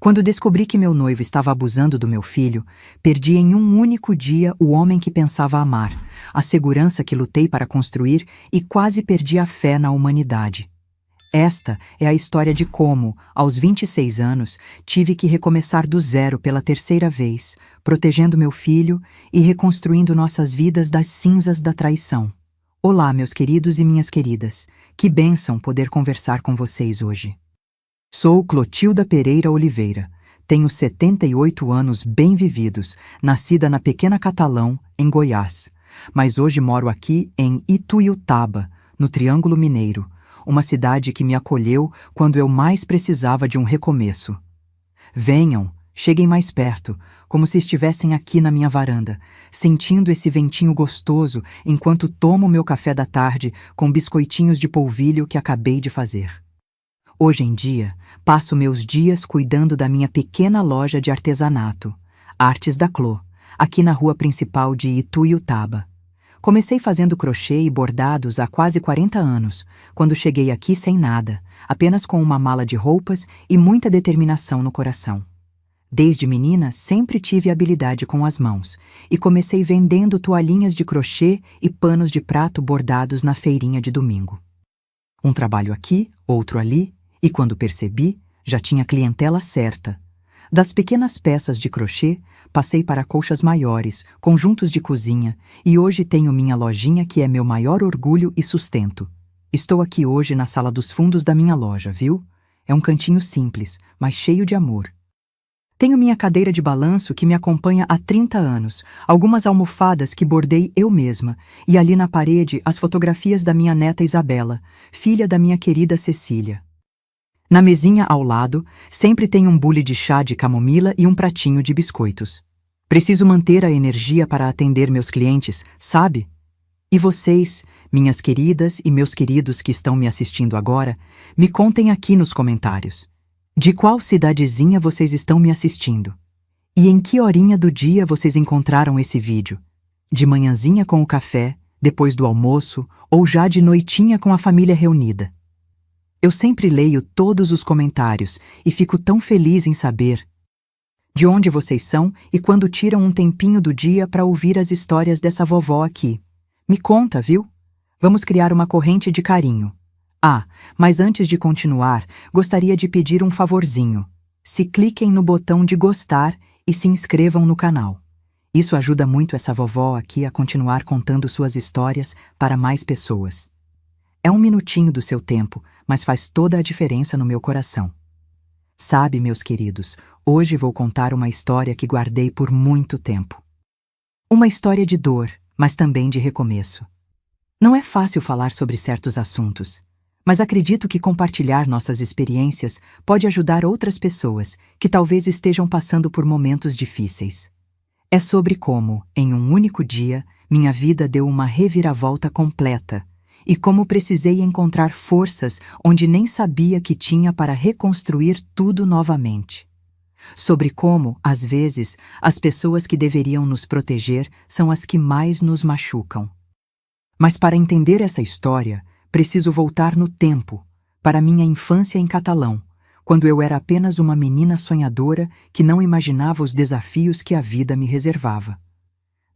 Quando descobri que meu noivo estava abusando do meu filho, perdi em um único dia o homem que pensava amar, a segurança que lutei para construir e quase perdi a fé na humanidade. Esta é a história de como, aos 26 anos, tive que recomeçar do zero pela terceira vez, protegendo meu filho e reconstruindo nossas vidas das cinzas da traição. Olá, meus queridos e minhas queridas. Que bênção poder conversar com vocês hoje. Sou Clotilda Pereira Oliveira. Tenho 78 anos bem vividos, nascida na pequena Catalão, em Goiás. Mas hoje moro aqui em Ituiutaba, no Triângulo Mineiro, uma cidade que me acolheu quando eu mais precisava de um recomeço. Venham, cheguem mais perto, como se estivessem aqui na minha varanda, sentindo esse ventinho gostoso enquanto tomo meu café da tarde com biscoitinhos de polvilho que acabei de fazer. Hoje em dia, passo meus dias cuidando da minha pequena loja de artesanato, Artes da Clô, aqui na rua principal de Ituiutaba. Comecei fazendo crochê e bordados há quase 40 anos, quando cheguei aqui sem nada, apenas com uma mala de roupas e muita determinação no coração. Desde menina, sempre tive habilidade com as mãos, e comecei vendendo toalhinhas de crochê e panos de prato bordados na feirinha de domingo. Um trabalho aqui, outro ali, e quando percebi, já tinha clientela certa. Das pequenas peças de crochê, passei para colchas maiores, conjuntos de cozinha, e hoje tenho minha lojinha que é meu maior orgulho e sustento. Estou aqui hoje na sala dos fundos da minha loja, viu? É um cantinho simples, mas cheio de amor. Tenho minha cadeira de balanço que me acompanha há 30 anos, algumas almofadas que bordei eu mesma, e ali na parede as fotografias da minha neta Isabela, filha da minha querida Cecília. Na mesinha ao lado, sempre tem um bule de chá de camomila e um pratinho de biscoitos. Preciso manter a energia para atender meus clientes, sabe? E vocês, minhas queridas e meus queridos que estão me assistindo agora, me contem aqui nos comentários. De qual cidadezinha vocês estão me assistindo? E em que horinha do dia vocês encontraram esse vídeo? De manhãzinha com o café, depois do almoço ou já de noitinha com a família reunida? Eu sempre leio todos os comentários e fico tão feliz em saber de onde vocês são e quando tiram um tempinho do dia para ouvir as histórias dessa vovó aqui. Me conta, viu? Vamos criar uma corrente de carinho. Ah, mas antes de continuar, gostaria de pedir um favorzinho. Se cliquem no botão de gostar e se inscrevam no canal. Isso ajuda muito essa vovó aqui a continuar contando suas histórias para mais pessoas. É um minutinho do seu tempo, mas faz toda a diferença no meu coração. Sabe, meus queridos, hoje vou contar uma história que guardei por muito tempo. Uma história de dor, mas também de recomeço. Não é fácil falar sobre certos assuntos, mas acredito que compartilhar nossas experiências pode ajudar outras pessoas que talvez estejam passando por momentos difíceis. É sobre como, em um único dia, minha vida deu uma reviravolta completa, e como precisei encontrar forças onde nem sabia que tinha para reconstruir tudo novamente. Sobre como, às vezes, as pessoas que deveriam nos proteger são as que mais nos machucam. Mas para entender essa história, preciso voltar no tempo, para minha infância em Catalão, quando eu era apenas uma menina sonhadora que não imaginava os desafios que a vida me reservava.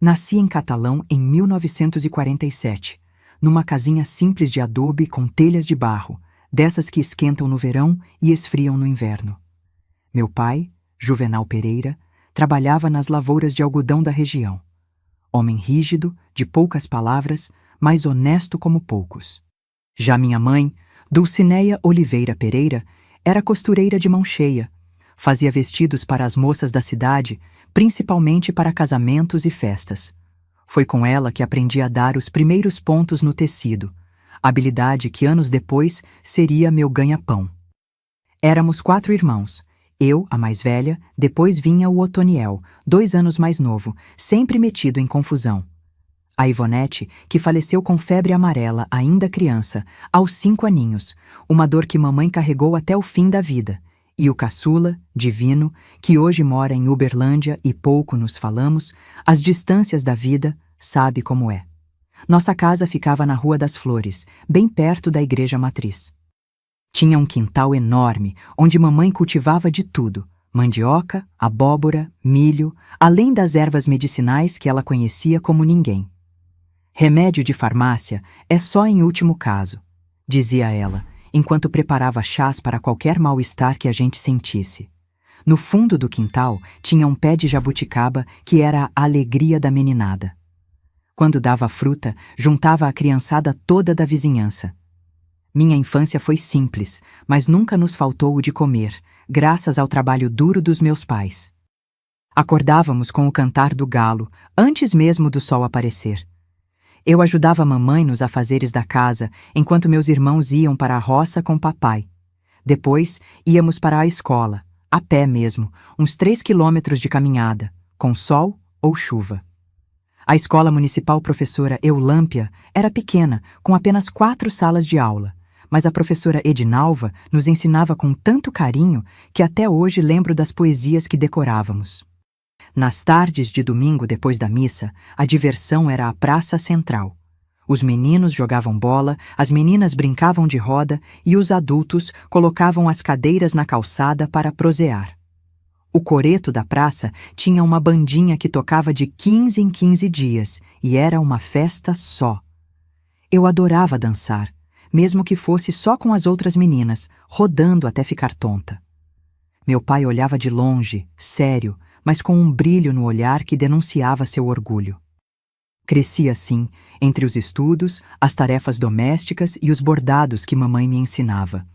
Nasci em Catalão em 1947, numa casinha simples de adobe com telhas de barro, dessas que esquentam no verão e esfriam no inverno. Meu pai, Juvenal Pereira, trabalhava nas lavouras de algodão da região. Homem rígido, de poucas palavras, mas honesto como poucos. Já minha mãe, Dulcineia Oliveira Pereira, era costureira de mão cheia. Fazia vestidos para as moças da cidade, principalmente para casamentos e festas. Foi com ela que aprendi a dar os primeiros pontos no tecido, habilidade que anos depois seria meu ganha-pão. Éramos 4 irmãos. Eu, a mais velha, depois vinha o Otoniel, 2 anos mais novo, sempre metido em confusão. A Ivonete, que faleceu com febre amarela ainda criança, aos 5 aninhos, uma dor que mamãe carregou até o fim da vida, e o caçula, Divino, que hoje mora em Uberlândia e pouco nos falamos, às distâncias da vida, sabe como é. Nossa casa ficava na Rua das Flores, bem perto da igreja matriz. Tinha um quintal enorme, onde mamãe cultivava de tudo: mandioca, abóbora, milho, além das ervas medicinais que ela conhecia como ninguém. Remédio de farmácia é só em último caso, dizia ela, enquanto preparava chás para qualquer mal-estar que a gente sentisse. No fundo do quintal tinha um pé de jabuticaba que era a alegria da meninada. Quando dava fruta, juntava a criançada toda da vizinhança. Minha infância foi simples, mas nunca nos faltou o de comer, graças ao trabalho duro dos meus pais. Acordávamos com o cantar do galo, antes mesmo do sol aparecer. Eu ajudava a mamãe nos afazeres da casa, enquanto meus irmãos iam para a roça com papai. Depois, íamos para a escola, a pé mesmo, uns 3 quilômetros de caminhada, com sol ou chuva. A escola municipal professora Eulâmpia era pequena, com apenas 4 salas de aula, mas a professora Edinalva nos ensinava com tanto carinho que até hoje lembro das poesias que decorávamos. Nas tardes de domingo depois da missa, a diversão era a praça central. Os meninos jogavam bola, as meninas brincavam de roda e os adultos colocavam as cadeiras na calçada para prosear. O coreto da praça tinha uma bandinha que tocava de 15 em 15 dias e era uma festa só. Eu adorava dançar, mesmo que fosse só com as outras meninas, rodando até ficar tonta. Meu pai olhava de longe, sério, mas com um brilho no olhar que denunciava seu orgulho. Cresci assim, entre os estudos, as tarefas domésticas e os bordados que mamãe me ensinava.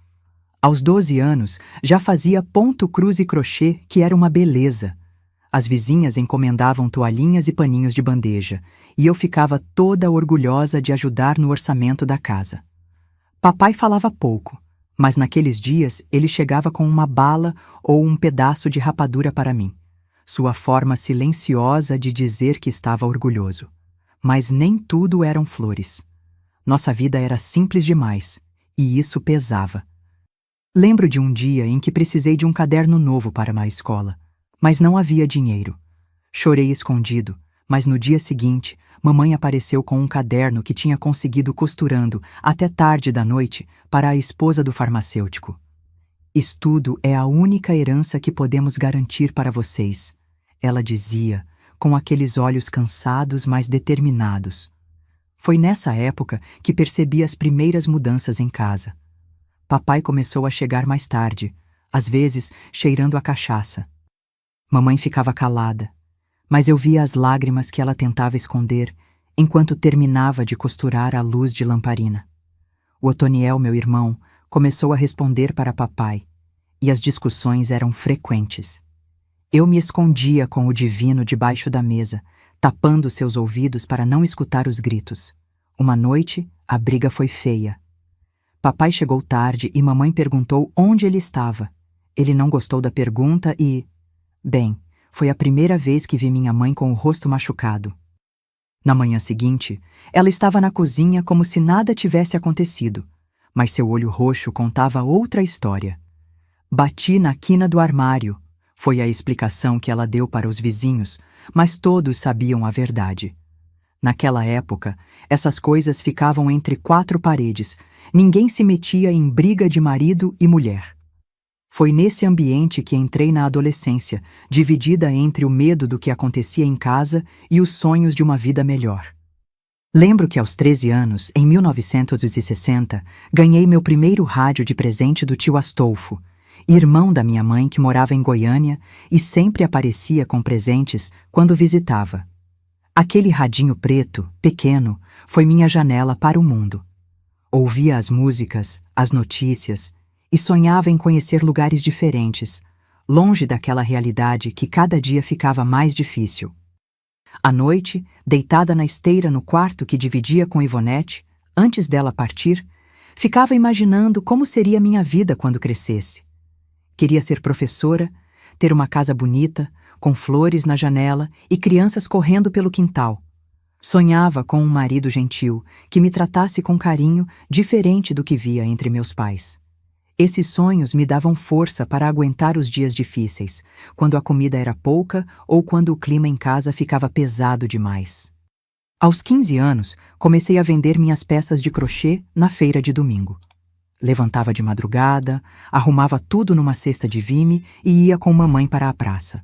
Aos 12 anos, já fazia ponto, cruz e crochê, que era uma beleza. As vizinhas encomendavam toalhinhas e paninhos de bandeja, e eu ficava toda orgulhosa de ajudar no orçamento da casa. Papai falava pouco, mas naqueles dias ele chegava com uma bala ou um pedaço de rapadura para mim. Sua forma silenciosa de dizer que estava orgulhoso. Mas nem tudo eram flores. Nossa vida era simples demais, e isso pesava. Lembro de um dia em que precisei de um caderno novo para a escola, mas não havia dinheiro. Chorei escondido, mas no dia seguinte, mamãe apareceu com um caderno que tinha conseguido costurando até tarde da noite para a esposa do farmacêutico. Estudo é a única herança que podemos garantir para vocês, ela dizia, com aqueles olhos cansados, mas determinados. Foi nessa época que percebi as primeiras mudanças em casa. Papai começou a chegar mais tarde, às vezes cheirando a cachaça. Mamãe ficava calada, mas eu via as lágrimas que ela tentava esconder enquanto terminava de costurar a luz de lamparina. O Otoniel, meu irmão, começou a responder para papai, e as discussões eram frequentes. Eu me escondia com o divino debaixo da mesa, tapando seus ouvidos para não escutar os gritos. Uma noite, a briga foi feia. Papai chegou tarde e mamãe perguntou onde ele estava. Ele não gostou da pergunta e... Bem, foi a primeira vez que vi minha mãe com o rosto machucado. Na manhã seguinte, ela estava na cozinha como se nada tivesse acontecido, mas seu olho roxo contava outra história. Bati na quina do armário, foi a explicação que ela deu para os vizinhos, mas todos sabiam a verdade. Naquela época, essas coisas ficavam entre 4 paredes, ninguém se metia em briga de marido e mulher. Foi nesse ambiente que entrei na adolescência, dividida entre o medo do que acontecia em casa e os sonhos de uma vida melhor. Lembro que aos 13 anos, em 1960, ganhei meu primeiro rádio de presente do tio Astolfo, irmão da minha mãe que morava em Goiânia e sempre aparecia com presentes quando visitava. Aquele radinho preto, pequeno, foi minha janela para o mundo. Ouvia as músicas, as notícias e sonhava em conhecer lugares diferentes, longe daquela realidade que cada dia ficava mais difícil. À noite, deitada na esteira no quarto que dividia com Ivonete, antes dela partir, ficava imaginando como seria minha vida quando crescesse. Queria ser professora, ter uma casa bonita, com flores na janela e crianças correndo pelo quintal. Sonhava com um marido gentil, que me tratasse com carinho diferente do que via entre meus pais. Esses sonhos me davam força para aguentar os dias difíceis, quando a comida era pouca ou quando o clima em casa ficava pesado demais. Aos 15 anos, comecei a vender minhas peças de crochê na feira de domingo. Levantava de madrugada, arrumava tudo numa cesta de vime e ia com mamãe para a praça.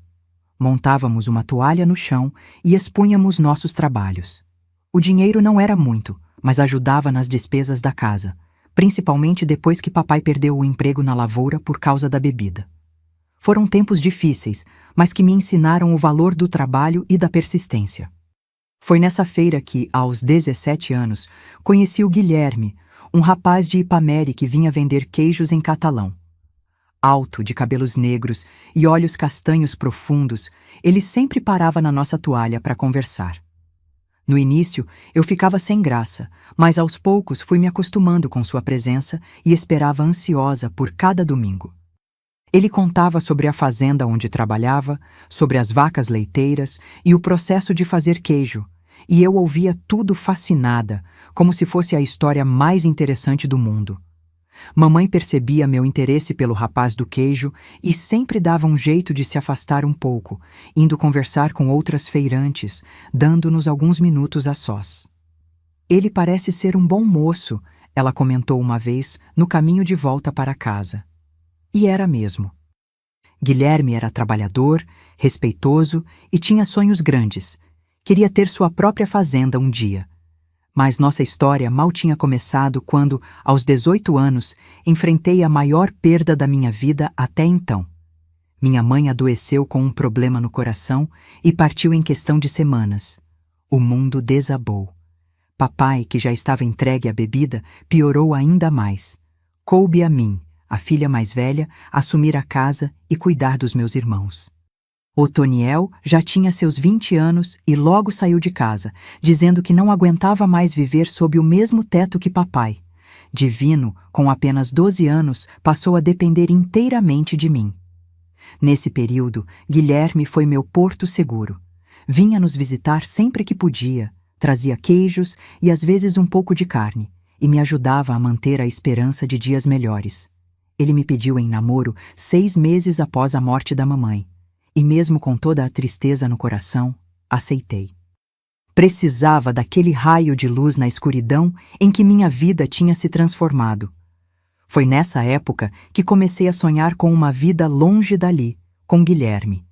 Montávamos uma toalha no chão e expunhamos nossos trabalhos. O dinheiro não era muito, mas ajudava nas despesas da casa, principalmente depois que papai perdeu o emprego na lavoura por causa da bebida. Foram tempos difíceis, mas que me ensinaram o valor do trabalho e da persistência. Foi nessa feira que, aos 17 anos, conheci o Guilherme, um rapaz de Ipameri que vinha vender queijos em catalão. Alto, de cabelos negros e olhos castanhos profundos, ele sempre parava na nossa toalha para conversar. No início, eu ficava sem graça, mas aos poucos fui me acostumando com sua presença e esperava ansiosa por cada domingo. Ele contava sobre a fazenda onde trabalhava, sobre as vacas leiteiras e o processo de fazer queijo, e eu ouvia tudo fascinada, como se fosse a história mais interessante do mundo. Mamãe percebia meu interesse pelo rapaz do queijo e sempre dava um jeito de se afastar um pouco, indo conversar com outras feirantes, dando-nos alguns minutos a sós. Ele parece ser um bom moço, ela comentou uma vez, no caminho de volta para casa. E era mesmo. Guilherme era trabalhador, respeitoso e tinha sonhos grandes. Queria ter sua própria fazenda um dia. Mas nossa história mal tinha começado quando, aos 18 anos, enfrentei a maior perda da minha vida até então. Minha mãe adoeceu com um problema no coração e partiu em questão de semanas. O mundo desabou. Papai, que já estava entregue à bebida, piorou ainda mais. Coube a mim, a filha mais velha, assumir a casa e cuidar dos meus irmãos. Otoniel já tinha seus 20 anos e logo saiu de casa, dizendo que não aguentava mais viver sob o mesmo teto que papai. Divino, com apenas 12 anos, passou a depender inteiramente de mim. Nesse período, Guilherme foi meu porto seguro. Vinha nos visitar sempre que podia, trazia queijos e às vezes um pouco de carne, e me ajudava a manter a esperança de dias melhores. Ele me pediu em namoro 6 meses após a morte da mamãe. E mesmo com toda a tristeza no coração, aceitei. Precisava daquele raio de luz na escuridão em que minha vida tinha se transformado. Foi nessa época que comecei a sonhar com uma vida longe dali, com Guilherme.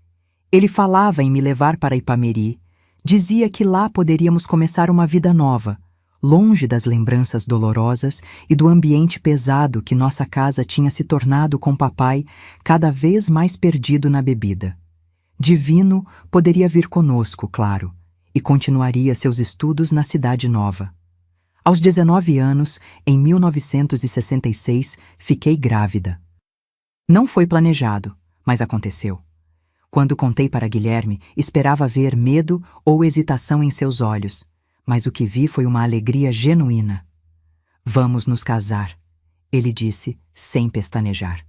Ele falava em me levar para Ipameri, dizia que lá poderíamos começar uma vida nova, longe das lembranças dolorosas e do ambiente pesado que nossa casa tinha se tornado com papai, cada vez mais perdido na bebida. Divino poderia vir conosco, claro, e continuaria seus estudos na cidade nova. Aos 19 anos, em 1966, fiquei grávida. Não foi planejado, mas aconteceu. Quando contei para Guilherme, esperava ver medo ou hesitação em seus olhos, mas o que vi foi uma alegria genuína. "Vamos nos casar", ele disse, sem pestanejar.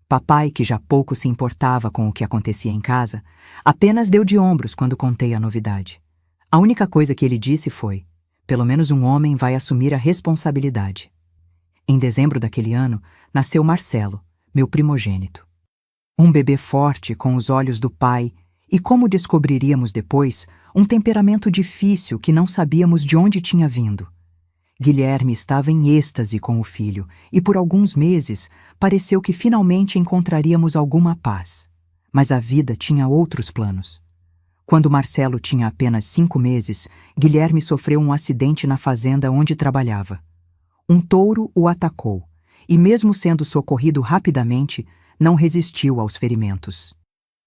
Papai, que já pouco se importava com o que acontecia em casa, apenas deu de ombros quando contei a novidade. A única coisa que ele disse foi: "Pelo menos um homem vai assumir a responsabilidade." Em dezembro daquele ano, nasceu Marcelo, meu primogênito. Um bebê forte, com os olhos do pai, e como descobriríamos depois, um temperamento difícil que não sabíamos de onde tinha vindo. Guilherme estava em êxtase com o filho e por alguns meses pareceu que finalmente encontraríamos alguma paz. Mas a vida tinha outros planos. Quando Marcelo tinha apenas 5 meses, Guilherme sofreu um acidente na fazenda onde trabalhava. Um touro o atacou e, mesmo sendo socorrido rapidamente, não resistiu aos ferimentos.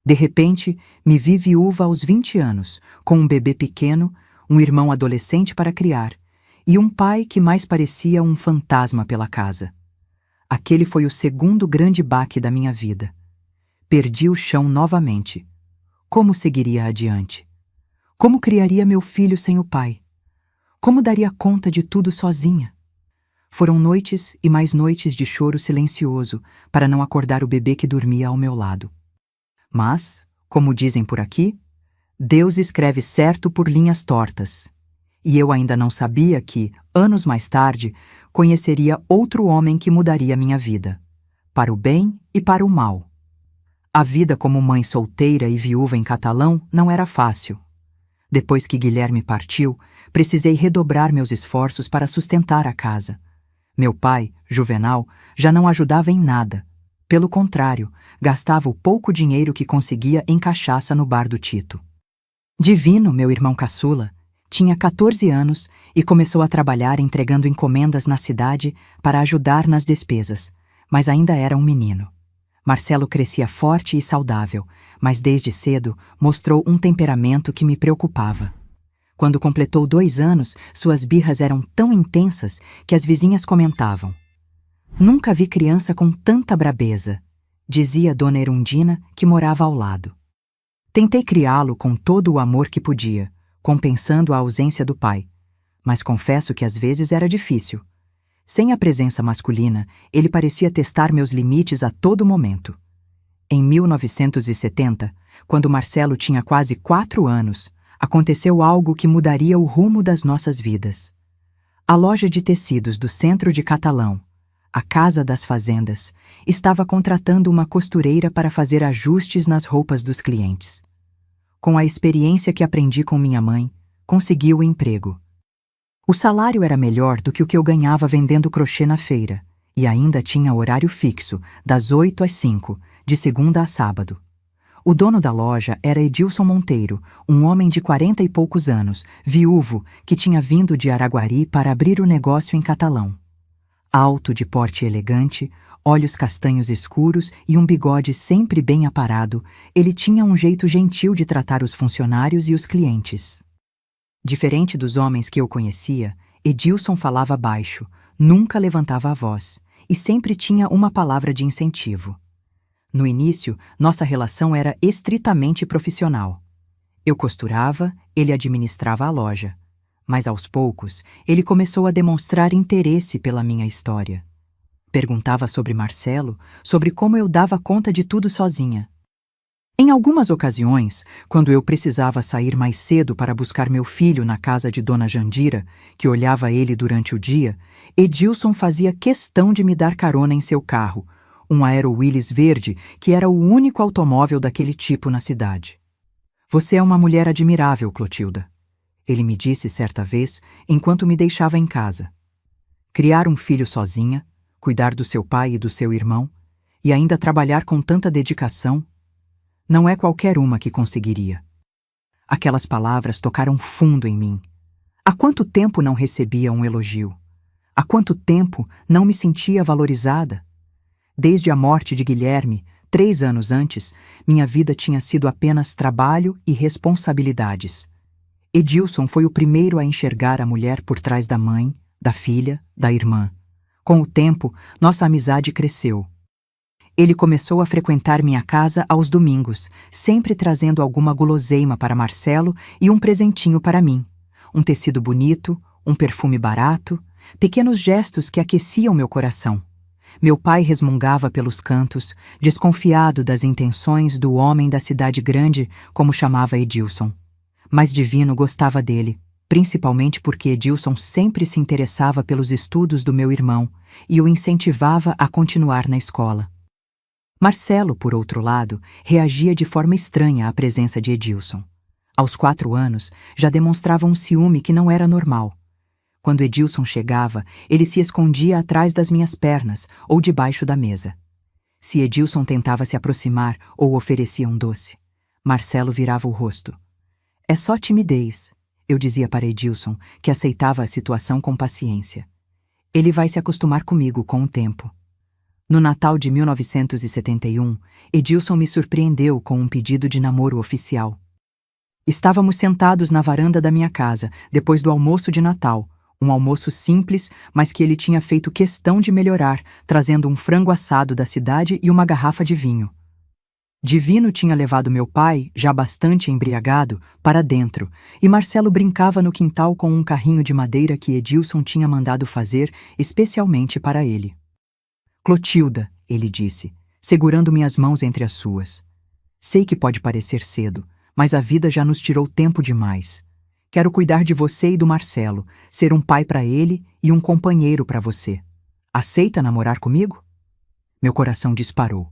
De repente, me vi viúva aos 20 anos, com um bebê pequeno, um irmão adolescente para criar, e um pai que mais parecia um fantasma pela casa. Aquele foi o segundo grande baque da minha vida. Perdi o chão novamente. Como seguiria adiante? Como criaria meu filho sem o pai? Como daria conta de tudo sozinha? Foram noites e mais noites de choro silencioso para não acordar o bebê que dormia ao meu lado. Mas, como dizem por aqui, Deus escreve certo por linhas tortas. E eu ainda não sabia que, anos mais tarde, conheceria outro homem que mudaria minha vida, para o bem e para o mal. A vida como mãe solteira e viúva em Catalão não era fácil. Depois que Guilherme partiu, precisei redobrar meus esforços para sustentar a casa. Meu pai, Juvenal, já não ajudava em nada. Pelo contrário, gastava o pouco dinheiro que conseguia em cachaça no bar do Tito. Divino, meu irmão caçula, tinha 14 anos e começou a trabalhar entregando encomendas na cidade para ajudar nas despesas, mas ainda era um menino. Marcelo crescia forte e saudável, mas desde cedo mostrou um temperamento que me preocupava. Quando completou 2 anos, suas birras eram tão intensas que as vizinhas comentavam: "Nunca vi criança com tanta brabeza", dizia Dona Erundina, que morava ao lado. Tentei criá-lo com todo o amor que podia, compensando a ausência do pai, mas confesso que às vezes era difícil. Sem a presença masculina, ele parecia testar meus limites a todo momento. Em 1970, quando Marcelo tinha quase 4 anos, aconteceu algo que mudaria o rumo das nossas vidas. A loja de tecidos do centro de Catalão, a Casa das Fazendas, estava contratando uma costureira para fazer ajustes nas roupas dos clientes. Com a experiência que aprendi com minha mãe, consegui o emprego. O salário era melhor do que o que eu ganhava vendendo crochê na feira, e ainda tinha horário fixo, das 8 às 5, de segunda a sábado. O dono da loja era Edilson Monteiro, um homem de 40 e poucos anos, viúvo, que tinha vindo de Araguari para abrir o negócio em Catalão. Alto, de porte elegante, olhos castanhos escuros e um bigode sempre bem aparado, ele tinha um jeito gentil de tratar os funcionários e os clientes. Diferente dos homens que eu conhecia, Edilson falava baixo, nunca levantava a voz e sempre tinha uma palavra de incentivo. No início, nossa relação era estritamente profissional. Eu costurava, ele administrava a loja. Mas aos poucos, ele começou a demonstrar interesse pela minha história. Perguntava sobre Marcelo, sobre como eu dava conta de tudo sozinha. Em algumas ocasiões, quando eu precisava sair mais cedo para buscar meu filho na casa de Dona Jandira, que olhava ele durante o dia, Edilson fazia questão de me dar carona em seu carro, um Aero Willys verde que era o único automóvel daquele tipo na cidade. "Você é uma mulher admirável, Clotilda", ele me disse certa vez, enquanto me deixava em casa. Criar um filho sozinha, cuidar do seu pai e do seu irmão, e ainda trabalhar com tanta dedicação, não é qualquer uma que conseguiria. Aquelas palavras tocaram fundo em mim. Há quanto tempo não recebia um elogio? Há quanto tempo não me sentia valorizada? Desde a morte de Guilherme, 3 anos antes, minha vida tinha sido apenas trabalho e responsabilidades. Edilson foi o primeiro a enxergar a mulher por trás da mãe, da filha, da irmã. Com o tempo, nossa amizade cresceu. Ele começou a frequentar minha casa aos domingos, sempre trazendo alguma guloseima para Marcelo e um presentinho para mim. Um tecido bonito, um perfume barato, pequenos gestos que aqueciam meu coração. Meu pai resmungava pelos cantos, desconfiado das intenções do homem da cidade grande, como chamava Edilson. Mas Divino gostava dele, principalmente porque Edilson sempre se interessava pelos estudos do meu irmão e o incentivava a continuar na escola. Marcelo, por outro lado, reagia de forma estranha à presença de Edilson. Aos 4 anos, já demonstrava um ciúme que não era normal. Quando Edilson chegava, ele se escondia atrás das minhas pernas ou debaixo da mesa. Se Edilson tentava se aproximar ou oferecia um doce, Marcelo virava o rosto. "É só timidez", eu dizia para Edilson, que aceitava a situação com paciência. "Ele vai se acostumar comigo com o tempo." No Natal de 1971, Edilson me surpreendeu com um pedido de namoro oficial. Estávamos sentados na varanda da minha casa, depois do almoço de Natal, um almoço simples, mas que ele tinha feito questão de melhorar, trazendo um frango assado da cidade e uma garrafa de vinho. Divino tinha levado meu pai, já bastante embriagado, para dentro, e Marcelo brincava no quintal com um carrinho de madeira que Edilson tinha mandado fazer especialmente para ele. "Clotilda", ele disse, segurando minhas mãos entre as suas. "Sei que pode parecer cedo, mas a vida já nos tirou tempo demais. Quero cuidar de você e do Marcelo, ser um pai para ele e um companheiro para você. Aceita namorar comigo?" Meu coração disparou.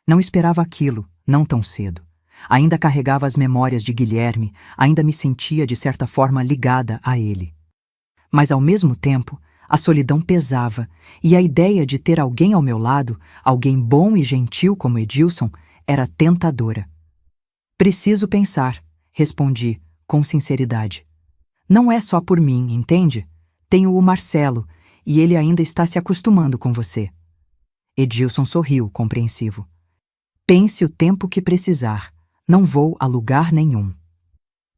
Não esperava aquilo, não tão cedo. Ainda carregava as memórias de Guilherme, ainda me sentia de certa forma ligada a ele. Mas ao mesmo tempo, A solidão pesava, e a ideia de ter alguém ao meu lado, alguém bom e gentil como Edilson, era tentadora. Preciso pensar, respondi, com sinceridade. Não é só por mim, entende? Tenho o Marcelo, e ele ainda está se acostumando com você. Edilson sorriu, compreensivo. Pense o tempo que precisar. Não vou a lugar nenhum.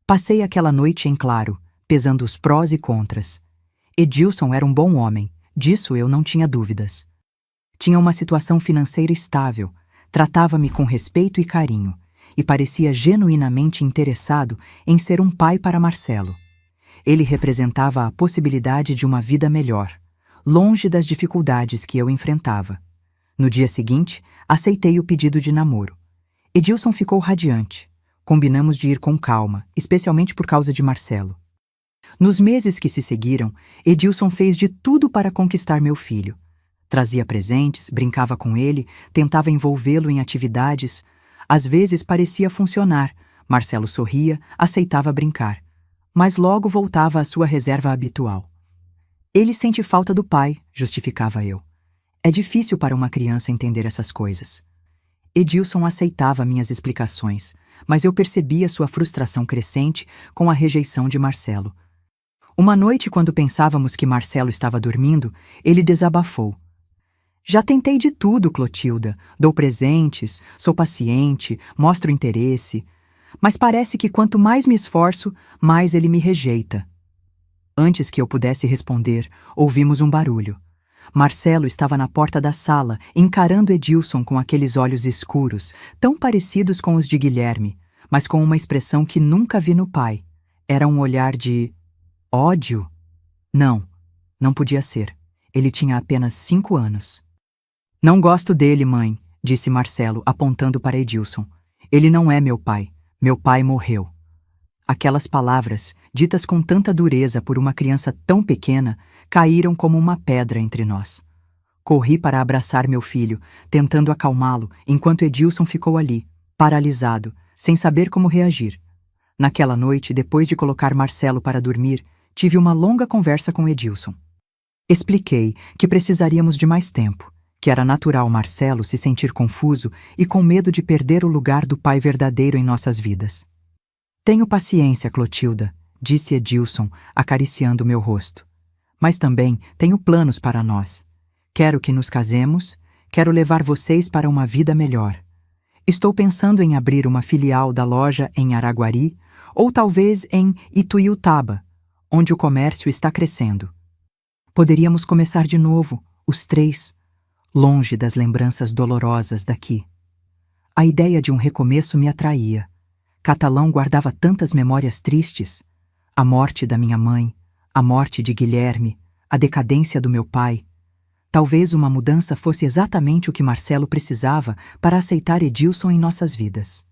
Passei aquela noite em claro, pesando os prós e contras. Edilson era um bom homem, disso eu não tinha dúvidas. Tinha uma situação financeira estável, tratava-me com respeito e carinho, e parecia genuinamente interessado em ser um pai para Marcelo. Ele representava a possibilidade de uma vida melhor, longe das dificuldades que eu enfrentava. No dia seguinte, aceitei o pedido de namoro. Edilson ficou radiante. Combinamos de ir com calma, especialmente por causa de Marcelo. Nos meses que se seguiram, Edilson fez de tudo para conquistar meu filho. Trazia presentes, brincava com ele, tentava envolvê-lo em atividades. Às vezes parecia funcionar. Marcelo sorria, aceitava brincar. Mas logo voltava à sua reserva habitual. Ele sente falta do pai, justificava eu. É difícil para uma criança entender essas coisas. Edilson aceitava minhas explicações, mas eu percebia sua frustração crescente com a rejeição de Marcelo. Uma noite, quando pensávamos que Marcelo estava dormindo, ele desabafou. Já tentei de tudo, Clotilda. Dou presentes, sou paciente, mostro interesse. Mas parece que quanto mais me esforço, mais ele me rejeita. Antes que eu pudesse responder, ouvimos um barulho. Marcelo estava na porta da sala, encarando Edilson com aqueles olhos escuros, tão parecidos com os de Guilherme, mas com uma expressão que nunca vi no pai. Era um olhar de ódio? Não, não podia ser. Ele tinha apenas 5 anos. Não gosto dele, mãe, disse Marcelo, apontando para Edilson. Ele não é meu pai. Meu pai morreu. Aquelas palavras, ditas com tanta dureza por uma criança tão pequena, caíram como uma pedra entre nós. Corri para abraçar meu filho, tentando acalmá-lo, enquanto Edilson ficou ali, paralisado, sem saber como reagir. Naquela noite, depois de colocar Marcelo para dormir, tive uma longa conversa com Edilson. Expliquei que precisaríamos de mais tempo, que era natural Marcelo se sentir confuso e com medo de perder o lugar do pai verdadeiro em nossas vidas. Tenho paciência, Clotilda, disse Edilson, acariciando meu rosto. Mas também tenho planos para nós. Quero que nos casemos, quero levar vocês para uma vida melhor. Estou pensando em abrir uma filial da loja em Araguari ou talvez em Ituiutaba, onde o comércio está crescendo. Poderíamos começar de novo, os 3, longe das lembranças dolorosas daqui. A ideia de um recomeço me atraía. Catalão guardava tantas memórias tristes. A morte da minha mãe, a morte de Guilherme, a decadência do meu pai. Talvez uma mudança fosse exatamente o que Marcelo precisava para aceitar Edilson em nossas vidas.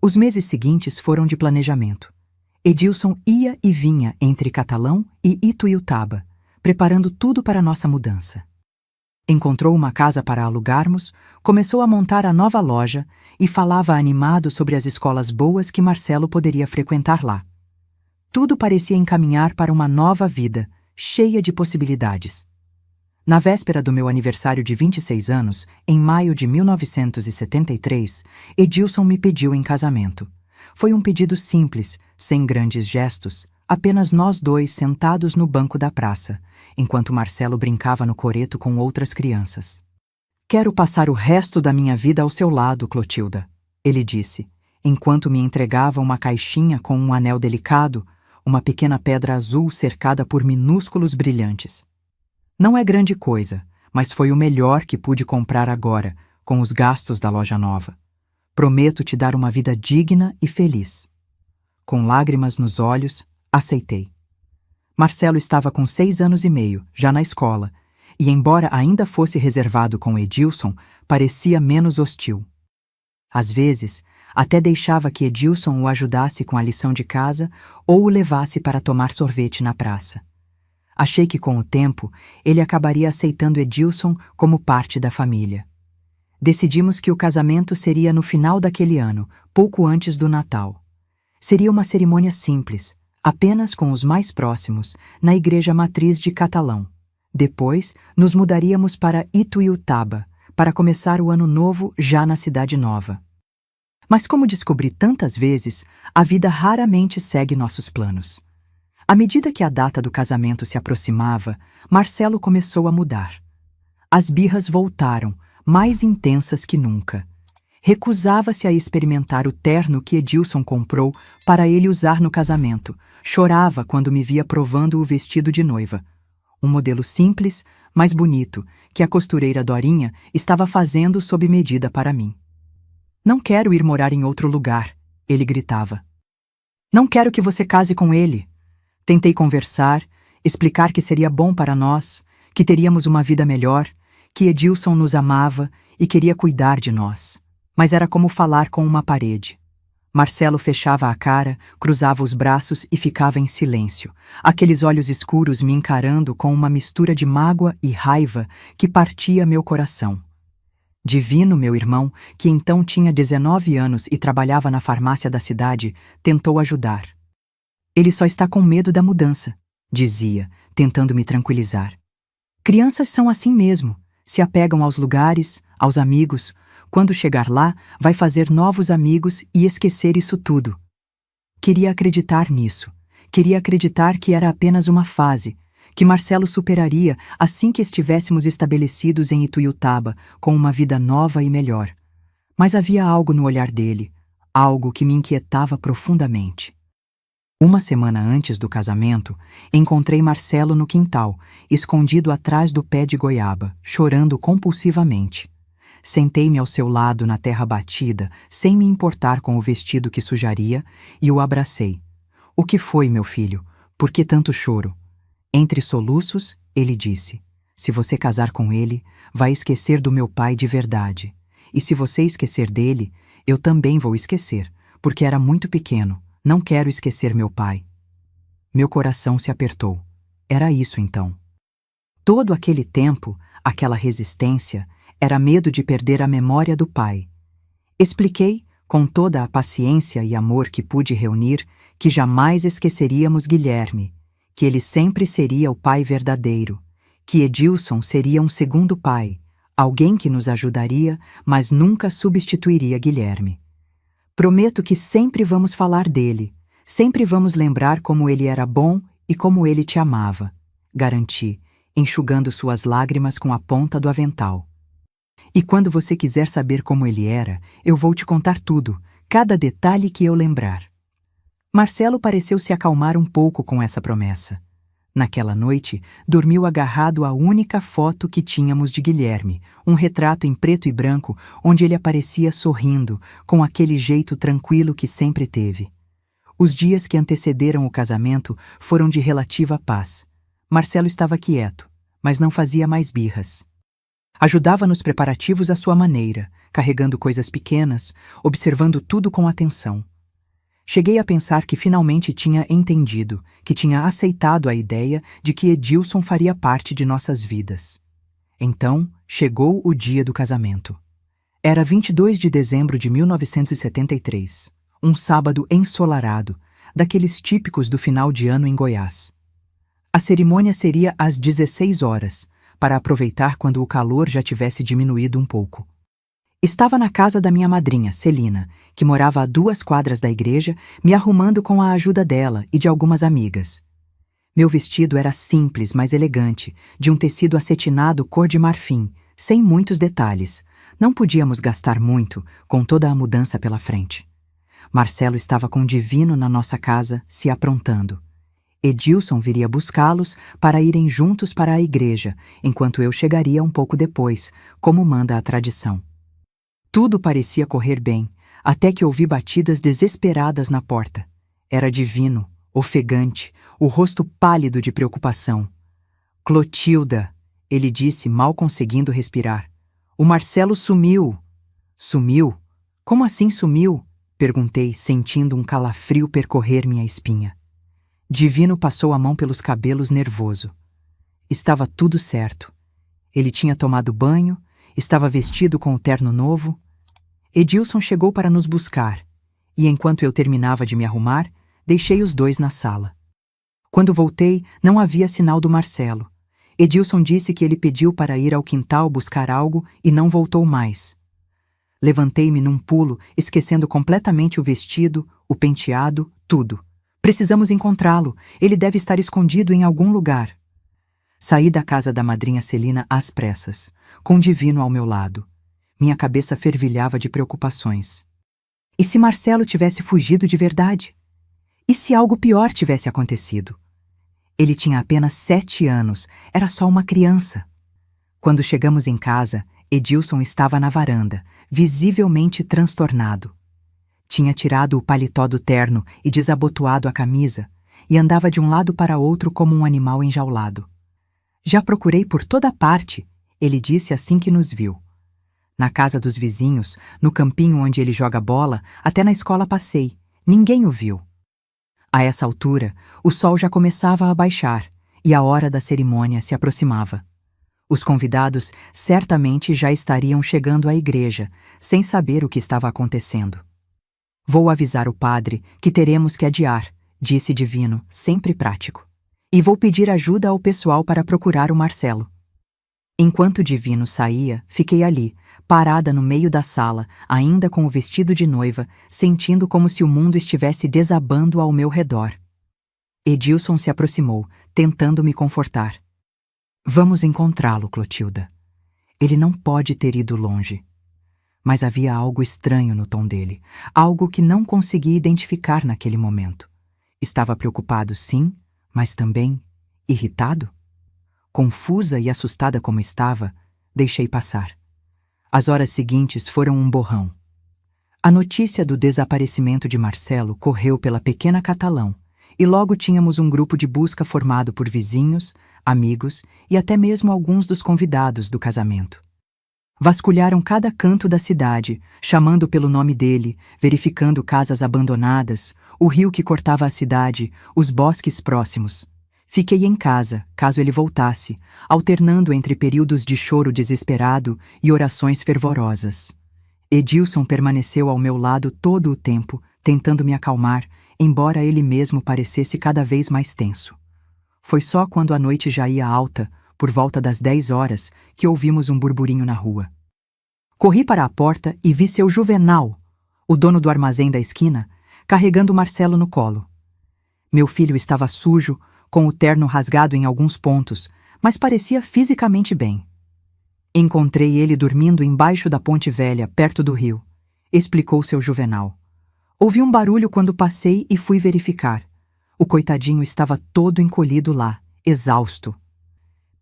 Os meses seguintes foram de planejamento. Edilson ia e vinha entre Catalão e Ituiutaba, preparando tudo para nossa mudança. Encontrou uma casa para alugarmos, começou a montar a nova loja e falava animado sobre as escolas boas que Marcelo poderia frequentar lá. Tudo parecia encaminhar para uma nova vida, cheia de possibilidades. Na véspera do meu aniversário de 26 anos, em maio de 1973, Edilson me pediu em casamento. Foi um pedido simples, sem grandes gestos, apenas nós 2 sentados no banco da praça, enquanto Marcelo brincava no coreto com outras crianças. Quero passar o resto da minha vida ao seu lado, Clotilda, ele disse, enquanto me entregava uma caixinha com um anel delicado, uma pequena pedra azul cercada por minúsculos brilhantes. Não é grande coisa, mas foi o melhor que pude comprar agora, com os gastos da loja nova. Prometo te dar uma vida digna e feliz. Com lágrimas nos olhos, aceitei. Marcelo estava com 6 anos e meio, já na escola, e embora ainda fosse reservado com Edilson, parecia menos hostil. Às vezes, até deixava que Edilson o ajudasse com a lição de casa ou o levasse para tomar sorvete na praça. Achei que, com o tempo, ele acabaria aceitando Edilson como parte da família. Decidimos que o casamento seria no final daquele ano, pouco antes do Natal. Seria uma cerimônia simples, apenas com os mais próximos, na igreja matriz de Catalão. Depois, nos mudaríamos para Ituiutaba, para começar o ano novo já na cidade nova. Mas como descobri tantas vezes, a vida raramente segue nossos planos. À medida que a data do casamento se aproximava, Marcelo começou a mudar. As birras voltaram, mais intensas que nunca. Recusava-se a experimentar o terno que Edilson comprou para ele usar no casamento. Chorava quando me via provando o vestido de noiva. Um modelo simples, mas bonito, que a costureira Dorinha estava fazendo sob medida para mim. Não quero ir morar em outro lugar, ele gritava. Não quero que você case com ele. Tentei conversar, explicar que seria bom para nós, que teríamos uma vida melhor, que Edilson nos amava e queria cuidar de nós. Mas era como falar com uma parede. Marcelo fechava a cara, cruzava os braços e ficava em silêncio, aqueles olhos escuros me encarando com uma mistura de mágoa e raiva que partia meu coração. Divino, meu irmão, que então tinha 19 anos e trabalhava na farmácia da cidade, tentou ajudar. Ele só está com medo da mudança, dizia, tentando me tranquilizar. Crianças são assim mesmo, se apegam aos lugares, aos amigos. Quando chegar lá, vai fazer novos amigos e esquecer isso tudo. Queria acreditar nisso. Queria acreditar que era apenas uma fase, que Marcelo superaria assim que estivéssemos estabelecidos em Ituiutaba, com uma vida nova e melhor. Mas havia algo no olhar dele, algo que me inquietava profundamente. Uma semana antes do casamento, encontrei Marcelo no quintal, escondido atrás do pé de goiaba, chorando compulsivamente. Sentei-me ao seu lado na terra batida, sem me importar com o vestido que sujaria, e o abracei. O que foi, meu filho? Por que tanto choro? Entre soluços, ele disse: se você casar com ele, vai esquecer do meu pai de verdade. E se você esquecer dele, eu também vou esquecer, porque era muito pequeno. Não quero esquecer meu pai. Meu coração se apertou. Era isso então. Todo aquele tempo, aquela resistência, era medo de perder a memória do pai. Expliquei, com toda a paciência e amor que pude reunir, que jamais esqueceríamos Guilherme, que ele sempre seria o pai verdadeiro, que Edilson seria um segundo pai, alguém que nos ajudaria, mas nunca substituiria Guilherme. Prometo que sempre vamos falar dele, sempre vamos lembrar como ele era bom e como ele te amava, garanti, enxugando suas lágrimas com a ponta do avental. E quando você quiser saber como ele era, eu vou te contar tudo, cada detalhe que eu lembrar. Marcelo pareceu se acalmar um pouco com essa promessa. Naquela noite, dormiu agarrado à única foto que tínhamos de Guilherme, um retrato em preto e branco onde ele aparecia sorrindo, com aquele jeito tranquilo que sempre teve. Os dias que antecederam o casamento foram de relativa paz. Marcelo estava quieto, mas não fazia mais birras. Ajudava nos preparativos à sua maneira, carregando coisas pequenas, observando tudo com atenção. Cheguei a pensar que finalmente tinha entendido, que tinha aceitado a ideia de que Edilson faria parte de nossas vidas. Então, chegou o dia do casamento. Era 22 de dezembro de 1973, um sábado ensolarado, daqueles típicos do final de ano em Goiás. A cerimônia seria às 16 horas, para aproveitar quando o calor já tivesse diminuído um pouco. Estava na casa da minha madrinha, Celina, que morava a 2 quadras da igreja, me arrumando com a ajuda dela e de algumas amigas. Meu vestido era simples, mas elegante, de um tecido acetinado cor de marfim, sem muitos detalhes. Não podíamos gastar muito, com toda a mudança pela frente. Marcelo estava com Divino na nossa casa, se aprontando. Edilson viria buscá-los para irem juntos para a igreja, enquanto eu chegaria um pouco depois, como manda a tradição. Tudo parecia correr bem, até que ouvi batidas desesperadas na porta. Era Divino, ofegante, o rosto pálido de preocupação. Clotilda, ele disse, mal conseguindo respirar. O Marcelo sumiu. Sumiu? Como assim sumiu? Perguntei, sentindo um calafrio percorrer minha espinha. Divino passou a mão pelos cabelos nervoso. Estava tudo certo. Ele tinha tomado banho, estava vestido com o terno novo. Edilson chegou para nos buscar, e enquanto eu terminava de me arrumar, deixei os dois na sala. Quando voltei, não havia sinal do Marcelo. Edilson disse que ele pediu para ir ao quintal buscar algo e não voltou mais. Levantei-me num pulo, esquecendo completamente o vestido, o penteado, tudo. Precisamos encontrá-lo. Ele deve estar escondido em algum lugar. Saí da casa da madrinha Celina às pressas, com o Divino ao meu lado. Minha cabeça fervilhava de preocupações. E se Marcelo tivesse fugido de verdade? E se algo pior tivesse acontecido? Ele tinha apenas 7 anos, era só uma criança. Quando chegamos em casa, Edilson estava na varanda, visivelmente transtornado. Tinha tirado o paletó do terno e desabotoado a camisa, e andava de um lado para outro como um animal enjaulado. Já procurei por toda parte, ele disse assim que nos viu. Na casa dos vizinhos, no campinho onde ele joga bola, até na escola passei. Ninguém o viu. A essa altura, o sol já começava a baixar e a hora da cerimônia se aproximava. Os convidados certamente já estariam chegando à igreja, sem saber o que estava acontecendo. Vou avisar o padre que teremos que adiar, disse Divino, sempre prático. E vou pedir ajuda ao pessoal para procurar o Marcelo. Enquanto Divino saía, fiquei ali, parada no meio da sala, ainda com o vestido de noiva, sentindo como se o mundo estivesse desabando ao meu redor. Edilson se aproximou, tentando me confortar. Vamos encontrá-lo, Clotilda. Ele não pode ter ido longe. Mas havia algo estranho no tom dele, algo que não consegui identificar naquele momento. Estava preocupado, sim, mas também irritado? Confusa e assustada como estava, deixei passar. As horas seguintes foram um borrão. A notícia do desaparecimento de Marcelo correu pela pequena Catalão, e logo tínhamos um grupo de busca formado por vizinhos, amigos e até mesmo alguns dos convidados do casamento. Vasculharam cada canto da cidade, chamando pelo nome dele, verificando casas abandonadas, o rio que cortava a cidade, os bosques próximos. Fiquei em casa, caso ele voltasse, alternando entre períodos de choro desesperado e orações fervorosas. Edilson permaneceu ao meu lado todo o tempo, tentando me acalmar, embora ele mesmo parecesse cada vez mais tenso. Foi só quando a noite já ia alta, por volta das 10 horas, que ouvimos um burburinho na rua. Corri para a porta e vi seu Juvenal, o dono do armazém da esquina, carregando Marcelo no colo. Meu filho estava sujo, com o terno rasgado em alguns pontos, mas parecia fisicamente bem. Encontrei ele dormindo embaixo da ponte velha, perto do rio, explicou seu Juvenal. Ouvi um barulho quando passei e fui verificar. O coitadinho estava todo encolhido lá, exausto.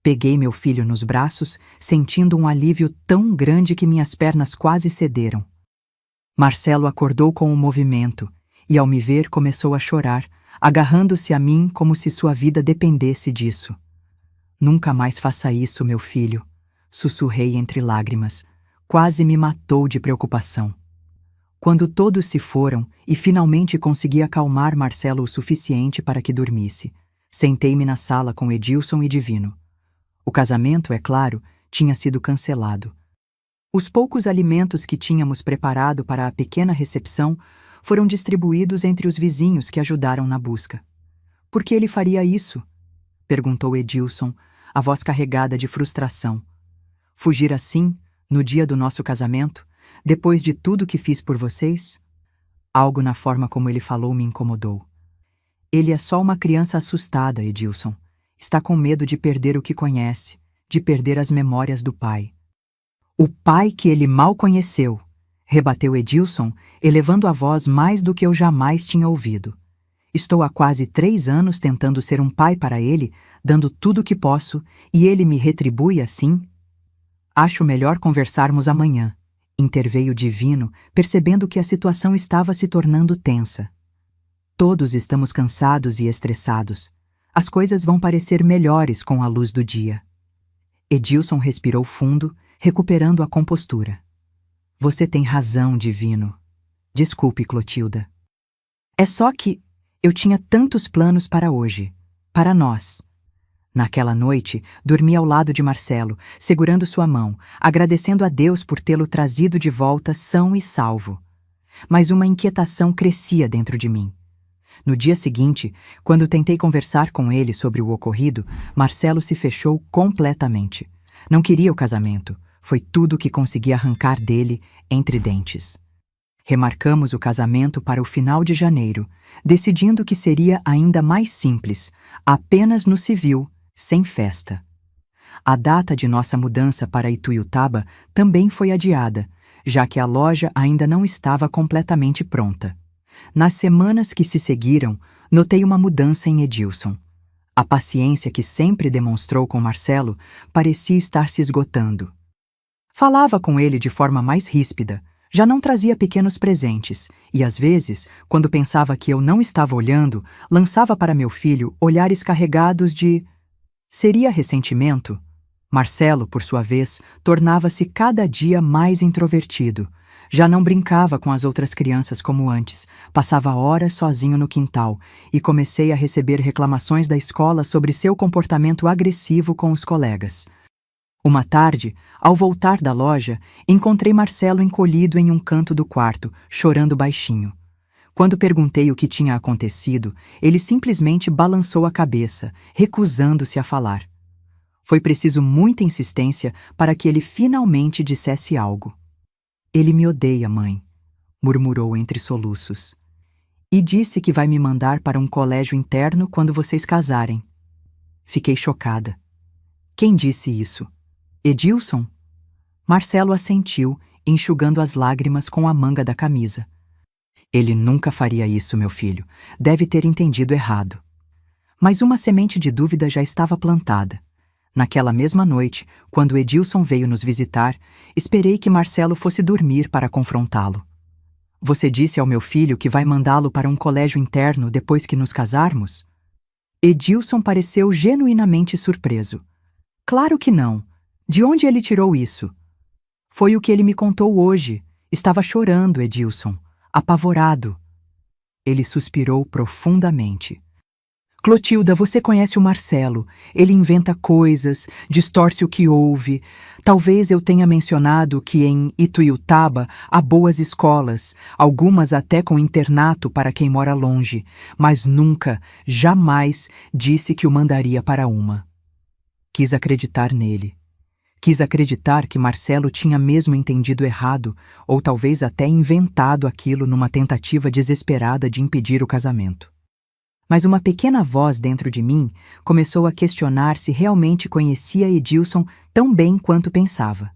Peguei meu filho nos braços, sentindo um alívio tão grande que minhas pernas quase cederam. Marcelo acordou com o movimento e, ao me ver, começou a chorar, agarrando-se a mim como se sua vida dependesse disso. Nunca mais faça isso, meu filho, sussurrei entre lágrimas. Quase me matou de preocupação. Quando todos se foram e finalmente consegui acalmar Marcelo o suficiente para que dormisse, sentei-me na sala com Edilson e Divino. O casamento, é claro, tinha sido cancelado. Os poucos alimentos que tínhamos preparado para a pequena recepção foram distribuídos entre os vizinhos que ajudaram na busca. Por que ele faria isso? Perguntou Edilson, a voz carregada de frustração. Fugir assim, no dia do nosso casamento, depois de tudo que fiz por vocês? Algo na forma como ele falou me incomodou. Ele é só uma criança assustada, Edilson. Está com medo de perder o que conhece, de perder as memórias do pai. O pai que ele mal conheceu, rebateu Edilson, elevando a voz mais do que eu jamais tinha ouvido. Estou há quase 3 anos tentando ser um pai para ele, dando tudo o que posso, e ele me retribui assim? Acho melhor conversarmos amanhã, interveio Divino, percebendo que a situação estava se tornando tensa. Todos estamos cansados e estressados. As coisas vão parecer melhores com a luz do dia. Edilson respirou fundo, recuperando a compostura. Você tem razão, Divino. Desculpe, Clotilda. É só que eu tinha tantos planos para hoje, para nós. Naquela noite, dormi ao lado de Marcelo, segurando sua mão, agradecendo a Deus por tê-lo trazido de volta são e salvo. Mas uma inquietação crescia dentro de mim. No dia seguinte, quando tentei conversar com ele sobre o ocorrido, Marcelo se fechou completamente. Não queria o casamento. Foi tudo o que consegui arrancar dele entre dentes. Remarcamos o casamento para o final de janeiro, decidindo que seria ainda mais simples, apenas no civil, sem festa. A data de nossa mudança para Ituiutaba também foi adiada, já que a loja ainda não estava completamente pronta. Nas semanas que se seguiram, notei uma mudança em Edilson. A paciência que sempre demonstrou com Marcelo parecia estar se esgotando. Falava com ele de forma mais ríspida, já não trazia pequenos presentes e, às vezes, quando pensava que eu não estava olhando, lançava para meu filho olhares carregados de... Seria ressentimento? Marcelo, por sua vez, tornava-se cada dia mais introvertido. Já não brincava com as outras crianças como antes, passava horas sozinho no quintal e comecei a receber reclamações da escola sobre seu comportamento agressivo com os colegas. Uma tarde, ao voltar da loja, encontrei Marcelo encolhido em um canto do quarto, chorando baixinho. Quando perguntei o que tinha acontecido, ele simplesmente balançou a cabeça, recusando-se a falar. Foi preciso muita insistência para que ele finalmente dissesse algo. Ele me odeia, mãe, murmurou entre soluços. E disse que vai me mandar para um colégio interno quando vocês casarem. Fiquei chocada. Quem disse isso? Edilson? Marcelo assentiu, enxugando as lágrimas com a manga da camisa. Ele nunca faria isso, meu filho. Deve ter entendido errado. Mas uma semente de dúvida já estava plantada. Naquela mesma noite, quando Edilson veio nos visitar, esperei que Marcelo fosse dormir para confrontá-lo. Você disse ao meu filho que vai mandá-lo para um colégio interno depois que nos casarmos? Edilson pareceu genuinamente surpreso. Claro que não. De onde ele tirou isso? Foi o que ele me contou hoje. Estava chorando, Edilson, apavorado. Ele suspirou profundamente. Clotilda, você conhece o Marcelo. Ele inventa coisas, distorce o que ouve. Talvez eu tenha mencionado que em Ituiutaba há boas escolas, algumas até com internato para quem mora longe, mas nunca, jamais disse que o mandaria para uma. Quis acreditar nele. Quis acreditar que Marcelo tinha mesmo entendido errado, ou talvez até inventado aquilo numa tentativa desesperada de impedir o casamento. Mas uma pequena voz dentro de mim começou a questionar se realmente conhecia Edilson tão bem quanto pensava.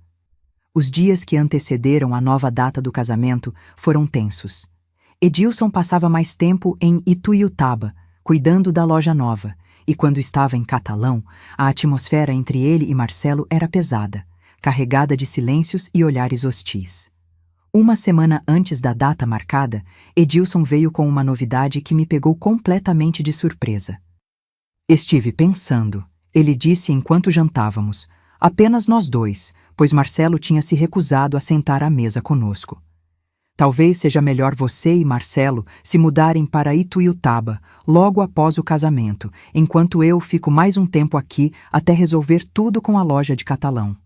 Os dias que antecederam a nova data do casamento foram tensos. Edilson passava mais tempo em Ituiutaba, cuidando da loja nova, e quando estava em Catalão, a atmosfera entre ele e Marcelo era pesada, carregada de silêncios e olhares hostis. Uma semana antes da data marcada, Edilson veio com uma novidade que me pegou completamente de surpresa. Estive pensando, ele disse enquanto jantávamos, apenas nós dois, pois Marcelo tinha se recusado a sentar à mesa conosco. Talvez seja melhor você e Marcelo se mudarem para Ituiutaba logo após o casamento, enquanto eu fico mais um tempo aqui até resolver tudo com a loja de Catalão.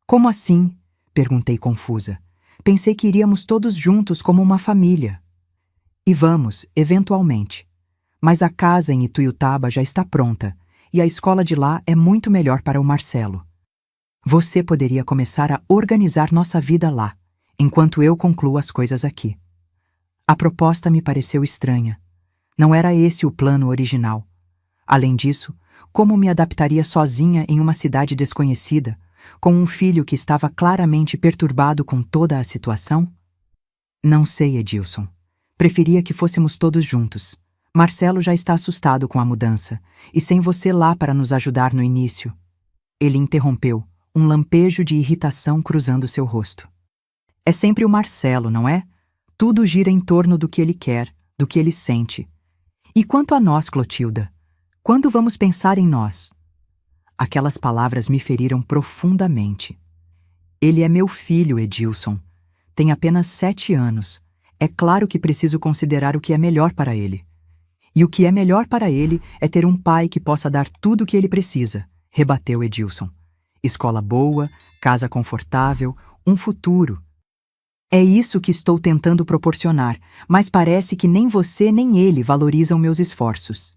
Como assim? Perguntei confusa. Pensei que iríamos todos juntos como uma família. E vamos, eventualmente. Mas a casa em Ituiutaba já está pronta, e a escola de lá é muito melhor para o Marcelo. Você poderia começar a organizar nossa vida lá, enquanto eu concluo as coisas aqui. A proposta me pareceu estranha. Não era esse o plano original. Além disso, como me adaptaria sozinha em uma cidade desconhecida, com um filho que estava claramente perturbado com toda a situação? Não sei, Edilson. Preferia que fôssemos todos juntos. Marcelo já está assustado com a mudança, e sem você lá para nos ajudar no início. Ele interrompeu, um lampejo de irritação cruzando seu rosto. É sempre o Marcelo, não é? Tudo gira em torno do que ele quer, do que ele sente. E quanto a nós, Clotilda? Quando vamos pensar em nós? Aquelas palavras me feriram profundamente. Ele é meu filho, Edilson. Tem apenas 7 anos. É claro que preciso considerar o que é melhor para ele. E o que é melhor para ele é ter um pai que possa dar tudo o que ele precisa, rebateu Edilson. Escola boa, casa confortável, um futuro. É isso que estou tentando proporcionar, mas parece que nem você nem ele valorizam meus esforços.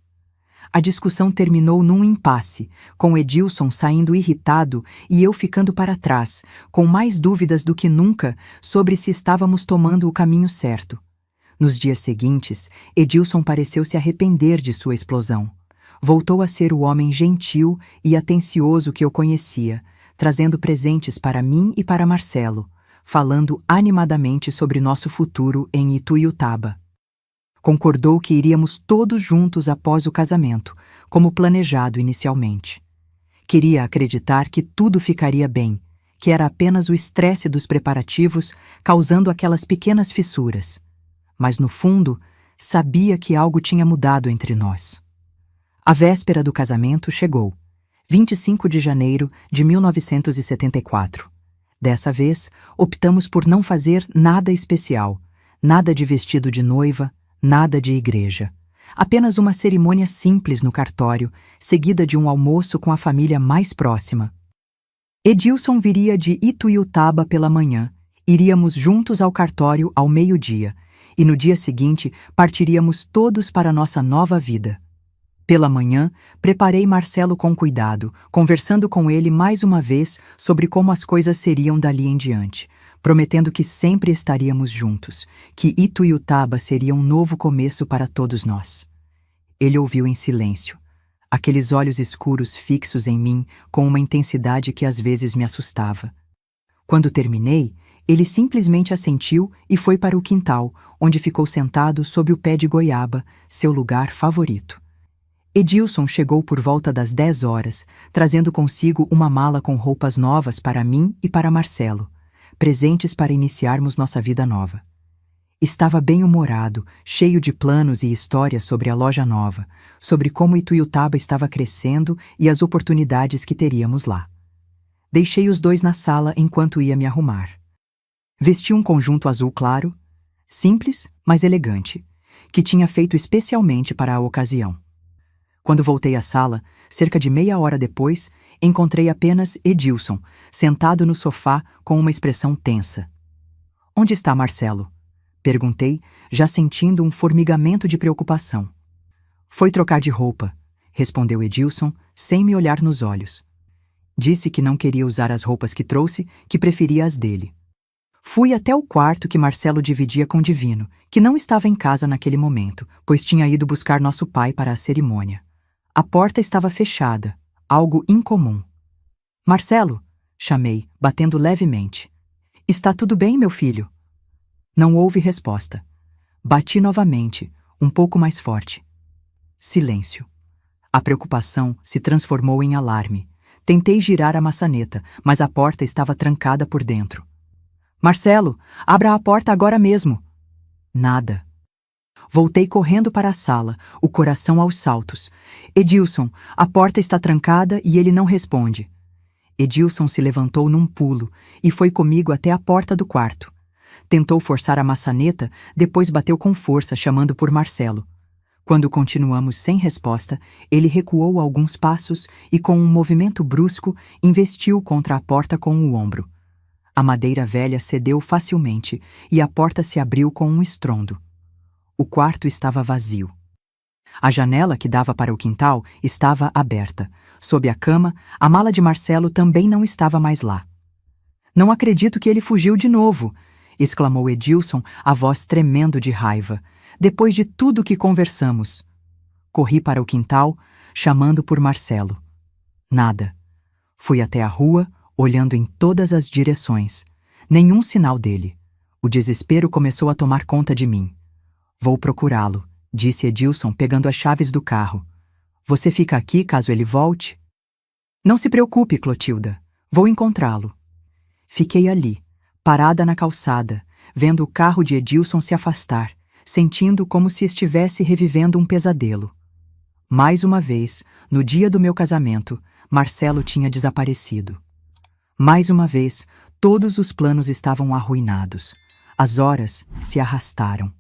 A discussão terminou num impasse, com Edilson saindo irritado e eu ficando para trás, com mais dúvidas do que nunca sobre se estávamos tomando o caminho certo. Nos dias seguintes, Edilson pareceu se arrepender de sua explosão. Voltou a ser o homem gentil e atencioso que eu conhecia, trazendo presentes para mim e para Marcelo, falando animadamente sobre nosso futuro em Ituiutaba. Concordou que iríamos todos juntos após o casamento, como planejado inicialmente. Queria acreditar que tudo ficaria bem, que era apenas o estresse dos preparativos causando aquelas pequenas fissuras. Mas, no fundo, sabia que algo tinha mudado entre nós. A véspera do casamento chegou, 25 de janeiro de 1974. Dessa vez, optamos por não fazer nada especial, nada de vestido de noiva, nada de igreja. Apenas uma cerimônia simples no cartório, seguida de um almoço com a família mais próxima. Edilson viria de Ituiutaba pela manhã, iríamos juntos ao cartório ao meio-dia, e no dia seguinte partiríamos todos para nossa nova vida. Pela manhã, preparei Marcelo com cuidado, conversando com ele mais uma vez sobre como as coisas seriam dali em diante, prometendo que sempre estaríamos juntos, que Ituiutaba seria um novo começo para todos nós. Ele ouviu em silêncio, aqueles olhos escuros fixos em mim com uma intensidade que às vezes me assustava. Quando terminei, ele simplesmente assentiu e foi para o quintal, onde ficou sentado sob o pé de goiaba, seu lugar favorito. Edilson chegou por volta das 10 horas, trazendo consigo uma mala com roupas novas para mim e para Marcelo, presentes para iniciarmos nossa vida nova. Estava bem-humorado, cheio de planos e histórias sobre a loja nova, sobre como Ituiutaba estava crescendo e as oportunidades que teríamos lá. Deixei os dois na sala enquanto ia me arrumar. Vesti um conjunto azul claro, simples, mas elegante, que tinha feito especialmente para a ocasião. Quando voltei à sala, cerca de meia hora depois, encontrei apenas Edilson, sentado no sofá com uma expressão tensa. "Onde está Marcelo?" Perguntei, já sentindo um formigamento de preocupação. "Foi trocar de roupa", respondeu Edilson, sem me olhar nos olhos. Disse que não queria usar as roupas que trouxe, que preferia as dele. Fui até o quarto que Marcelo dividia com Divino, que não estava em casa naquele momento, pois tinha ido buscar nosso pai para a cerimônia. A porta estava fechada, algo incomum. "Marcelo", chamei, batendo levemente. "Está tudo bem, meu filho?" Não houve resposta. Bati novamente, um pouco mais forte. Silêncio. A preocupação se transformou em alarme. Tentei girar a maçaneta, mas a porta estava trancada por dentro. "Marcelo, abra a porta agora mesmo." Nada. Voltei correndo para a sala, o coração aos saltos. "Edilson, a porta está trancada e ele não responde." Edilson se levantou num pulo e foi comigo até a porta do quarto. Tentou forçar a maçaneta, depois bateu com força, chamando por Marcelo. Quando continuamos sem resposta, ele recuou alguns passos e, com um movimento brusco, investiu contra a porta com o ombro. A madeira velha cedeu facilmente e a porta se abriu com um estrondo. O quarto estava vazio. A janela que dava para o quintal estava aberta. Sob a cama, a mala de Marcelo também não estava mais lá. "Não acredito que ele fugiu de novo!" exclamou Edilson, a voz tremendo de raiva. "Depois de tudo que conversamos." Corri para o quintal, chamando por Marcelo. Nada. Fui até a rua, olhando em todas as direções. Nenhum sinal dele. O desespero começou a tomar conta de mim. "Vou procurá-lo", disse Edilson, pegando as chaves do carro. "Você fica aqui caso ele volte?" "Não se preocupe, Clotilda. Vou encontrá-lo." Fiquei ali, parada na calçada, vendo o carro de Edilson se afastar, sentindo como se estivesse revivendo um pesadelo. Mais uma vez, no dia do meu casamento, Marcelo tinha desaparecido. Mais uma vez, todos os planos estavam arruinados. As horas se arrastaram.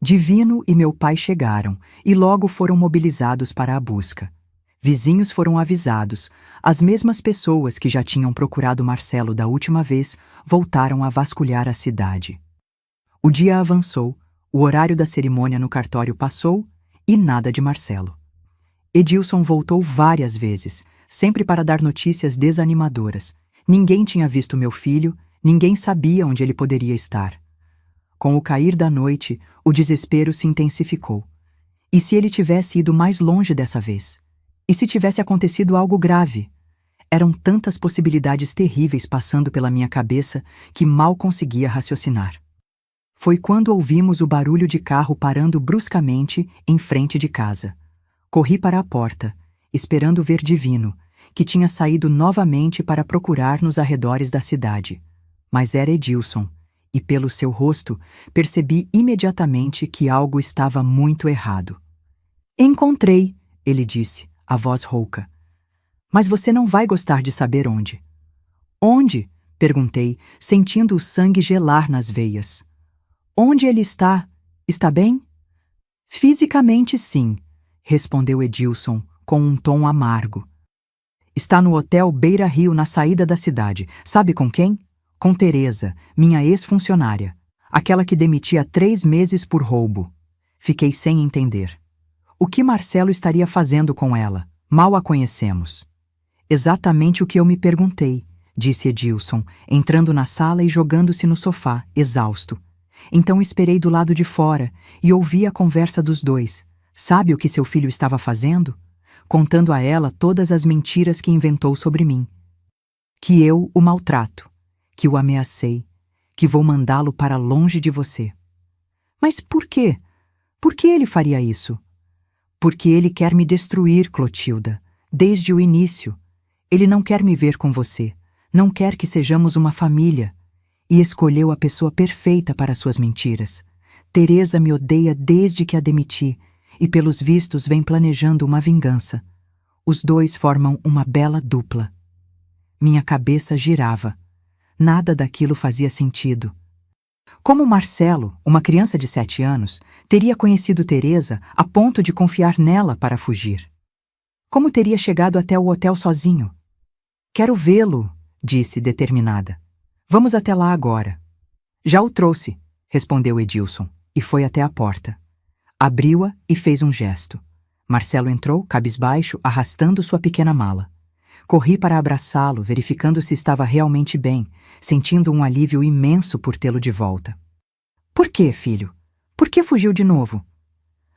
Divino e meu pai chegaram e logo foram mobilizados para a busca. Vizinhos foram avisados. As mesmas pessoas que já tinham procurado Marcelo da última vez voltaram a vasculhar a cidade. O dia avançou, o horário da cerimônia no cartório passou e nada de Marcelo. Edilson voltou várias vezes, sempre para dar notícias desanimadoras. Ninguém tinha visto meu filho, ninguém sabia onde ele poderia estar. Com o cair da noite, o desespero se intensificou. E se ele tivesse ido mais longe dessa vez? E se tivesse acontecido algo grave? Eram tantas possibilidades terríveis passando pela minha cabeça que mal conseguia raciocinar. Foi quando ouvimos o barulho de carro parando bruscamente em frente de casa. Corri para a porta, esperando ver Divino, que tinha saído novamente para procurar nos arredores da cidade. Mas era Edilson, e pelo seu rosto percebi imediatamente que algo estava muito errado. "Encontrei", ele disse, a voz rouca. "Mas você não vai gostar de saber onde." "Onde?" perguntei, sentindo o sangue gelar nas veias. "Onde ele está? Está bem?" "Fisicamente, sim", respondeu Edilson, com um tom amargo. "Está no Hotel Beira Rio, na saída da cidade. Sabe com quem? Com Teresa, minha ex-funcionária. Aquela que demiti há 3 meses por roubo." Fiquei sem entender. O que Marcelo estaria fazendo com ela? Mal a conhecemos. "Exatamente o que eu me perguntei", disse Edilson, entrando na sala e jogando-se no sofá, exausto. Então esperei do lado de fora e ouvi a conversa dos dois. Sabe o que seu filho estava fazendo? Contando a ela todas as mentiras que inventou sobre mim. Que eu o maltrato, que o ameacei, que vou mandá-lo para longe de você. "Mas por quê? Por que ele faria isso?" "Porque ele quer me destruir, Clotilda, desde o início. Ele não quer me ver com você, não quer que sejamos uma família. E escolheu a pessoa perfeita para suas mentiras. Teresa me odeia desde que a demiti, e pelos vistos vem planejando uma vingança. Os dois formam uma bela dupla." Minha cabeça girava. Nada daquilo fazia sentido. Como Marcelo, uma criança de 7 anos, teria conhecido Teresa a ponto de confiar nela para fugir? Como teria chegado até o hotel sozinho? "Quero vê-lo", disse determinada. "Vamos até lá agora." "Já o trouxe", respondeu Edilson, e foi até a porta. Abriu-a e fez um gesto. Marcelo entrou, cabisbaixo, arrastando sua pequena mala. Corri para abraçá-lo, verificando se estava realmente bem, sentindo um alívio imenso por tê-lo de volta. "Por quê, filho? Por que fugiu de novo?"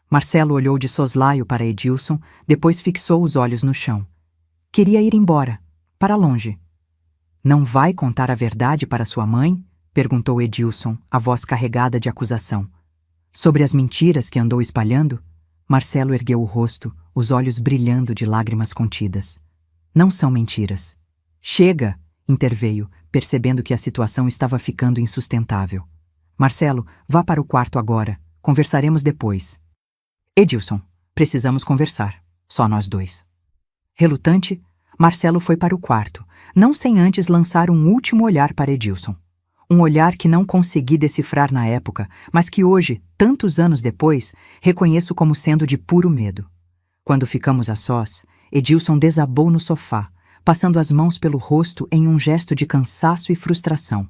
Marcelo olhou de soslaio para Edilson, depois fixou os olhos no chão. "Queria ir embora, para longe." "Não vai contar a verdade para sua mãe?" perguntou Edilson, a voz carregada de acusação. "Sobre as mentiras que andou espalhando?" Marcelo ergueu o rosto, os olhos brilhando de lágrimas contidas. "Não são mentiras." "Chega!" interveio, percebendo que a situação estava ficando insustentável. "Marcelo, vá para o quarto agora. Conversaremos depois." "Edilson, precisamos conversar. Só nós dois." Relutante, Marcelo foi para o quarto, não sem antes lançar um último olhar para Edilson. Um olhar que não consegui decifrar na época, mas que hoje, tantos anos depois, reconheço como sendo de puro medo. Quando ficamos a sós, Edilson desabou no sofá, passando as mãos pelo rosto em um gesto de cansaço e frustração.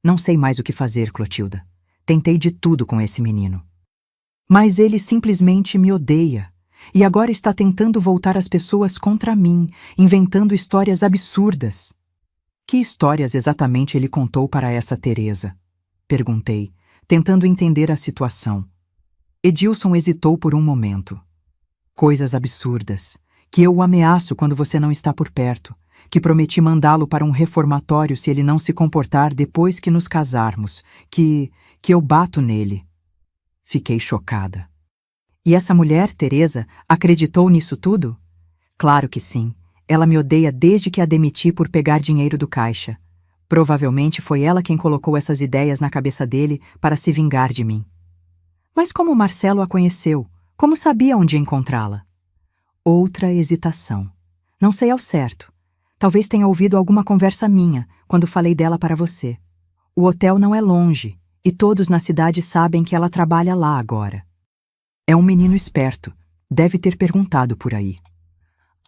"Não sei mais o que fazer, Clotilda. Tentei de tudo com esse menino. Mas ele simplesmente me odeia. E agora está tentando voltar as pessoas contra mim, inventando histórias absurdas." "Que histórias exatamente ele contou para essa Teresa?" perguntei, tentando entender a situação. Edilson hesitou por um momento. "Coisas absurdas. Que eu o ameaço quando você não está por perto, que prometi mandá-lo para um reformatório se ele não se comportar depois que nos casarmos, que eu bato nele." Fiquei chocada. "E essa mulher, Teresa, acreditou nisso tudo?" "Claro que sim. Ela me odeia desde que a demiti por pegar dinheiro do caixa. Provavelmente foi ela quem colocou essas ideias na cabeça dele para se vingar de mim." "Mas como Marcelo a conheceu? Como sabia onde encontrá-la?" Outra hesitação. "Não sei ao certo. Talvez tenha ouvido alguma conversa minha, quando falei dela para você. O hotel não é longe, e todos na cidade sabem que ela trabalha lá agora. É um menino esperto. Deve ter perguntado por aí."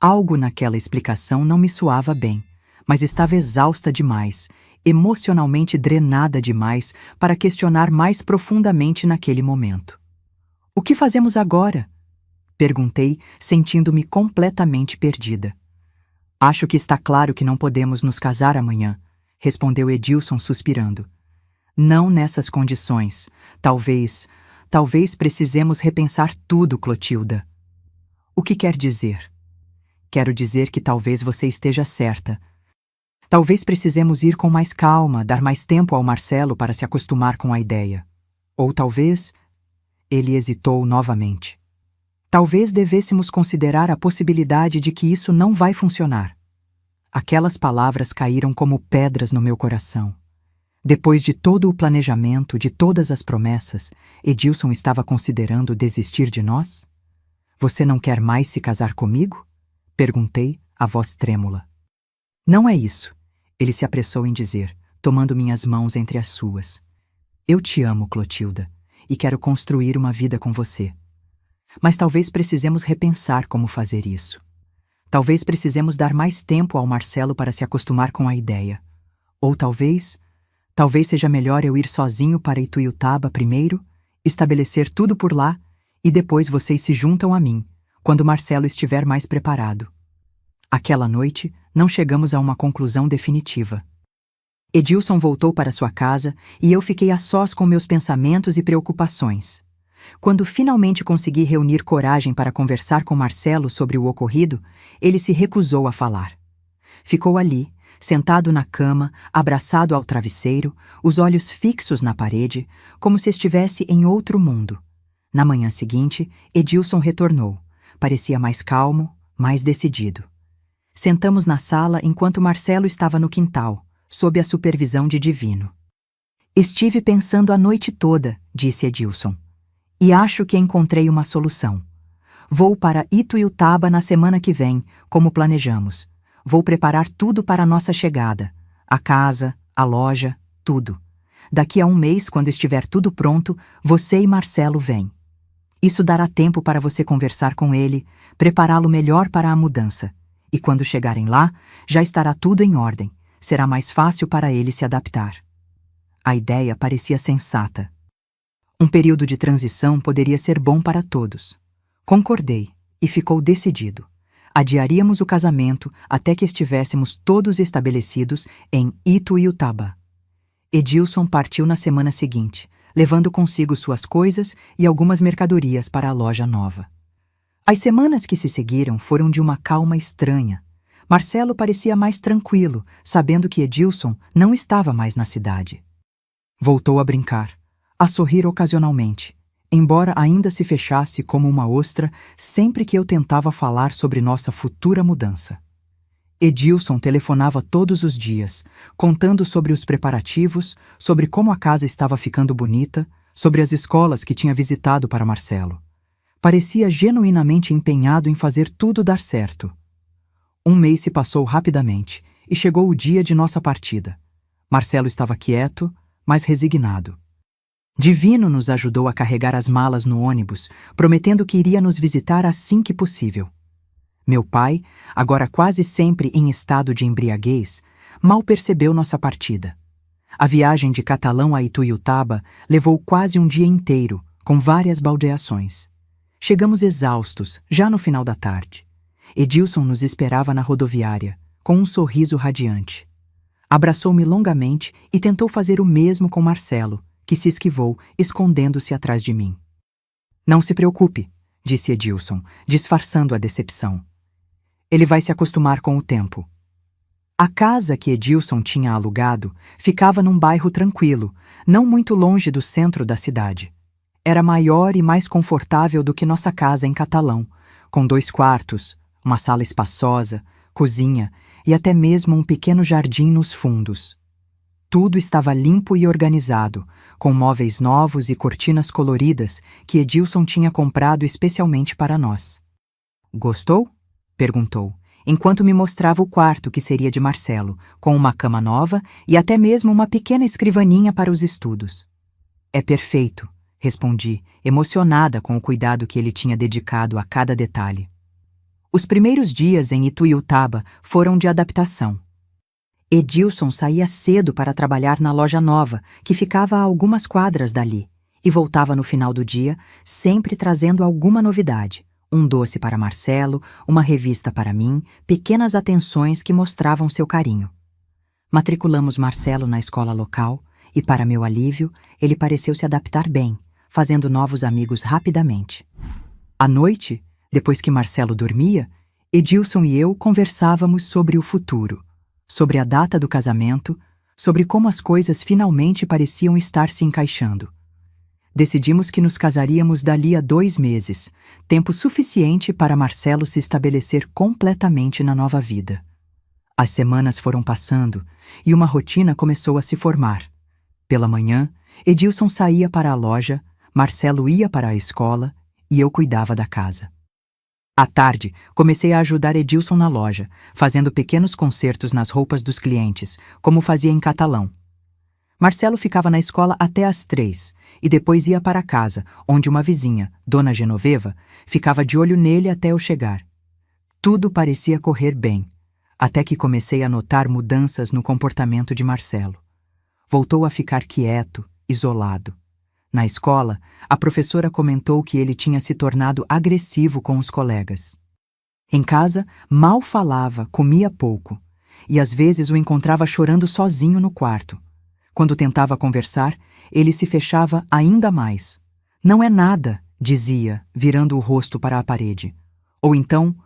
Algo naquela explicação não me soava bem, mas estava exausta demais, emocionalmente drenada demais para questionar mais profundamente naquele momento. O que fazemos agora? Perguntei, sentindo-me completamente perdida. Acho que está claro que não podemos nos casar amanhã, respondeu Edilson suspirando. Não nessas condições. Talvez precisemos repensar tudo, Clotilda. O que quer dizer? Quero dizer que talvez você esteja certa. Talvez precisemos ir com mais calma, dar mais tempo ao Marcelo para se acostumar com a ideia. Ou talvez... Ele hesitou novamente. Talvez devêssemos considerar a possibilidade de que isso não vai funcionar. Aquelas palavras caíram como pedras no meu coração. Depois de todo o planejamento, de todas as promessas, Edilson estava considerando desistir de nós? Você não quer mais se casar comigo? Perguntei, a voz trêmula. Não é isso, ele se apressou em dizer, tomando minhas mãos entre as suas. Eu te amo, Clotilda, e quero construir uma vida com você. Mas talvez precisemos repensar como fazer isso. Talvez precisemos dar mais tempo ao Marcelo para se acostumar com a ideia. Ou talvez seja melhor eu ir sozinho para Ituiutaba primeiro, estabelecer tudo por lá, e depois vocês se juntam a mim, quando Marcelo estiver mais preparado. Aquela noite, não chegamos a uma conclusão definitiva. Edilson voltou para sua casa e eu fiquei a sós com meus pensamentos e preocupações. Quando finalmente consegui reunir coragem para conversar com Marcelo sobre o ocorrido, ele se recusou a falar. Ficou ali, sentado na cama, abraçado ao travesseiro, os olhos fixos na parede, como se estivesse em outro mundo. Na manhã seguinte, Edilson retornou. Parecia mais calmo, mais decidido. Sentamos na sala enquanto Marcelo estava no quintal, sob a supervisão de Divino. Estive pensando a noite toda, disse Edilson, e acho que encontrei uma solução. Vou para Ituiutaba na semana que vem, como planejamos. Vou preparar tudo para a nossa chegada. A casa, a loja, tudo. Daqui a um mês, quando estiver tudo pronto, você e Marcelo vêm. Isso dará tempo para você conversar com ele, prepará-lo melhor para a mudança. E quando chegarem lá, já estará tudo em ordem. Será mais fácil para ele se adaptar. A ideia parecia sensata. Um período de transição poderia ser bom para todos. Concordei, e ficou decidido. Adiaríamos o casamento até que estivéssemos todos estabelecidos em Ituiutaba. Edilson partiu na semana seguinte, levando consigo suas coisas e algumas mercadorias para a loja nova. As semanas que se seguiram foram de uma calma estranha. Marcelo parecia mais tranquilo, sabendo que Edilson não estava mais na cidade. Voltou a brincar, a sorrir ocasionalmente, embora ainda se fechasse como uma ostra sempre que eu tentava falar sobre nossa futura mudança. Edilson telefonava todos os dias, contando sobre os preparativos, sobre como a casa estava ficando bonita, sobre as escolas que tinha visitado para Marcelo. Parecia genuinamente empenhado em fazer tudo dar certo. Um mês se passou rapidamente e chegou o dia de nossa partida. Marcelo estava quieto, mas resignado. Divino nos ajudou a carregar as malas no ônibus, prometendo que iria nos visitar assim que possível. Meu pai, agora quase sempre em estado de embriaguez, mal percebeu nossa partida. A viagem de Catalão a Ituiutaba levou quase um dia inteiro, com várias baldeações. Chegamos exaustos, já no final da tarde. Edilson nos esperava na rodoviária, com um sorriso radiante. Abraçou-me longamente e tentou fazer o mesmo com Marcelo, que se esquivou, escondendo-se atrás de mim. Não se preocupe, disse Edilson, disfarçando a decepção. Ele vai se acostumar com o tempo. A casa que Edilson tinha alugado ficava num bairro tranquilo, não muito longe do centro da cidade. Era maior e mais confortável do que nossa casa em Catalão, com 2 quartos, uma sala espaçosa, cozinha e até mesmo um pequeno jardim nos fundos. Tudo estava limpo e organizado, com móveis novos e cortinas coloridas que Edilson tinha comprado especialmente para nós. Gostou? Perguntou, enquanto me mostrava o quarto que seria de Marcelo, com uma cama nova e até mesmo uma pequena escrivaninha para os estudos. É perfeito, respondi, emocionada com o cuidado que ele tinha dedicado a cada detalhe. Os primeiros dias em Ituiutaba foram de adaptação. Edilson saía cedo para trabalhar na loja nova, que ficava a algumas quadras dali, e voltava no final do dia, sempre trazendo alguma novidade. Um doce para Marcelo, uma revista para mim, pequenas atenções que mostravam seu carinho. Matriculamos Marcelo na escola local e, para meu alívio, ele pareceu se adaptar bem, fazendo novos amigos rapidamente. À noite, depois que Marcelo dormia, Edilson e eu conversávamos sobre o futuro, sobre a data do casamento, sobre como as coisas finalmente pareciam estar se encaixando. Decidimos que nos casaríamos dali a 2 meses, tempo suficiente para Marcelo se estabelecer completamente na nova vida. As semanas foram passando e uma rotina começou a se formar. Pela manhã, Edilson saía para a loja, Marcelo ia para a escola e eu cuidava da casa. À tarde, comecei a ajudar Edilson na loja, fazendo pequenos consertos nas roupas dos clientes, como fazia em Catalão. Marcelo ficava na escola até às 3 e depois ia para casa, onde uma vizinha, Dona Genoveva, ficava de olho nele até eu chegar. Tudo parecia correr bem, até que comecei a notar mudanças no comportamento de Marcelo. Voltou a ficar quieto, isolado. Na escola, a professora comentou que ele tinha se tornado agressivo com os colegas. Em casa, mal falava, comia pouco, e às vezes o encontrava chorando sozinho no quarto. Quando tentava conversar, ele se fechava ainda mais. "Não é nada", dizia, virando o rosto para a parede. Ou então,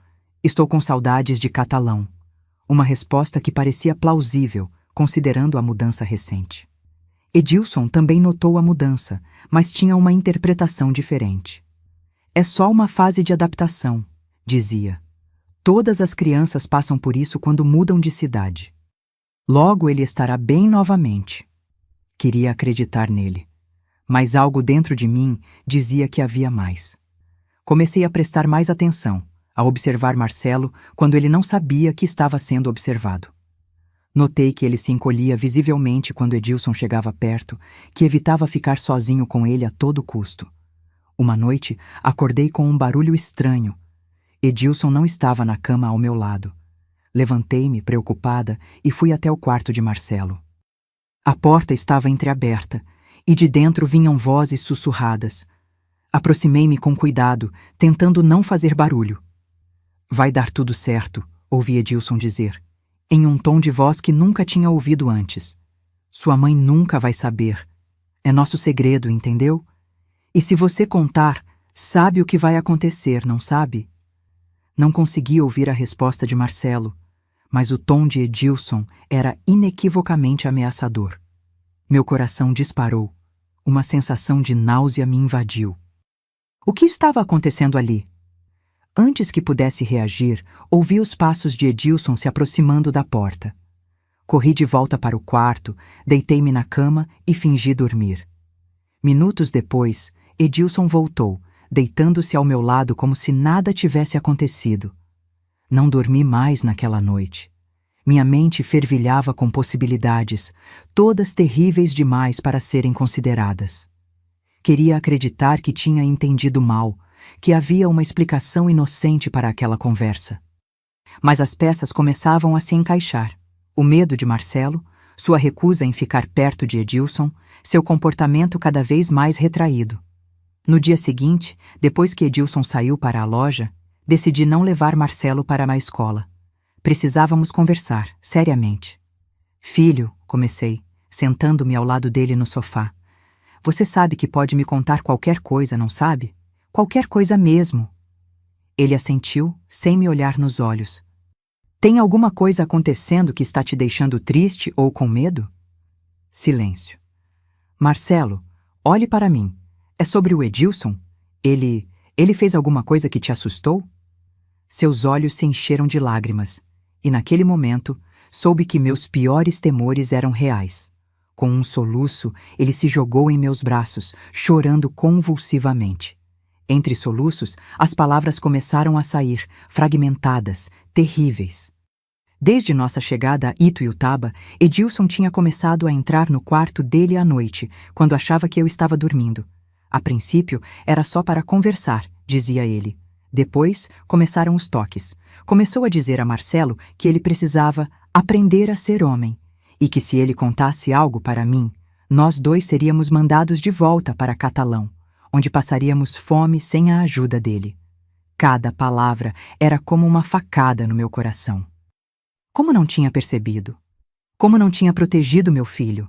"Estou com saudades de Catalão." Uma resposta que parecia plausível, considerando a mudança recente. Edilson também notou a mudança, mas tinha uma interpretação diferente. "É só uma fase de adaptação", dizia. "Todas as crianças passam por isso quando mudam de cidade. Logo ele estará bem novamente." Queria acreditar nele, mas algo dentro de mim dizia que havia mais. Comecei a prestar mais atenção, a observar Marcelo quando ele não sabia que estava sendo observado. Notei que ele se encolhia visivelmente quando Edilson chegava perto, que evitava ficar sozinho com ele a todo custo. Uma noite, acordei com um barulho estranho. Edilson não estava na cama ao meu lado. Levantei-me, preocupada, e fui até o quarto de Marcelo. A porta estava entreaberta, e de dentro vinham vozes sussurradas. Aproximei-me com cuidado, tentando não fazer barulho. "Vai dar tudo certo", ouvi Edilson dizer, em um tom de voz que nunca tinha ouvido antes. "Sua mãe nunca vai saber. É nosso segredo, entendeu? E se você contar, sabe o que vai acontecer, não sabe?" Não consegui ouvir a resposta de Marcelo, mas o tom de Edilson era inequivocamente ameaçador. Meu coração disparou. Uma sensação de náusea me invadiu. O que estava acontecendo ali? Antes que pudesse reagir, ouvi os passos de Edilson se aproximando da porta. Corri de volta para o quarto, deitei-me na cama e fingi dormir. Minutos depois, Edilson voltou, deitando-se ao meu lado como se nada tivesse acontecido. Não dormi mais naquela noite. Minha mente fervilhava com possibilidades, todas terríveis demais para serem consideradas. Queria acreditar que tinha entendido mal, que havia uma explicação inocente para aquela conversa. Mas as peças começavam a se encaixar. O medo de Marcelo, sua recusa em ficar perto de Edilson, seu comportamento cada vez mais retraído. No dia seguinte, depois que Edilson saiu para a loja, decidi não levar Marcelo para a escola. Precisávamos conversar, seriamente. "Filho", comecei, sentando-me ao lado dele no sofá. "Você sabe que pode me contar qualquer coisa, não sabe? Qualquer coisa mesmo." Ele assentiu, sem me olhar nos olhos. "Tem alguma coisa acontecendo que está te deixando triste ou com medo?" Silêncio. "Marcelo, olhe para mim. É sobre o Edilson? Ele fez alguma coisa que te assustou?" Seus olhos se encheram de lágrimas, e naquele momento soube que meus piores temores eram reais. Com um soluço, ele se jogou em meus braços, chorando convulsivamente. Entre soluços, as palavras começaram a sair, fragmentadas, terríveis. Desde nossa chegada a Ituiutaba, Edilson tinha começado a entrar no quarto dele à noite, quando achava que eu estava dormindo. A princípio, era só para conversar, dizia ele. Depois, começaram os toques. Começou a dizer a Marcelo que ele precisava aprender a ser homem e que se ele contasse algo para mim, nós dois seríamos mandados de volta para Catalão, onde passaríamos fome sem a ajuda dele. Cada palavra era como uma facada no meu coração. Como não tinha percebido? Como não tinha protegido meu filho?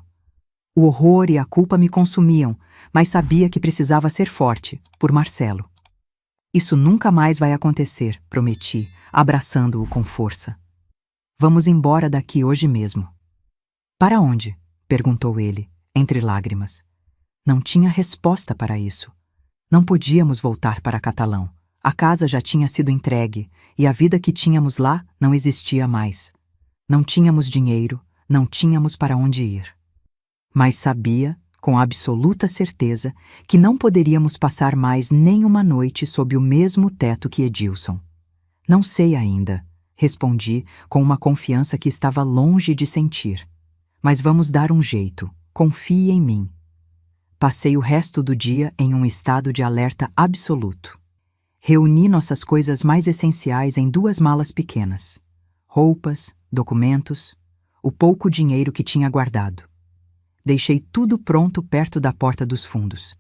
O horror e a culpa me consumiam, mas sabia que precisava ser forte, por Marcelo. Isso nunca mais vai acontecer, prometi, abraçando-o com força. Vamos embora daqui hoje mesmo. Para onde? Perguntou ele, entre lágrimas. Não tinha resposta para isso. Não podíamos voltar para Catalão. A casa já tinha sido entregue e a vida que tínhamos lá não existia mais. Não tínhamos dinheiro, não tínhamos para onde ir. Mas sabia, com absoluta certeza, que não poderíamos passar mais nem uma noite sob o mesmo teto que Edilson. Não sei ainda, respondi com uma confiança que estava longe de sentir. Mas vamos dar um jeito, confie em mim. Passei o resto do dia em um estado de alerta absoluto. Reuni nossas coisas mais essenciais em 2 malas pequenas. Roupas, documentos, o pouco dinheiro que tinha guardado. Deixei tudo pronto perto da porta dos fundos.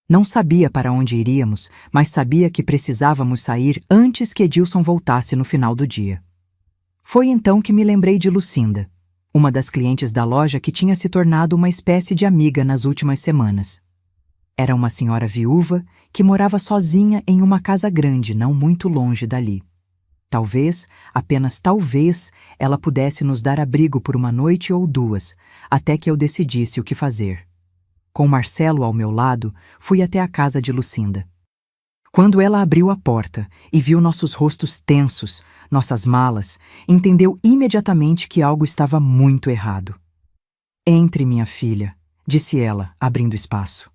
Não sabia para onde iríamos, mas sabia que precisávamos sair antes que Edilson voltasse no final do dia. Foi então que me lembrei de Lucinda, uma das clientes da loja que tinha se tornado uma espécie de amiga nas últimas semanas. Era uma senhora viúva que morava sozinha em uma casa grande não muito longe dali. Talvez, apenas talvez, ela pudesse nos dar abrigo por uma noite ou 2, até que eu decidisse o que fazer. Com Marcelo ao meu lado, fui até a casa de Lucinda. Quando ela abriu a porta e viu nossos rostos tensos, nossas malas, entendeu imediatamente que algo estava muito errado. Entre, minha filha, disse ela, abrindo espaço.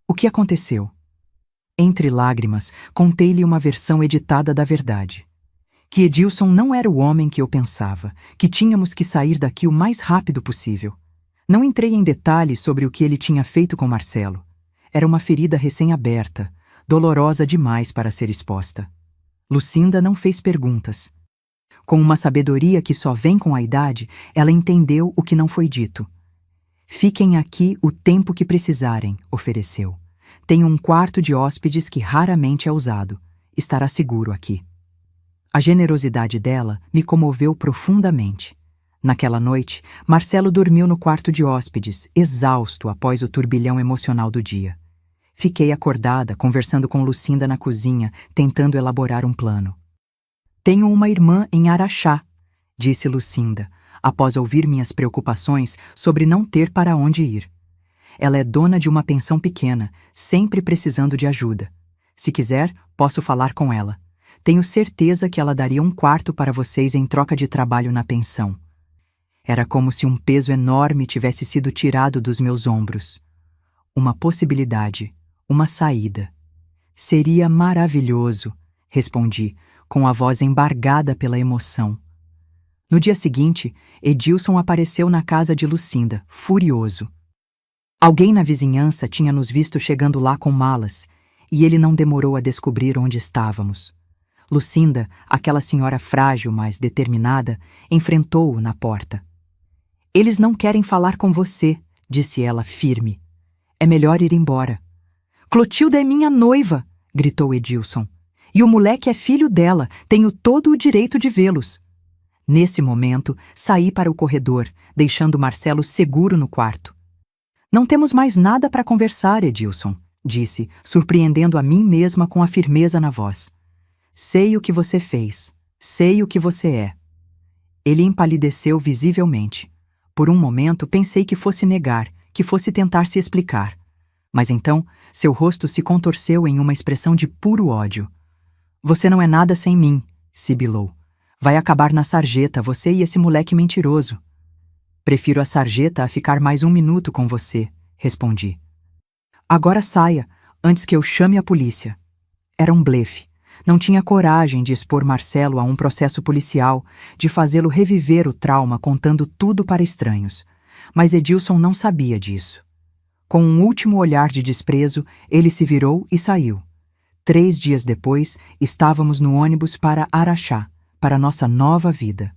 O que aconteceu? Entre lágrimas, contei-lhe uma versão editada da verdade. Que Edilson não era o homem que eu pensava, que tínhamos que sair daqui o mais rápido possível. Não entrei em detalhes sobre o que ele tinha feito com Marcelo. Era uma ferida recém-aberta, dolorosa demais para ser exposta. Lucinda não fez perguntas. Com uma sabedoria que só vem com a idade, ela entendeu o que não foi dito. Fiquem aqui o tempo que precisarem, ofereceu. Tenho um quarto de hóspedes que raramente é usado. Estará seguro aqui. A generosidade dela me comoveu profundamente. Naquela noite, Marcelo dormiu no quarto de hóspedes, exausto após o turbilhão emocional do dia. Fiquei acordada, conversando com Lucinda na cozinha, tentando elaborar um plano. Tenho uma irmã em Araxá, disse Lucinda, após ouvir minhas preocupações sobre não ter para onde ir. Ela é dona de uma pensão pequena, sempre precisando de ajuda. Se quiser, posso falar com ela. Tenho certeza que ela daria um quarto para vocês em troca de trabalho na pensão. Era como se um peso enorme tivesse sido tirado dos meus ombros. Uma possibilidade, uma saída. Seria maravilhoso, respondi, com a voz embargada pela emoção. No dia seguinte, Edilson apareceu na casa de Lucinda, furioso. Alguém na vizinhança tinha nos visto chegando lá com malas, e ele não demorou a descobrir onde estávamos. Lucinda, aquela senhora frágil, mas determinada, enfrentou-o na porta. Eles não querem falar com você, disse ela firme. É melhor ir embora. Clotilda é minha noiva, gritou Edilson. E o moleque é filho dela, tenho todo o direito de vê-los. Nesse momento, saí para o corredor, deixando Marcelo seguro no quarto. Não temos mais nada para conversar, Edilson, disse, surpreendendo a mim mesma com a firmeza na voz. Sei o que você fez. Sei o que você é. Ele empalideceu visivelmente. Por um momento pensei que fosse negar, que fosse tentar se explicar. Mas então, seu rosto se contorceu em uma expressão de puro ódio. Você não é nada sem mim, sibilou. Vai acabar na sarjeta, você e esse moleque mentiroso. Prefiro a sarjeta a ficar mais 1 minuto com você, respondi. Agora saia, antes que eu chame a polícia. Era um blefe. Não tinha coragem de expor Marcelo a um processo policial, de fazê-lo reviver o trauma contando tudo para estranhos. Mas Edilson não sabia disso. Com um último olhar de desprezo, ele se virou e saiu. 3 dias depois, estávamos no ônibus para Araxá, para nossa nova vida.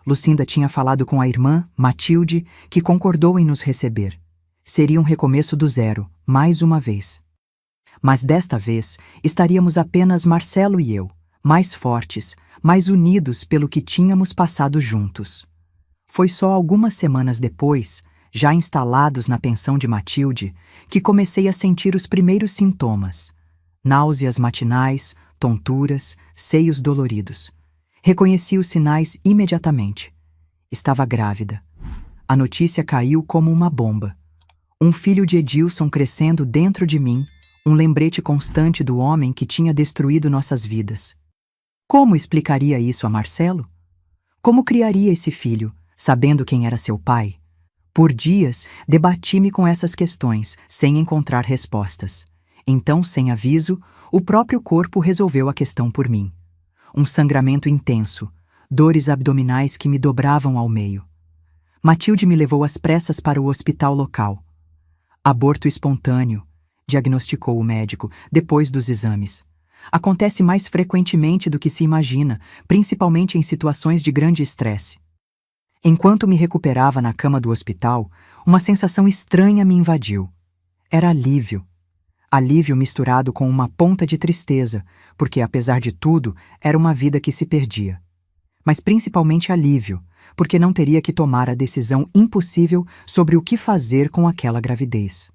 Lucinda tinha falado com a irmã, Matilde, que concordou em nos receber. Seria um recomeço do zero, mais uma vez. Mas desta vez, estaríamos apenas Marcelo e eu, mais fortes, mais unidos pelo que tínhamos passado juntos. Foi só algumas semanas depois, já instalados na pensão de Matilde, que comecei a sentir os primeiros sintomas. Náuseas matinais, tonturas, seios doloridos. Reconheci os sinais imediatamente. Estava grávida. A notícia caiu como uma bomba. Um filho de Edilson crescendo dentro de mim, um lembrete constante do homem que tinha destruído nossas vidas. Como explicaria isso a Marcelo? Como criaria esse filho, sabendo quem era seu pai? Por dias, debati-me com essas questões, sem encontrar respostas. Então, sem aviso, o próprio corpo resolveu a questão por mim. Um sangramento intenso, dores abdominais que me dobravam ao meio. Matilde me levou às pressas para o hospital local. Aborto espontâneo, diagnosticou o médico, depois dos exames. Acontece mais frequentemente do que se imagina, principalmente em situações de grande estresse. Enquanto me recuperava na cama do hospital, uma sensação estranha me invadiu. Era alívio. Alívio misturado com uma ponta de tristeza, porque, apesar de tudo, era uma vida que se perdia. Mas principalmente alívio, porque não teria que tomar a decisão impossível sobre o que fazer com aquela gravidez.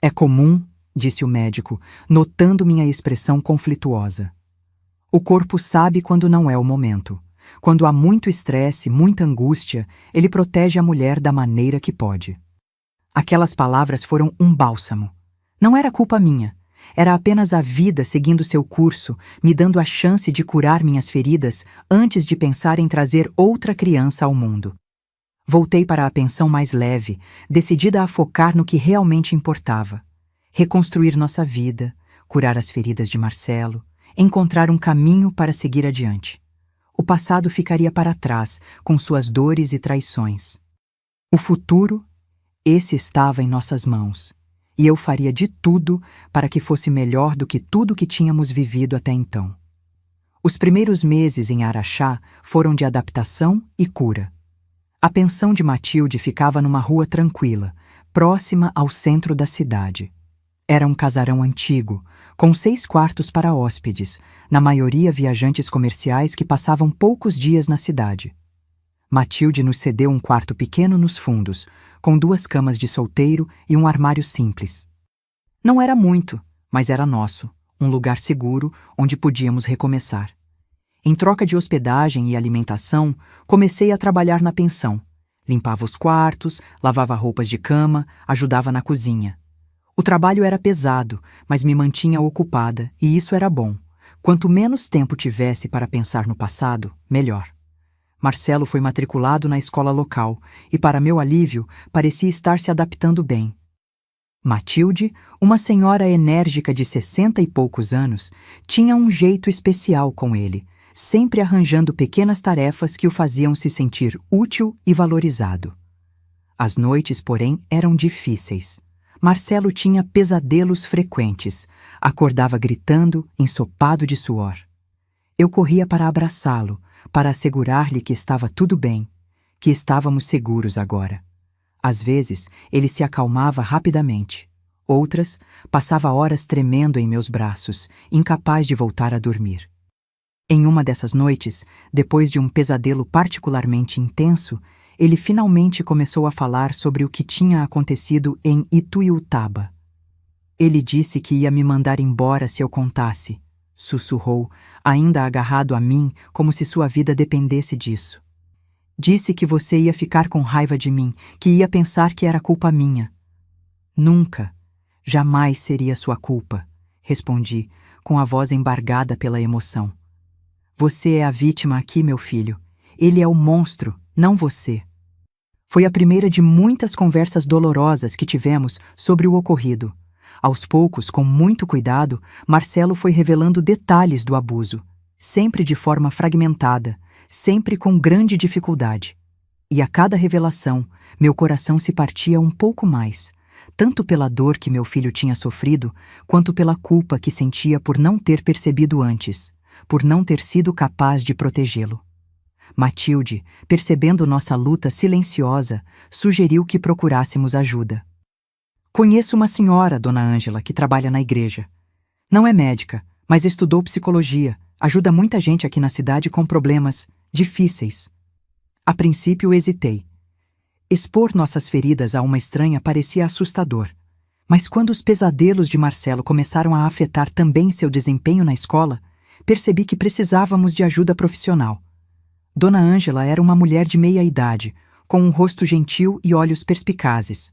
É comum, disse o médico, notando minha expressão conflituosa. O corpo sabe quando não é o momento. Quando há muito estresse, muita angústia, ele protege a mulher da maneira que pode. Aquelas palavras foram um bálsamo. Não era culpa minha. Era apenas a vida seguindo seu curso, me dando a chance de curar minhas feridas antes de pensar em trazer outra criança ao mundo. Voltei para a pensão mais leve, decidida a focar no que realmente importava. Reconstruir nossa vida, curar as feridas de Marcelo, encontrar um caminho para seguir adiante. O passado ficaria para trás, com suas dores e traições. O futuro, esse estava em nossas mãos, e eu faria de tudo para que fosse melhor do que tudo que tínhamos vivido até então. Os primeiros meses em Araxá foram de adaptação e cura. A pensão de Matilde ficava numa rua tranquila, próxima ao centro da cidade. Era um casarão antigo, com 6 quartos para hóspedes, na maioria viajantes comerciais que passavam poucos dias na cidade. Matilde nos cedeu um quarto pequeno nos fundos, com 2 camas de solteiro e um armário simples. Não era muito, mas era nosso, um lugar seguro onde podíamos recomeçar. Em troca de hospedagem e alimentação, comecei a trabalhar na pensão. Limpava os quartos, lavava roupas de cama, ajudava na cozinha. O trabalho era pesado, mas me mantinha ocupada, e isso era bom. Quanto menos tempo tivesse para pensar no passado, melhor. Marcelo foi matriculado na escola local, e para meu alívio, parecia estar se adaptando bem. Matilde, uma senhora enérgica de 60 e poucos anos, tinha um jeito especial com ele, sempre arranjando pequenas tarefas que o faziam se sentir útil e valorizado. As noites, porém, eram difíceis. Marcelo tinha pesadelos frequentes, acordava gritando, ensopado de suor. Eu corria para abraçá-lo, para assegurar-lhe que estava tudo bem, que estávamos seguros agora. Às vezes, ele se acalmava rapidamente. Outras, passava horas tremendo em meus braços, incapaz de voltar a dormir. Em uma dessas noites, depois de um pesadelo particularmente intenso, ele finalmente começou a falar sobre o que tinha acontecido em Ituiutaba. Ele disse que ia me mandar embora se eu contasse, sussurrou, ainda agarrado a mim como se sua vida dependesse disso. Disse que você ia ficar com raiva de mim, que ia pensar que era culpa minha. Nunca, jamais seria sua culpa, respondi, com a voz embargada pela emoção. Você é a vítima aqui, meu filho. Ele é o monstro, não você. Foi a primeira de muitas conversas dolorosas que tivemos sobre o ocorrido. Aos poucos, com muito cuidado, Marcelo foi revelando detalhes do abuso, sempre de forma fragmentada, sempre com grande dificuldade. E a cada revelação, meu coração se partia um pouco mais. tanto pela dor que meu filho tinha sofrido, quanto pela culpa que sentia por não ter percebido antes, por não ter sido capaz de protegê-lo. Matilde, percebendo nossa luta silenciosa, sugeriu que procurássemos ajuda. Conheço uma senhora, Dona Ângela, que trabalha na igreja. Não é médica, mas estudou psicologia, ajuda muita gente aqui na cidade com problemas difíceis. A princípio hesitei. Expor nossas feridas a uma estranha parecia assustador. Mas quando os pesadelos de Marcelo começaram a afetar também seu desempenho na escola, percebi que precisávamos de ajuda profissional. Dona Ângela era uma mulher de meia-idade, com um rosto gentil e olhos perspicazes.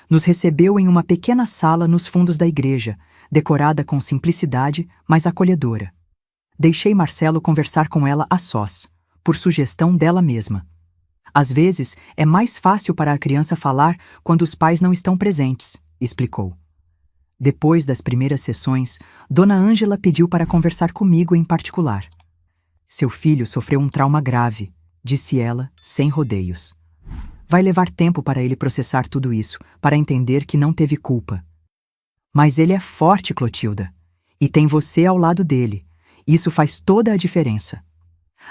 Nos recebeu em uma pequena sala nos fundos da igreja, decorada com simplicidade, mas acolhedora. Deixei Marcelo conversar com ela a sós, por sugestão dela mesma. Às vezes, é mais fácil para a criança falar quando os pais não estão presentes, explicou. Depois das primeiras sessões, Dona Ângela pediu para conversar comigo em particular. Seu filho sofreu um trauma grave, disse ela, sem rodeios. Vai levar tempo para ele processar tudo isso, para entender que não teve culpa. Mas ele é forte, Clotilda, e tem você ao lado dele. Isso faz toda a diferença.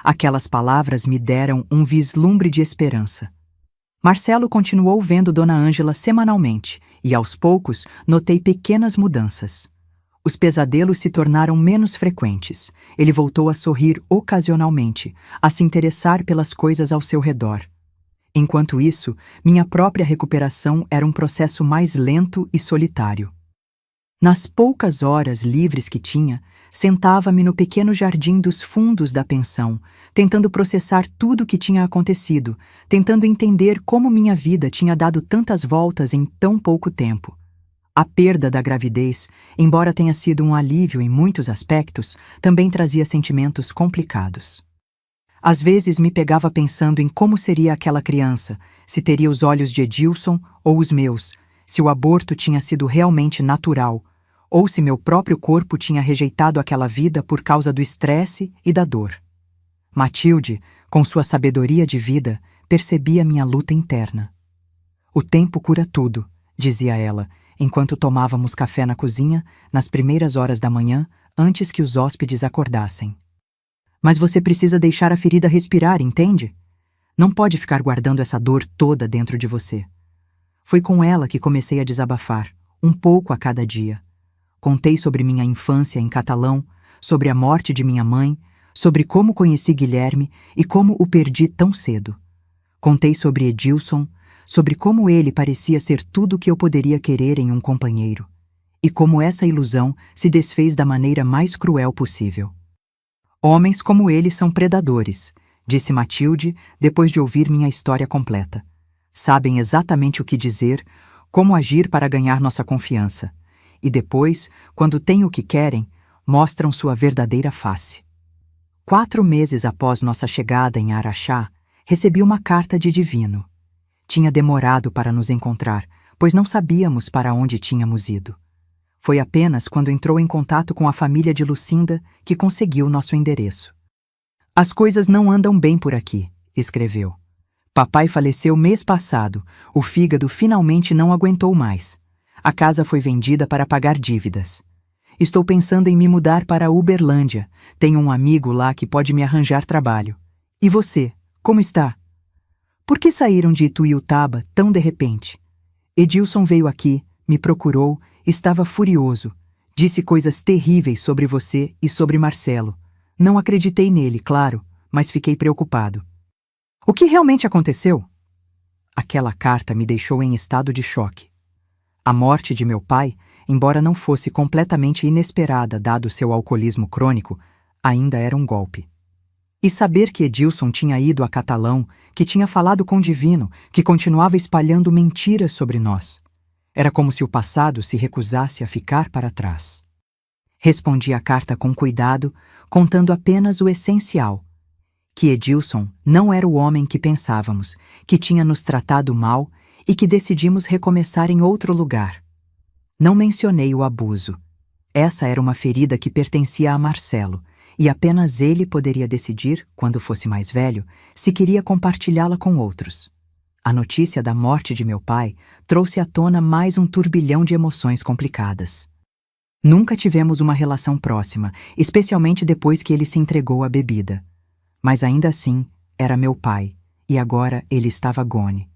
Aquelas palavras me deram um vislumbre de esperança. Marcelo continuou vendo Dona Ângela semanalmente e, aos poucos, notei pequenas mudanças. Os pesadelos se tornaram menos frequentes. Ele voltou a sorrir ocasionalmente, a se interessar pelas coisas ao seu redor. Enquanto isso, minha própria recuperação era um processo mais lento e solitário. Nas poucas horas livres que tinha, sentava-me no pequeno jardim dos fundos da pensão, tentando processar tudo o que tinha acontecido, tentando entender como minha vida tinha dado tantas voltas em tão pouco tempo. A perda da gravidez, embora tenha sido um alívio em muitos aspectos, também trazia sentimentos complicados. Às vezes me pegava pensando em como seria aquela criança, se teria os olhos de Edilson ou os meus, se o aborto tinha sido realmente natural, ou se meu próprio corpo tinha rejeitado aquela vida por causa do estresse e da dor. Matilde, com sua sabedoria de vida, percebia minha luta interna. O tempo cura tudo, dizia ela, enquanto tomávamos café na cozinha, nas primeiras horas da manhã, antes que os hóspedes acordassem. Mas você precisa deixar a ferida respirar, entende? Não pode ficar guardando essa dor toda dentro de você. Foi com ela que comecei a desabafar, um pouco a cada dia. Contei sobre minha infância em catalão, sobre a morte de minha mãe, sobre como conheci Guilherme e como o perdi tão cedo. Contei sobre Edilson, sobre como ele parecia ser tudo o que eu poderia querer em um companheiro, e como essa ilusão se desfez da maneira mais cruel possível. Homens como ele são predadores, disse Matilde depois de ouvir minha história completa. Sabem exatamente o que dizer, como agir para ganhar nossa confiança. E depois, quando têm o que querem, mostram sua verdadeira face. 4 meses após nossa chegada em Araxá, recebi uma carta de Divino. Tinha demorado para nos encontrar, pois não sabíamos para onde tínhamos ido. Foi apenas quando entrou em contato com a família de Lucinda que conseguiu nosso endereço. As coisas não andam bem por aqui, escreveu. Papai faleceu mês passado, o fígado finalmente não aguentou mais. A casa foi vendida para pagar dívidas. Estou pensando em me mudar para Uberlândia. Tenho um amigo lá que pode me arranjar trabalho. E você, como está? Por que saíram de Ituiutaba tão de repente? Edilson veio aqui, me procurou, estava furioso. Disse coisas terríveis sobre você e sobre Marcelo. Não acreditei nele, claro, mas fiquei preocupado. O que realmente aconteceu? Aquela carta me deixou em estado de choque. A morte de meu pai, embora não fosse completamente inesperada dado seu alcoolismo crônico, ainda era um golpe. E saber que Edilson tinha ido a Catalão, que tinha falado com Divino, que continuava espalhando mentiras sobre nós. Era como se o passado se recusasse a ficar para trás. Respondi a carta com cuidado, contando apenas o essencial. Que Edilson não era o homem que pensávamos, que tinha nos tratado mal e que decidimos recomeçar em outro lugar. Não mencionei o abuso. Essa era uma ferida que pertencia a Marcelo, e apenas ele poderia decidir, quando fosse mais velho, se queria compartilhá-la com outros. A notícia da morte de meu pai trouxe à tona mais um turbilhão de emoções complicadas. Nunca tivemos uma relação próxima, especialmente depois que ele se entregou à bebida. Mas ainda assim, era meu pai, e agora ele estava gone.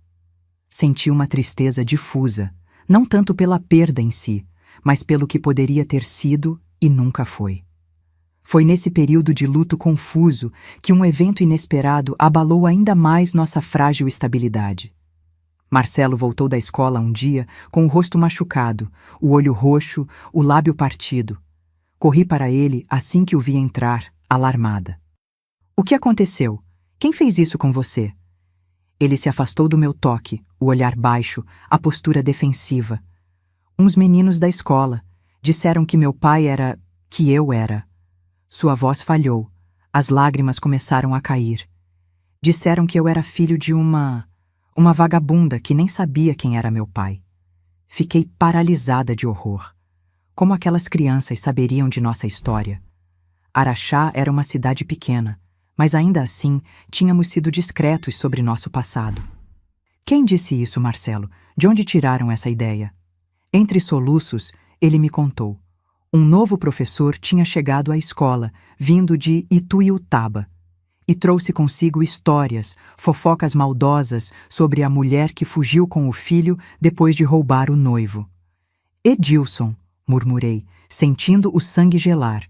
Senti uma tristeza difusa, não tanto pela perda em si, mas pelo que poderia ter sido e nunca foi. Foi nesse período de luto confuso que um evento inesperado abalou ainda mais nossa frágil estabilidade. Marcelo voltou da escola um dia com o rosto machucado, o olho roxo, o lábio partido. Corri para ele assim que o vi entrar, alarmada. O que aconteceu? Quem fez isso com você? Ele se afastou do meu toque, o olhar baixo, a postura defensiva. Uns meninos da escola disseram que meu pai era... que eu era. Sua voz falhou. As lágrimas começaram a cair. Disseram que eu era filho de uma vagabunda que nem sabia quem era meu pai. Fiquei paralisada de horror. Como aquelas crianças saberiam de nossa história? Araxá era uma cidade pequena, mas ainda assim tínhamos sido discretos sobre nosso passado. Quem disse isso, Marcelo? De onde tiraram essa ideia? Entre soluços, ele me contou. Um novo professor tinha chegado à escola, vindo de Ituiutaba, e trouxe consigo histórias, fofocas maldosas sobre a mulher que fugiu com o filho depois de roubar o noivo. Edilson, murmurei, sentindo o sangue gelar.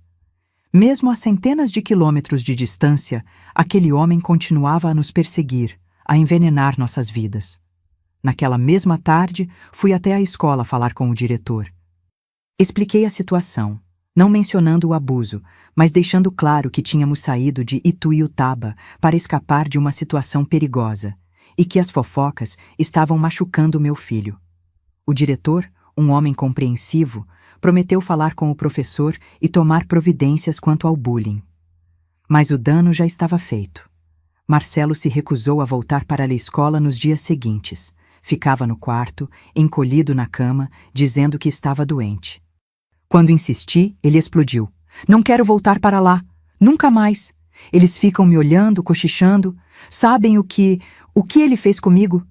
Mesmo a centenas de quilômetros de distância, aquele homem continuava a nos perseguir, a envenenar nossas vidas. Naquela mesma tarde, fui até a escola falar com o diretor. Expliquei a situação, não mencionando o abuso, mas deixando claro que tínhamos saído de Ituiutaba para escapar de uma situação perigosa e que as fofocas estavam machucando meu filho. O diretor, um homem compreensivo, prometeu falar com o professor e tomar providências quanto ao bullying. Mas o dano já estava feito. Marcelo se recusou a voltar para a escola nos dias seguintes. Ficava no quarto, encolhido na cama, dizendo que estava doente. Quando insisti, ele explodiu. Não quero voltar para lá. Nunca mais. Eles ficam me olhando, cochichando. Sabem o que ele fez comigo?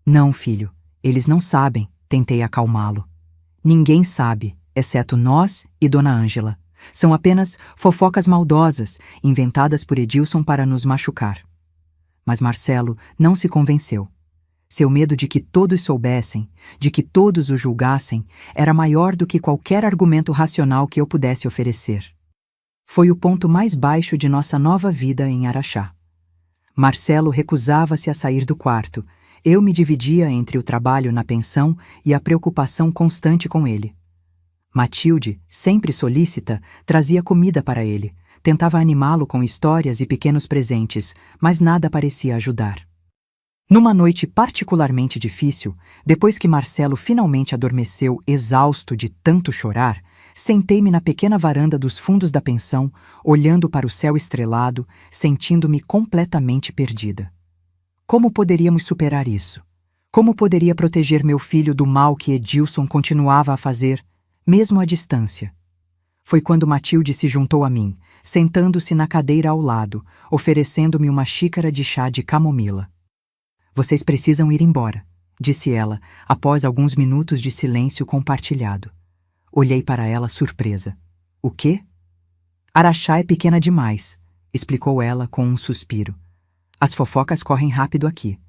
Não, filho. Eles não sabem. Tentei acalmá-lo. Ninguém sabe, exceto nós e Dona Ângela. São apenas fofocas maldosas, inventadas por Edilson para nos machucar. Mas Marcelo não se convenceu. Seu medo de que todos soubessem, de que todos o julgassem, era maior do que qualquer argumento racional que eu pudesse oferecer. Foi o ponto mais baixo de nossa nova vida em Araxá. Marcelo recusava-se a sair do quarto. Eu me dividia entre o trabalho na pensão e a preocupação constante com ele. Matilde, sempre solícita, trazia comida para ele, tentava animá-lo com histórias e pequenos presentes, mas nada parecia ajudar. Numa noite particularmente difícil, depois que Marcelo finalmente adormeceu exausto de tanto chorar, sentei-me na pequena varanda dos fundos da pensão, olhando para o céu estrelado, sentindo-me completamente perdida. Como poderíamos superar isso? Como poderia proteger meu filho do mal que Edilson continuava a fazer, mesmo à distância? Foi quando Matilde se juntou a mim, sentando-se na cadeira ao lado, oferecendo-me uma xícara de chá de camomila. Vocês precisam ir embora, disse ela, após alguns minutos de silêncio compartilhado. Olhei para ela surpresa. O quê? Araxá é pequena demais, explicou ela com um suspiro. As fofocas correm rápido aqui.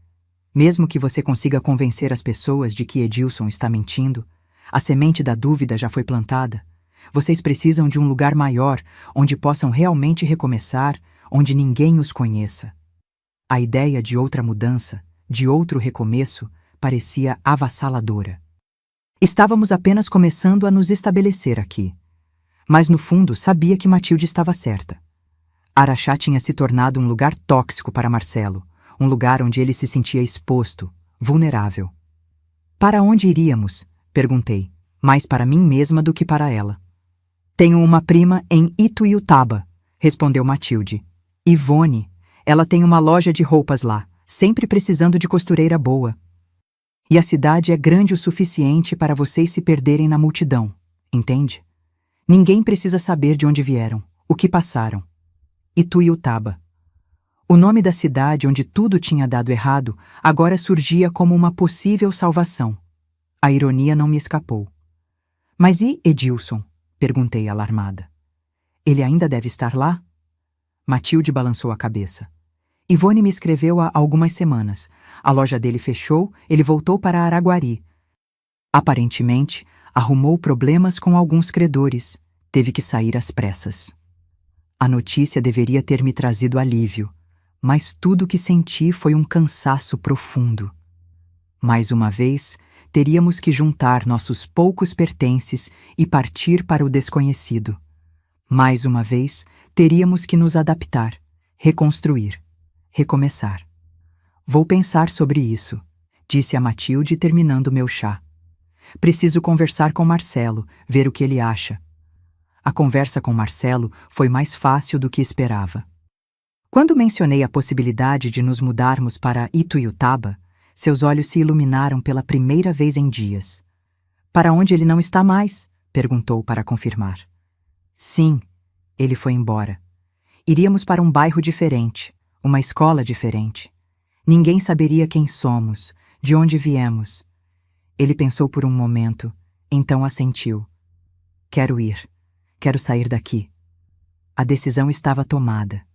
Mesmo que você consiga convencer as pessoas de que Edilson está mentindo, a semente da dúvida já foi plantada. Vocês precisam de um lugar maior, onde possam realmente recomeçar, onde ninguém os conheça. A ideia de outra mudança, de outro recomeço, parecia avassaladora. Estávamos apenas começando a nos estabelecer aqui. Mas no fundo sabia que Matilde estava certa. Araxá tinha se tornado um lugar tóxico para Marcelo, um lugar onde ele se sentia exposto, vulnerável. Para onde iríamos? Perguntei, mais para mim mesma do que para ela. Tenho uma prima em Ituiutaba, respondeu Matilde. Ivone, ela tem uma loja de roupas lá, sempre precisando de costureira boa. E a cidade é grande o suficiente para vocês se perderem na multidão, entende? Ninguém precisa saber de onde vieram, o que passaram. Ituiutaba. O nome da cidade onde tudo tinha dado errado agora surgia como uma possível salvação. A ironia não me escapou. Mas e Edilson? Perguntei alarmada. Ele ainda deve estar lá? Matilde balançou a cabeça. Ivone me escreveu há algumas semanas. A loja dele fechou, ele voltou para Araguari. Aparentemente, arrumou problemas com alguns credores. Teve que sair às pressas. A notícia deveria ter me trazido alívio, mas tudo o que senti foi um cansaço profundo. Mais uma vez, teríamos que juntar nossos poucos pertences e partir para o desconhecido. Mais uma vez, teríamos que nos adaptar, reconstruir, recomeçar. Vou pensar sobre isso, disse a Matilde terminando meu chá. Preciso conversar com Marcelo, ver o que ele acha. A conversa com Marcelo foi mais fácil do que esperava. Quando mencionei a possibilidade de nos mudarmos para Ituiutaba, seus olhos se iluminaram pela primeira vez em dias. Para onde ele não está mais? Perguntou para confirmar. Sim, ele foi embora. Iríamos para um bairro diferente, uma escola diferente. Ninguém saberia quem somos, de onde viemos. Ele pensou por um momento, então assentiu. Quero ir. Quero sair daqui. A decisão estava tomada.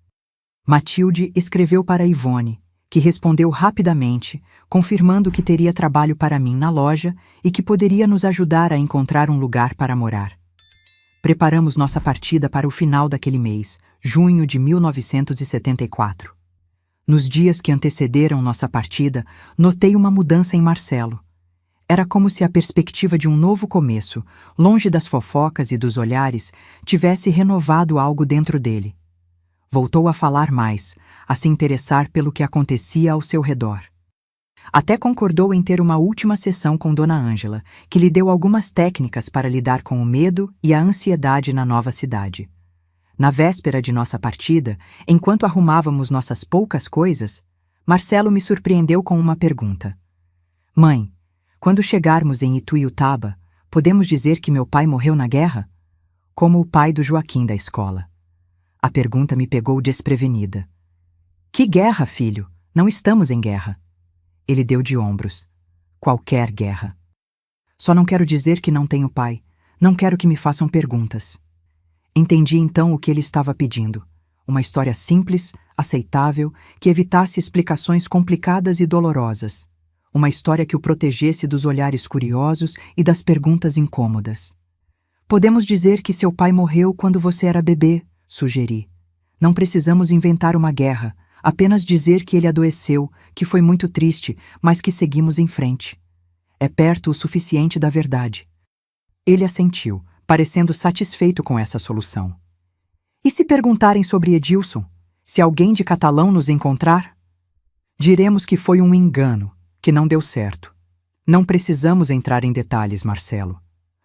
Matilde escreveu para Ivone, que respondeu rapidamente, confirmando que teria trabalho para mim na loja e que poderia nos ajudar a encontrar um lugar para morar. Preparamos nossa partida para o final daquele mês, junho de 1974. Nos dias que antecederam nossa partida, notei uma mudança em Marcelo. Era como se a perspectiva de um novo começo, longe das fofocas e dos olhares, tivesse renovado algo dentro dele. Voltou a falar mais, a se interessar pelo que acontecia ao seu redor. Até concordou em ter uma última sessão com Dona Ângela, que lhe deu algumas técnicas para lidar com o medo e a ansiedade na nova cidade. Na véspera de nossa partida, enquanto arrumávamos nossas poucas coisas, Marcelo me surpreendeu com uma pergunta. Mãe, quando chegarmos em Ituiutaba, podemos dizer que meu pai morreu na guerra? Como o pai do Joaquim da escola. A pergunta me pegou desprevenida. Que guerra, filho? Não estamos em guerra. Ele deu de ombros. Qualquer guerra. Só não quero dizer que não tenho pai. Não quero que me façam perguntas. Entendi então o que ele estava pedindo. Uma história simples, aceitável, que evitasse explicações complicadas e dolorosas. Uma história que o protegesse dos olhares curiosos e das perguntas incômodas. Podemos dizer que seu pai morreu quando você era bebê, sugeri. Não precisamos inventar uma guerra, apenas dizer que ele adoeceu, que foi muito triste, mas que seguimos em frente. É perto o suficiente da verdade. Ele assentiu, parecendo satisfeito com essa solução. E se perguntarem sobre Edilson? Se alguém de Catalão nos encontrar? Diremos que foi um engano, que não deu certo. Não precisamos entrar em detalhes, Marcelo.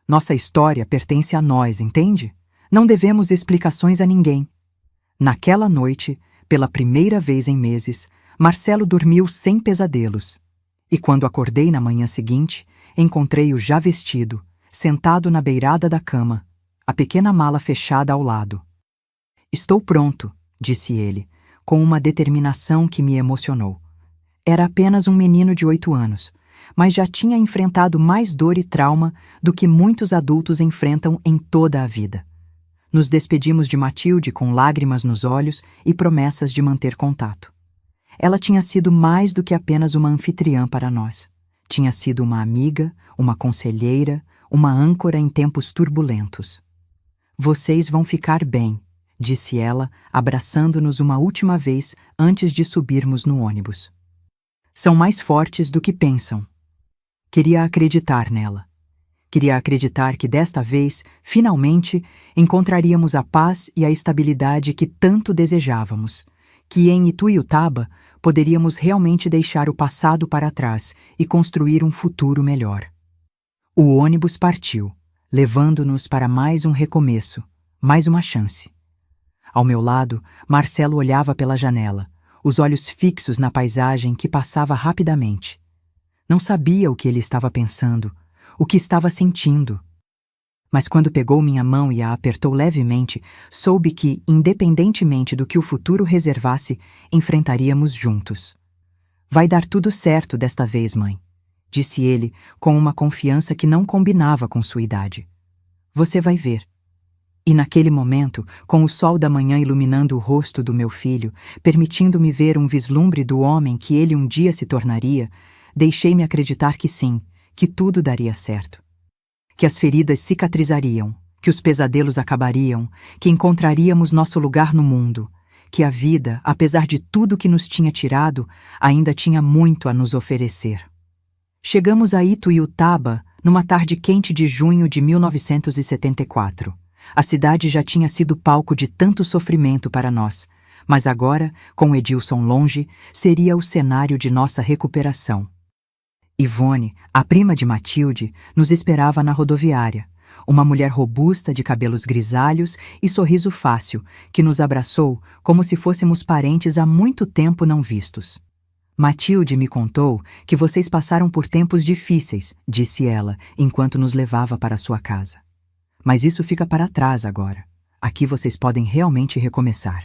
Nossa história pertence a nós, entende? Não devemos explicações a ninguém. Naquela noite, pela primeira vez em meses, Marcelo dormiu sem pesadelos. E quando acordei na manhã seguinte, encontrei-o já vestido, sentado na beirada da cama, a pequena mala fechada ao lado. Estou pronto, disse ele, com uma determinação que me emocionou. Era apenas um menino de 8 anos, mas já tinha enfrentado mais dor e trauma do que muitos adultos enfrentam em toda a vida. Nos despedimos de Matilde com lágrimas nos olhos e promessas de manter contato. Ela tinha sido mais do que apenas uma anfitriã para nós. Tinha sido uma amiga, uma conselheira, uma âncora em tempos turbulentos. Vocês vão ficar bem, disse ela, abraçando-nos uma última vez antes de subirmos no ônibus. São mais fortes do que pensam. Queria acreditar nela. Queria acreditar que desta vez, finalmente, encontraríamos a paz e a estabilidade que tanto desejávamos, que em Ituiutaba poderíamos realmente deixar o passado para trás e construir um futuro melhor. O ônibus partiu, levando-nos para mais um recomeço, mais uma chance. Ao meu lado, Marcelo olhava pela janela, os olhos fixos na paisagem que passava rapidamente. Não sabia o que ele estava pensando, o que estava sentindo. Mas quando pegou minha mão e a apertou levemente, soube que, independentemente do que o futuro reservasse, enfrentaríamos juntos. Vai dar tudo certo desta vez, mãe, disse ele com uma confiança que não combinava com sua idade. Você vai ver. E naquele momento, com o sol da manhã iluminando o rosto do meu filho, permitindo-me ver um vislumbre do homem que ele um dia se tornaria, deixei-me acreditar que sim, que tudo daria certo. Que as feridas cicatrizariam, que os pesadelos acabariam, que encontraríamos nosso lugar no mundo, que a vida, apesar de tudo que nos tinha tirado, ainda tinha muito a nos oferecer. Chegamos a Ituiutaba numa tarde quente de junho de 1974. A cidade já tinha sido palco de tanto sofrimento para nós, mas agora, com Edilson longe, seria o cenário de nossa recuperação. Ivone, a prima de Matilde, nos esperava na rodoviária, uma mulher robusta de cabelos grisalhos e sorriso fácil, que nos abraçou como se fôssemos parentes há muito tempo não vistos. Matilde me contou que vocês passaram por tempos difíceis, disse ela, enquanto nos levava para sua casa. Mas isso fica para trás agora. Aqui vocês podem realmente recomeçar.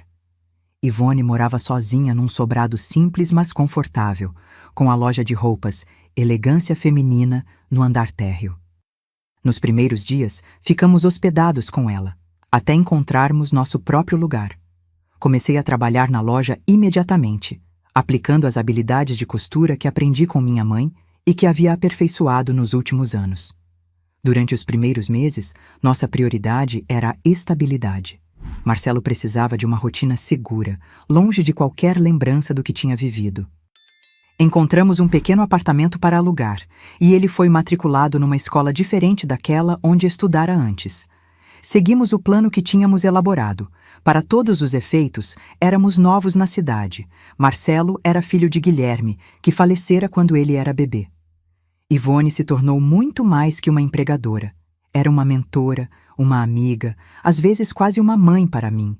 Ivone morava sozinha num sobrado simples, mas confortável, com a loja de roupas Elegância Feminina no andar térreo. Nos primeiros dias, ficamos hospedados com ela, até encontrarmos nosso próprio lugar. Comecei a trabalhar na loja imediatamente, aplicando as habilidades de costura que aprendi com minha mãe e que havia aperfeiçoado nos últimos anos. Durante os primeiros meses, nossa prioridade era a estabilidade. Marcelo precisava de uma rotina segura, longe de qualquer lembrança do que tinha vivido. Encontramos um pequeno apartamento para alugar, e ele foi matriculado numa escola diferente daquela onde estudara antes. Seguimos o plano que tínhamos elaborado. Para todos os efeitos, éramos novos na cidade. Marcelo era filho de Guilherme, que falecera quando ele era bebê. Ivone se tornou muito mais que uma empregadora. Era uma mentora, uma amiga, às vezes quase uma mãe para mim.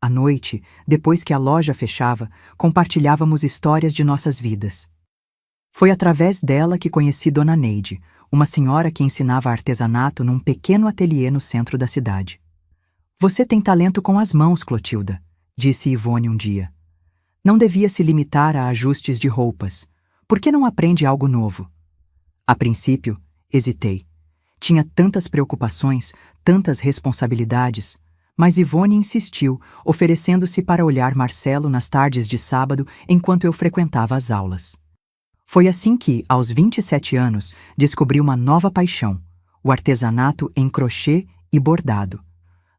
À noite, depois que a loja fechava, compartilhávamos histórias de nossas vidas. Foi através dela que conheci Dona Neide, uma senhora que ensinava artesanato num pequeno ateliê no centro da cidade. Você tem talento com as mãos, Clotilda, disse Ivone um dia. Não devia se limitar a ajustes de roupas. Por que não aprende algo novo? A princípio, hesitei. Tinha tantas preocupações, tantas responsabilidades, mas Ivone insistiu, oferecendo-se para olhar Marcelo nas tardes de sábado enquanto eu frequentava as aulas. Foi assim que, aos 27 anos, descobri uma nova paixão, o artesanato em crochê e bordado.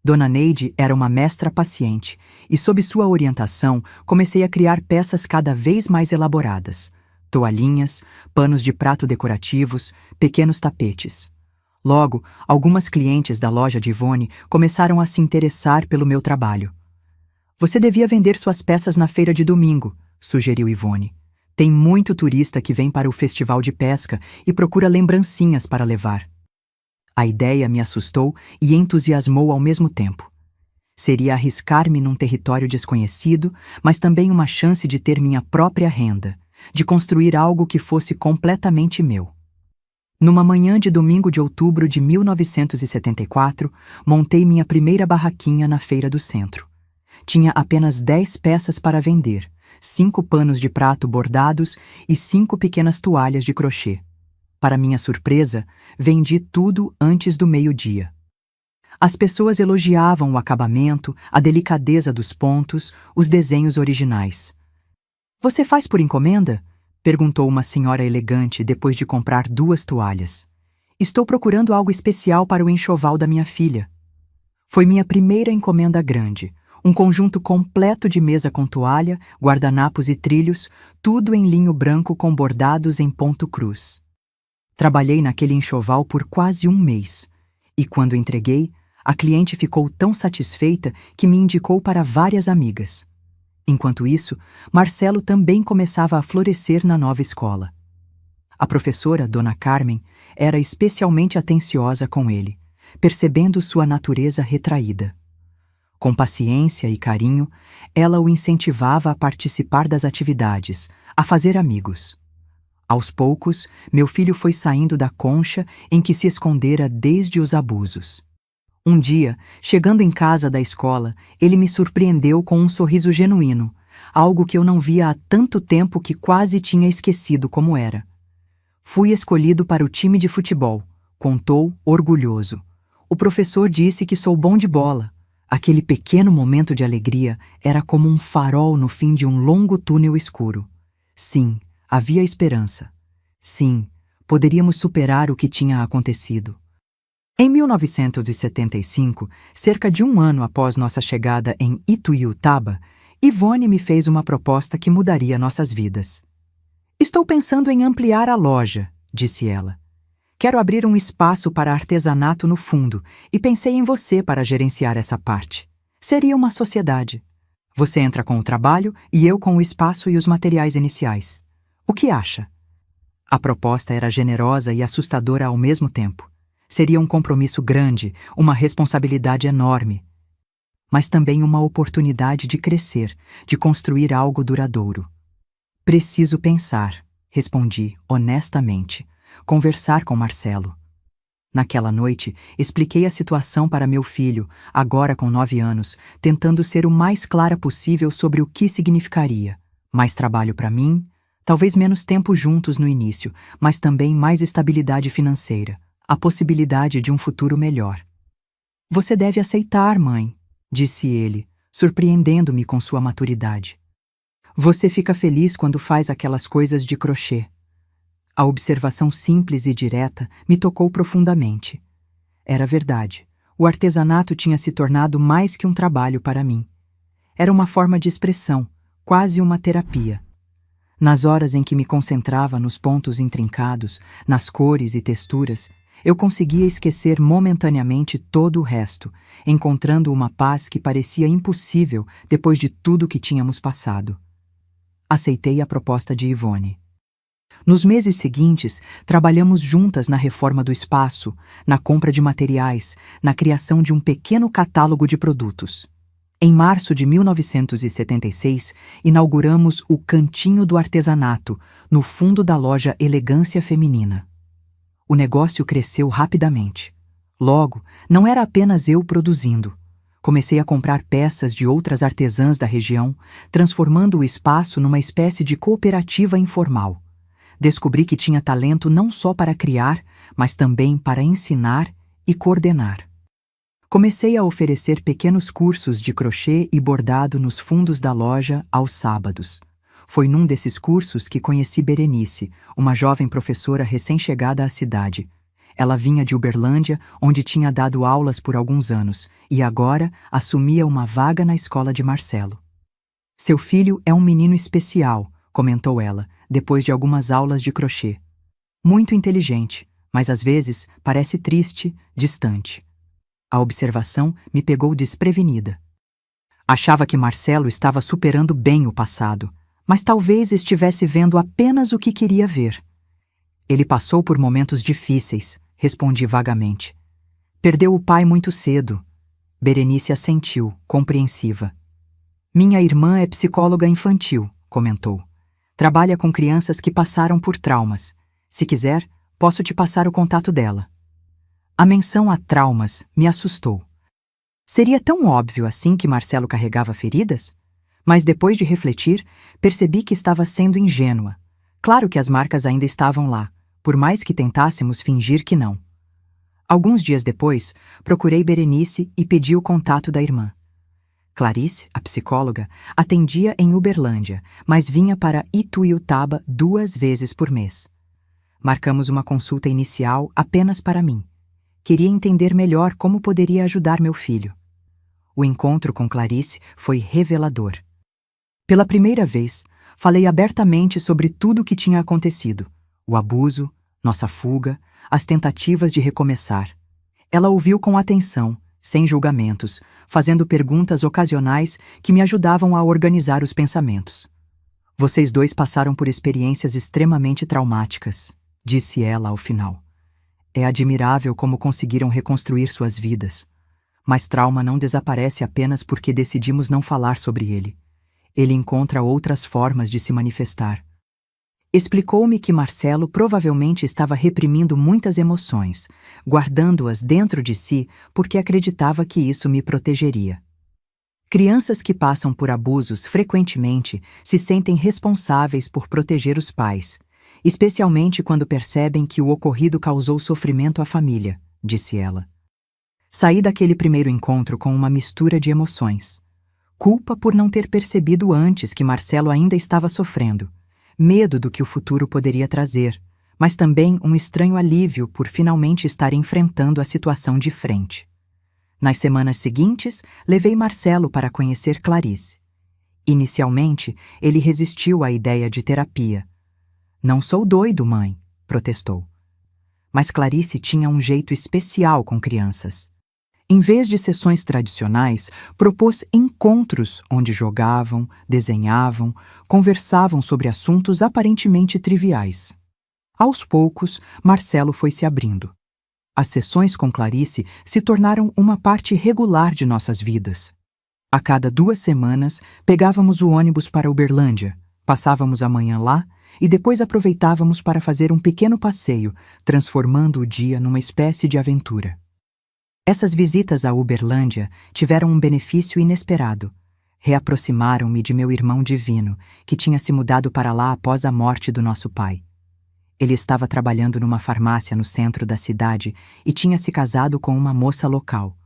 Dona Neide era uma mestra paciente e, sob sua orientação, comecei a criar peças cada vez mais elaboradas. Toalhinhas, panos de prato decorativos, pequenos tapetes. Logo, algumas clientes da loja de Ivone começaram a se interessar pelo meu trabalho. Você devia vender suas peças na feira de domingo, sugeriu Ivone. Tem muito turista que vem para o festival de pesca e procura lembrancinhas para levar. A ideia me assustou e entusiasmou ao mesmo tempo. Seria arriscar-me num território desconhecido, mas também uma chance de ter minha própria renda, de construir algo que fosse completamente meu. Numa manhã de domingo de outubro de 1974, montei minha primeira barraquinha na feira do centro. Tinha apenas 10 peças para vender, 5 panos de prato bordados e 5 pequenas toalhas de crochê. Para minha surpresa, vendi tudo antes do meio-dia. As pessoas elogiavam o acabamento, a delicadeza dos pontos, os desenhos originais. Você faz por encomenda? Perguntou uma senhora elegante depois de comprar 2 toalhas. Estou procurando algo especial para o enxoval da minha filha. Foi minha primeira encomenda grande, um conjunto completo de mesa com toalha, guardanapos e trilhos, tudo em linho branco com bordados em ponto cruz. Trabalhei naquele enxoval por quase um mês, e quando entreguei, a cliente ficou tão satisfeita que me indicou para várias amigas. Enquanto isso, Marcelo também começava a florescer na nova escola. A professora, Dona Carmen, era especialmente atenciosa com ele, percebendo sua natureza retraída. Com paciência e carinho, ela o incentivava a participar das atividades, a fazer amigos. Aos poucos, meu filho foi saindo da concha em que se escondera desde os abusos. Um dia, chegando em casa da escola, ele me surpreendeu com um sorriso genuíno, algo que eu não via há tanto tempo que quase tinha esquecido como era. Fui escolhido para o time de futebol, contou orgulhoso. O professor disse que sou bom de bola. Aquele pequeno momento de alegria era como um farol no fim de um longo túnel escuro. Sim, havia esperança. Sim, poderíamos superar o que tinha acontecido. Em 1975, cerca de um ano após nossa chegada em Ituiutaba, Ivone me fez uma proposta que mudaria nossas vidas. Estou pensando em ampliar a loja, disse ela. Quero abrir um espaço para artesanato no fundo e pensei em você para gerenciar essa parte. Seria uma sociedade. Você entra com o trabalho e eu com o espaço e os materiais iniciais. O que acha? A proposta era generosa e assustadora ao mesmo tempo. Seria um compromisso grande, uma responsabilidade enorme. Mas também uma oportunidade de crescer, de construir algo duradouro. Preciso pensar, respondi honestamente. Conversar com Marcelo. Naquela noite, expliquei a situação para meu filho, agora com 9 anos, tentando ser o mais clara possível sobre o que significaria. Mais trabalho para mim, talvez menos tempo juntos no início, mas também mais estabilidade financeira, a possibilidade de um futuro melhor. Você deve aceitar, mãe, disse ele, surpreendendo-me com sua maturidade. Você fica feliz quando faz aquelas coisas de crochê. A observação simples e direta me tocou profundamente. Era verdade. O artesanato tinha se tornado mais que um trabalho para mim. Era uma forma de expressão, quase uma terapia. Nas horas em que me concentrava nos pontos intrincados, nas cores e texturas, eu conseguia esquecer momentaneamente todo o resto, encontrando uma paz que parecia impossível depois de tudo que tínhamos passado. Aceitei a proposta de Ivone. Nos meses seguintes, trabalhamos juntas na reforma do espaço, na compra de materiais, na criação de um pequeno catálogo de produtos. Em março de 1976, inauguramos o Cantinho do Artesanato, no fundo da loja Elegância Feminina. O negócio cresceu rapidamente. Logo, não era apenas eu produzindo. Comecei a comprar peças de outras artesãs da região, transformando o espaço numa espécie de cooperativa informal. Descobri que tinha talento não só para criar, mas também para ensinar e coordenar. Comecei a oferecer pequenos cursos de crochê e bordado nos fundos da loja aos sábados. Foi num desses cursos que conheci Berenice, uma jovem professora recém-chegada à cidade. Ela vinha de Uberlândia, onde tinha dado aulas por alguns anos, e agora assumia uma vaga na escola de Marcelo. Seu filho é um menino especial, comentou ela, depois de algumas aulas de crochê. Muito inteligente, mas às vezes parece triste, distante. A observação me pegou desprevenida. Achava que Marcelo estava superando bem o passado, mas talvez estivesse vendo apenas o que queria ver. Ele passou por momentos difíceis, respondi vagamente. Perdeu o pai muito cedo. Berenice assentiu, compreensiva. Minha irmã é psicóloga infantil, comentou. Trabalha com crianças que passaram por traumas. Se quiser, posso te passar o contato dela. A menção a traumas me assustou. Seria tão óbvio assim que Marcelo carregava feridas? Mas depois de refletir, percebi que estava sendo ingênua. Claro que as marcas ainda estavam lá, por mais que tentássemos fingir que não. Alguns dias depois, procurei Berenice e pedi o contato da irmã. Clarice, a psicóloga, atendia em Uberlândia, mas vinha para Ituiutaba 2 vezes por mês. Marcamos uma consulta inicial apenas para mim. Queria entender melhor como poderia ajudar meu filho. O encontro com Clarice foi revelador. Pela primeira vez, falei abertamente sobre tudo o que tinha acontecido. O abuso, nossa fuga, as tentativas de recomeçar. Ela ouviu com atenção, sem julgamentos, fazendo perguntas ocasionais que me ajudavam a organizar os pensamentos. Vocês dois passaram por experiências extremamente traumáticas, disse ela ao final. É admirável como conseguiram reconstruir suas vidas. Mas trauma não desaparece apenas porque decidimos não falar sobre ele. Ele encontra outras formas de se manifestar. Explicou-me que Marcelo provavelmente estava reprimindo muitas emoções, guardando-as dentro de si porque acreditava que isso me protegeria. Crianças que passam por abusos frequentemente se sentem responsáveis por proteger os pais, especialmente quando percebem que o ocorrido causou sofrimento à família, disse ela. Saí daquele primeiro encontro com uma mistura de emoções. Culpa por não ter percebido antes que Marcelo ainda estava sofrendo, medo do que o futuro poderia trazer, mas também um estranho alívio por finalmente estar enfrentando a situação de frente. Nas semanas seguintes, levei Marcelo para conhecer Clarice. Inicialmente, ele resistiu à ideia de terapia. Não sou doido, mãe, protestou. Mas Clarice tinha um jeito especial com crianças. Em vez de sessões tradicionais, propôs encontros onde jogavam, desenhavam, conversavam sobre assuntos aparentemente triviais. Aos poucos, Marcelo foi se abrindo. As sessões com Clarice se tornaram uma parte regular de nossas vidas. A cada 2 semanas, pegávamos o ônibus para Uberlândia, passávamos a manhã lá e depois aproveitávamos para fazer um pequeno passeio, transformando o dia numa espécie de aventura. Essas visitas a Uberlândia tiveram um benefício inesperado. Reaproximaram-me de meu irmão divino, que tinha se mudado para lá após a morte do nosso pai. Ele estava trabalhando numa farmácia no centro da cidade e tinha se casado com uma moça local.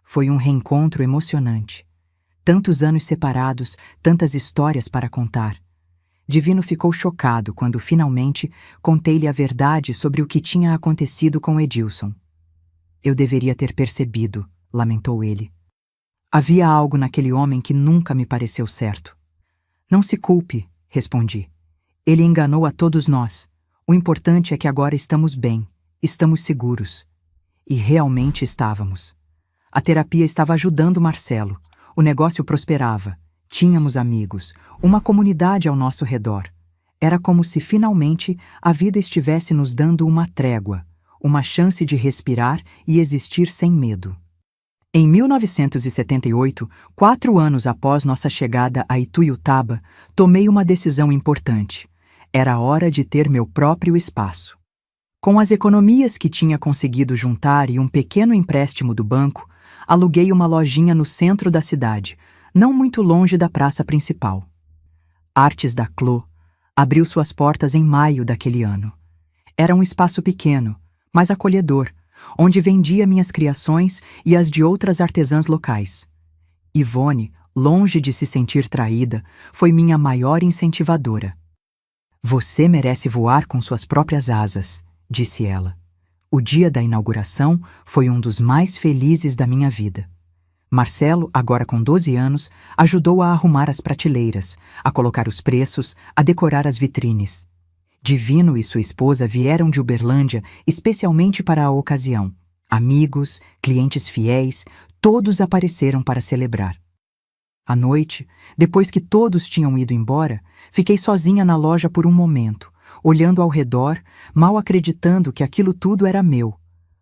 Foi um reencontro emocionante. Tantos anos separados, tantas histórias para contar. Divino ficou chocado quando, finalmente, contei-lhe a verdade sobre o que tinha acontecido com Edilson. Eu deveria ter percebido, lamentou ele. Havia algo naquele homem que nunca me pareceu certo. Não se culpe, respondi. Ele enganou a todos nós. O importante é que agora estamos bem, estamos seguros. E realmente estávamos. A terapia estava ajudando Marcelo. O negócio prosperava. Tínhamos amigos, uma comunidade ao nosso redor. Era como se finalmente a vida estivesse nos dando uma trégua, uma chance de respirar e existir sem medo. Em 1978, 4 anos após nossa chegada a Ituiutaba, tomei uma decisão importante. Era hora de ter meu próprio espaço. Com as economias que tinha conseguido juntar e um pequeno empréstimo do banco, aluguei uma lojinha no centro da cidade, não muito longe da praça principal. Artes da Clô abriu suas portas em maio daquele ano. Era um espaço pequeno, mas acolhedor, onde vendia minhas criações e as de outras artesãs locais. Ivone, longe de se sentir traída, foi minha maior incentivadora. Você merece voar com suas próprias asas, disse ela. O dia da inauguração foi um dos mais felizes da minha vida. Marcelo, agora com 12 anos, ajudou a arrumar as prateleiras, a colocar os preços, a decorar as vitrines. Divino e sua esposa vieram de Uberlândia especialmente para a ocasião. Amigos, clientes fiéis, todos apareceram para celebrar. À noite, depois que todos tinham ido embora, fiquei sozinha na loja por um momento, olhando ao redor, mal acreditando que aquilo tudo era meu,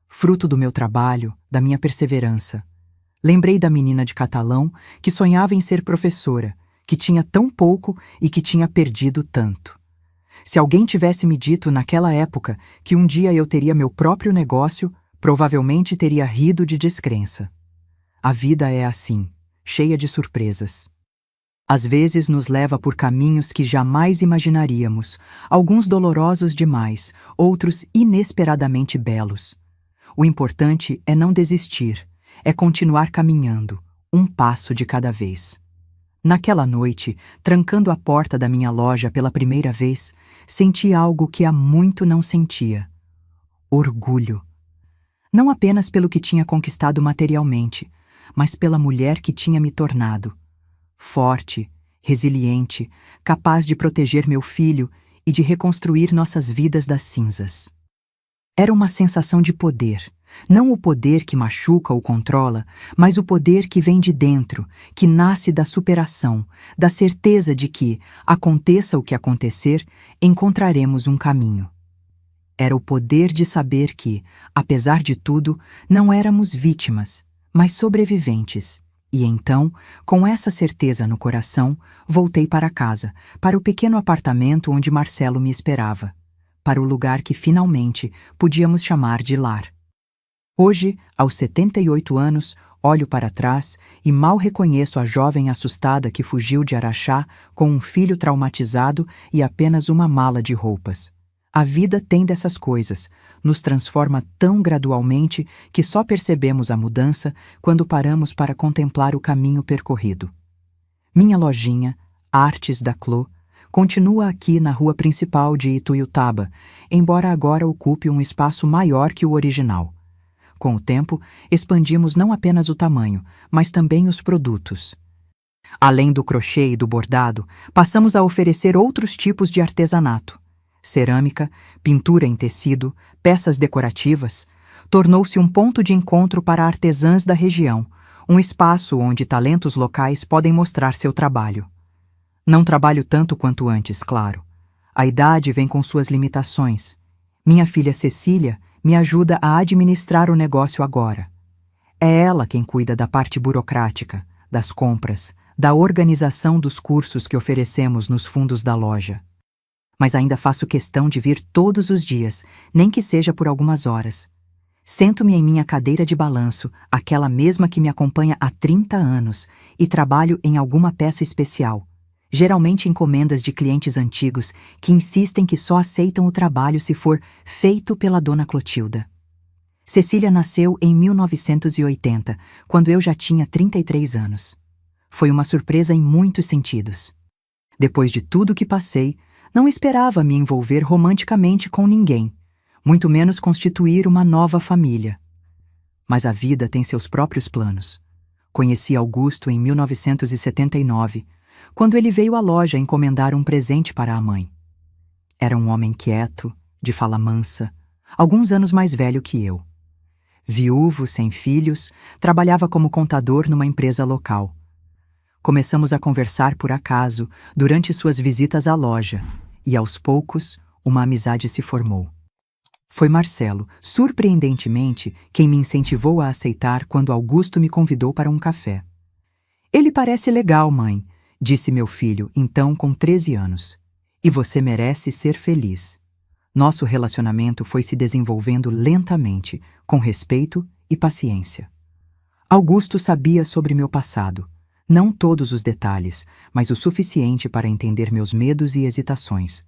fruto do meu trabalho, da minha perseverança. Lembrei da menina de catalão que sonhava em ser professora, que tinha tão pouco e que tinha perdido tanto. Se alguém tivesse me dito naquela época que um dia eu teria meu próprio negócio, provavelmente teria rido de descrença. A vida é assim, cheia de surpresas. Às vezes nos leva por caminhos que jamais imaginaríamos, alguns dolorosos demais, outros inesperadamente belos. O importante é não desistir, é continuar caminhando, um passo de cada vez. Naquela noite, trancando a porta da minha loja pela primeira vez, senti algo que há muito não sentia. Orgulho. Não apenas pelo que tinha conquistado materialmente, mas pela mulher que tinha me tornado. Forte, resiliente, capaz de proteger meu filho e de reconstruir nossas vidas das cinzas. Era uma sensação de poder, não o poder que machuca ou controla, mas o poder que vem de dentro, que nasce da superação, da certeza de que, aconteça o que acontecer, encontraremos um caminho. Era o poder de saber que, apesar de tudo, não éramos vítimas, mas sobreviventes, E então, com essa certeza no coração, voltei para casa, para o pequeno apartamento onde Marcelo me esperava, para o lugar que finalmente podíamos chamar de lar. Hoje, aos 78 anos, olho para trás e mal reconheço a jovem assustada que fugiu de Araxá com um filho traumatizado e apenas uma mala de roupas. A vida tem dessas coisas, nos transforma tão gradualmente que só percebemos a mudança quando paramos para contemplar o caminho percorrido. Minha lojinha, Artes da Clô, continua aqui na rua principal de Ituiutaba, embora agora ocupe um espaço maior que o original. Com o tempo, expandimos não apenas o tamanho, mas também os produtos. Além do crochê e do bordado, passamos a oferecer outros tipos de artesanato. Cerâmica, pintura em tecido, peças decorativas, tornou-se um ponto de encontro para artesãs da região, um espaço onde talentos locais podem mostrar seu trabalho. Não trabalho tanto quanto antes, claro. A idade vem com suas limitações. Minha filha Cecília me ajuda a administrar o negócio agora. É ela quem cuida da parte burocrática, das compras, da organização dos cursos que oferecemos nos fundos da loja. Mas ainda faço questão de vir todos os dias, nem que seja por algumas horas. Sento-me em minha cadeira de balanço, aquela mesma que me acompanha há 30 anos, e trabalho em alguma peça especial, geralmente encomendas de clientes antigos que insistem que só aceitam o trabalho se for feito pela dona Clotilda. Cecília nasceu em 1980, quando eu já tinha 33 anos. Foi uma surpresa em muitos sentidos. Depois de tudo que passei, não esperava me envolver romanticamente com ninguém, muito menos constituir uma nova família. Mas a vida tem seus próprios planos. Conheci Augusto em 1979, quando ele veio à loja encomendar um presente para a mãe. Era um homem quieto, de fala mansa, alguns anos mais velho que eu. Viúvo, sem filhos, trabalhava como contador numa empresa local. Começamos a conversar por acaso durante suas visitas à loja, e aos poucos, uma amizade se formou. Foi Marcelo, surpreendentemente, quem me incentivou a aceitar quando Augusto me convidou para um café. "Ele parece legal, mãe", disse meu filho, então com 13 anos. "E você merece ser feliz." Nosso relacionamento foi se desenvolvendo lentamente, com respeito e paciência. Augusto sabia sobre meu passado. Não todos os detalhes, mas o suficiente para entender meus medos e hesitações.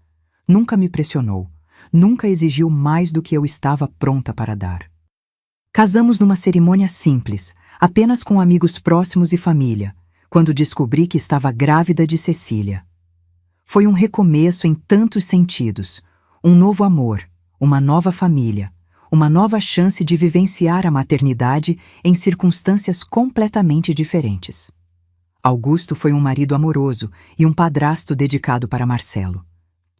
Nunca me pressionou, nunca exigiu mais do que eu estava pronta para dar. Casamos numa cerimônia simples, apenas com amigos próximos e família, quando descobri que estava grávida de Cecília. Foi um recomeço em tantos sentidos, um novo amor, uma nova família, uma nova chance de vivenciar a maternidade em circunstâncias completamente diferentes. Augusto foi um marido amoroso e um padrasto dedicado para Marcelo.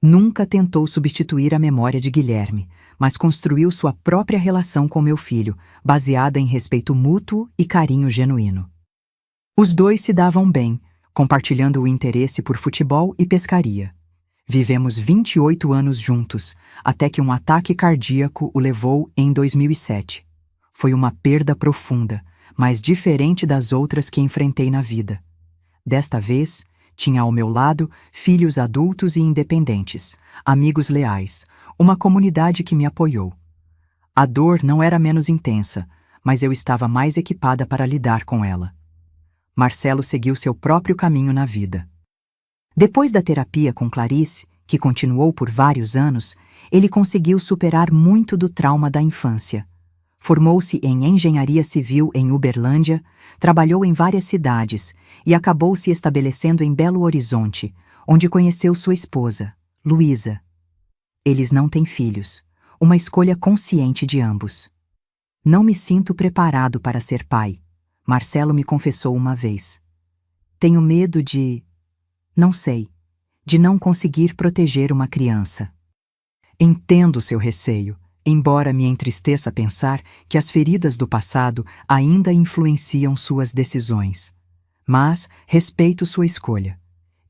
Nunca tentou substituir a memória de Guilherme, mas construiu sua própria relação com meu filho, baseada em respeito mútuo e carinho genuíno. Os dois se davam bem, compartilhando o interesse por futebol e pescaria. Vivemos 28 anos juntos, até que um ataque cardíaco o levou em 2007. Foi uma perda profunda, mas diferente das outras que enfrentei na vida. Desta vez, tinha ao meu lado filhos adultos e independentes, amigos leais, uma comunidade que me apoiou. A dor não era menos intensa, mas eu estava mais equipada para lidar com ela. Marcelo seguiu seu próprio caminho na vida. Depois da terapia com Clarice, que continuou por vários anos, ele conseguiu superar muito do trauma da infância. Formou-se em engenharia civil em Uberlândia, trabalhou em várias cidades e acabou se estabelecendo em Belo Horizonte, onde conheceu sua esposa, Luísa. Eles não têm filhos, uma escolha consciente de ambos. "Não me sinto preparado para ser pai", Marcelo me confessou uma vez. "Tenho medo de... não sei, de não conseguir proteger uma criança." Entendo seu receio, embora me entristeça pensar que as feridas do passado ainda influenciam suas decisões. Mas respeito sua escolha.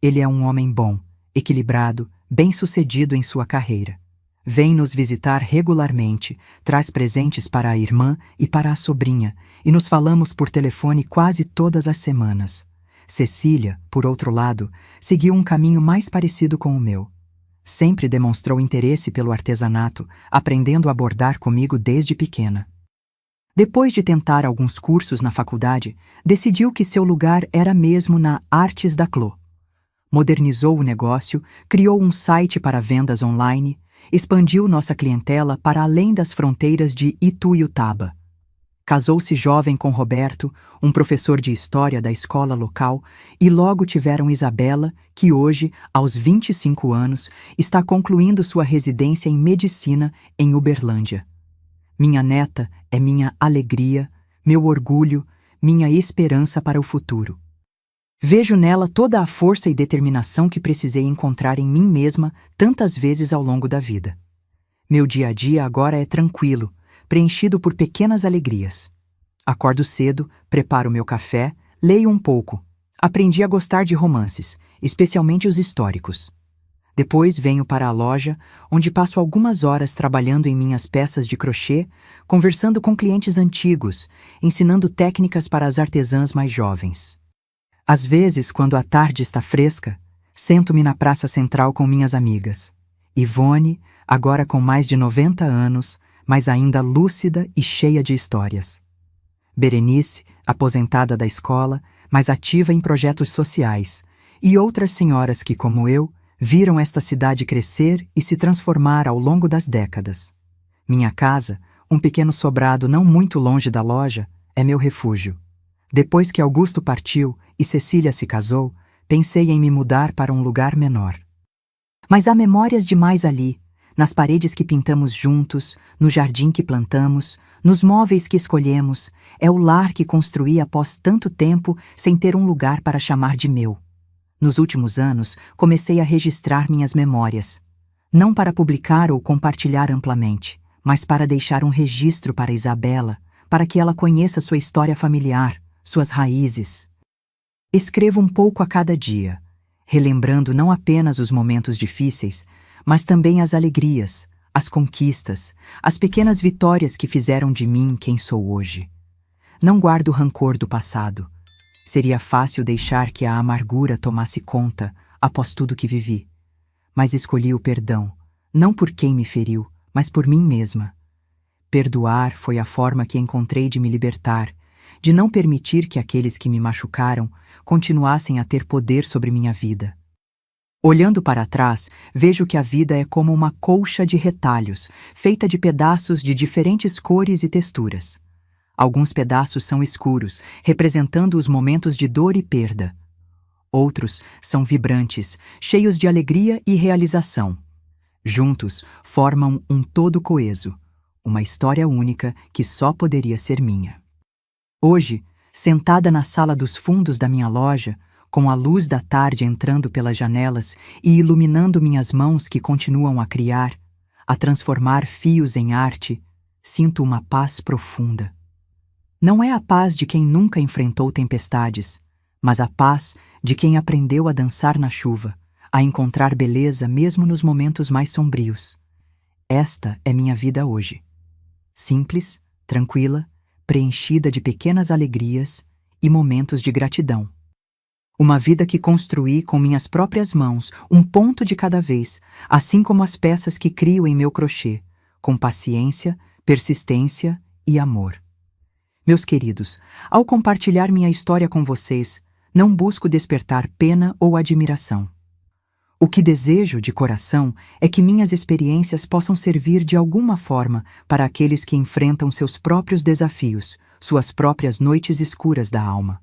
Ele é um homem bom, equilibrado, bem-sucedido em sua carreira. Vem nos visitar regularmente, traz presentes para a irmã e para a sobrinha, e nos falamos por telefone quase todas as semanas. Cecília, por outro lado, seguiu um caminho mais parecido com o meu. Sempre demonstrou interesse pelo artesanato, aprendendo a bordar comigo desde pequena. Depois de tentar alguns cursos na faculdade, decidiu que seu lugar era mesmo na Artes da Clô. Modernizou o negócio, criou um site para vendas online, expandiu nossa clientela para além das fronteiras de Ituiutaba. Casou-se jovem com Roberto, um professor de história da escola local, e logo tiveram Isabela, que hoje, aos 25 anos, está concluindo sua residência em medicina em Uberlândia. Minha neta é minha alegria, meu orgulho, minha esperança para o futuro. Vejo nela toda a força e determinação que precisei encontrar em mim mesma tantas vezes ao longo da vida. Meu dia a dia agora é tranquilo, preenchido por pequenas alegrias. Acordo cedo, preparo meu café, leio um pouco. Aprendi a gostar de romances, especialmente os históricos. Depois venho para a loja, onde passo algumas horas trabalhando em minhas peças de crochê, conversando com clientes antigos, ensinando técnicas para as artesãs mais jovens. Às vezes, quando a tarde está fresca, sento-me na praça central com minhas amigas. Ivone, agora com mais de 90 anos, mas ainda lúcida e cheia de histórias. Berenice, aposentada da escola, mas ativa em projetos sociais. E outras senhoras que, como eu, viram esta cidade crescer e se transformar ao longo das décadas. Minha casa, um pequeno sobrado não muito longe da loja, é meu refúgio. Depois que Augusto partiu e Cecília se casou, pensei em me mudar para um lugar menor. Mas há memórias demais ali, nas paredes que pintamos juntos, no jardim que plantamos, nos móveis que escolhemos, é o lar que construí após tanto tempo sem ter um lugar para chamar de meu. Nos últimos anos, comecei a registrar minhas memórias. Não para publicar ou compartilhar amplamente, mas para deixar um registro para Isabela, para que ela conheça sua história familiar, suas raízes. Escrevo um pouco a cada dia, relembrando não apenas os momentos difíceis, mas também as alegrias, as conquistas, as pequenas vitórias que fizeram de mim quem sou hoje. Não guardo rancor do passado. Seria fácil deixar que a amargura tomasse conta após tudo que vivi. Mas escolhi o perdão, não por quem me feriu, mas por mim mesma. Perdoar foi a forma que encontrei de me libertar, de não permitir que aqueles que me machucaram continuassem a ter poder sobre minha vida. Olhando para trás, vejo que a vida é como uma colcha de retalhos, feita de pedaços de diferentes cores e texturas. Alguns pedaços são escuros, representando os momentos de dor e perda. Outros são vibrantes, cheios de alegria e realização. Juntos, formam um todo coeso, uma história única que só poderia ser minha. Hoje, sentada na sala dos fundos da minha loja, com a luz da tarde entrando pelas janelas e iluminando minhas mãos que continuam a criar, a transformar fios em arte, sinto uma paz profunda. Não é a paz de quem nunca enfrentou tempestades, mas a paz de quem aprendeu a dançar na chuva, a encontrar beleza mesmo nos momentos mais sombrios. Esta é minha vida hoje. Simples, tranquila, preenchida de pequenas alegrias e momentos de gratidão. Uma vida que construí com minhas próprias mãos, um ponto de cada vez, assim como as peças que crio em meu crochê, com paciência, persistência e amor. Meus queridos, ao compartilhar minha história com vocês, não busco despertar pena ou admiração. O que desejo de coração é que minhas experiências possam servir de alguma forma para aqueles que enfrentam seus próprios desafios, suas próprias noites escuras da alma.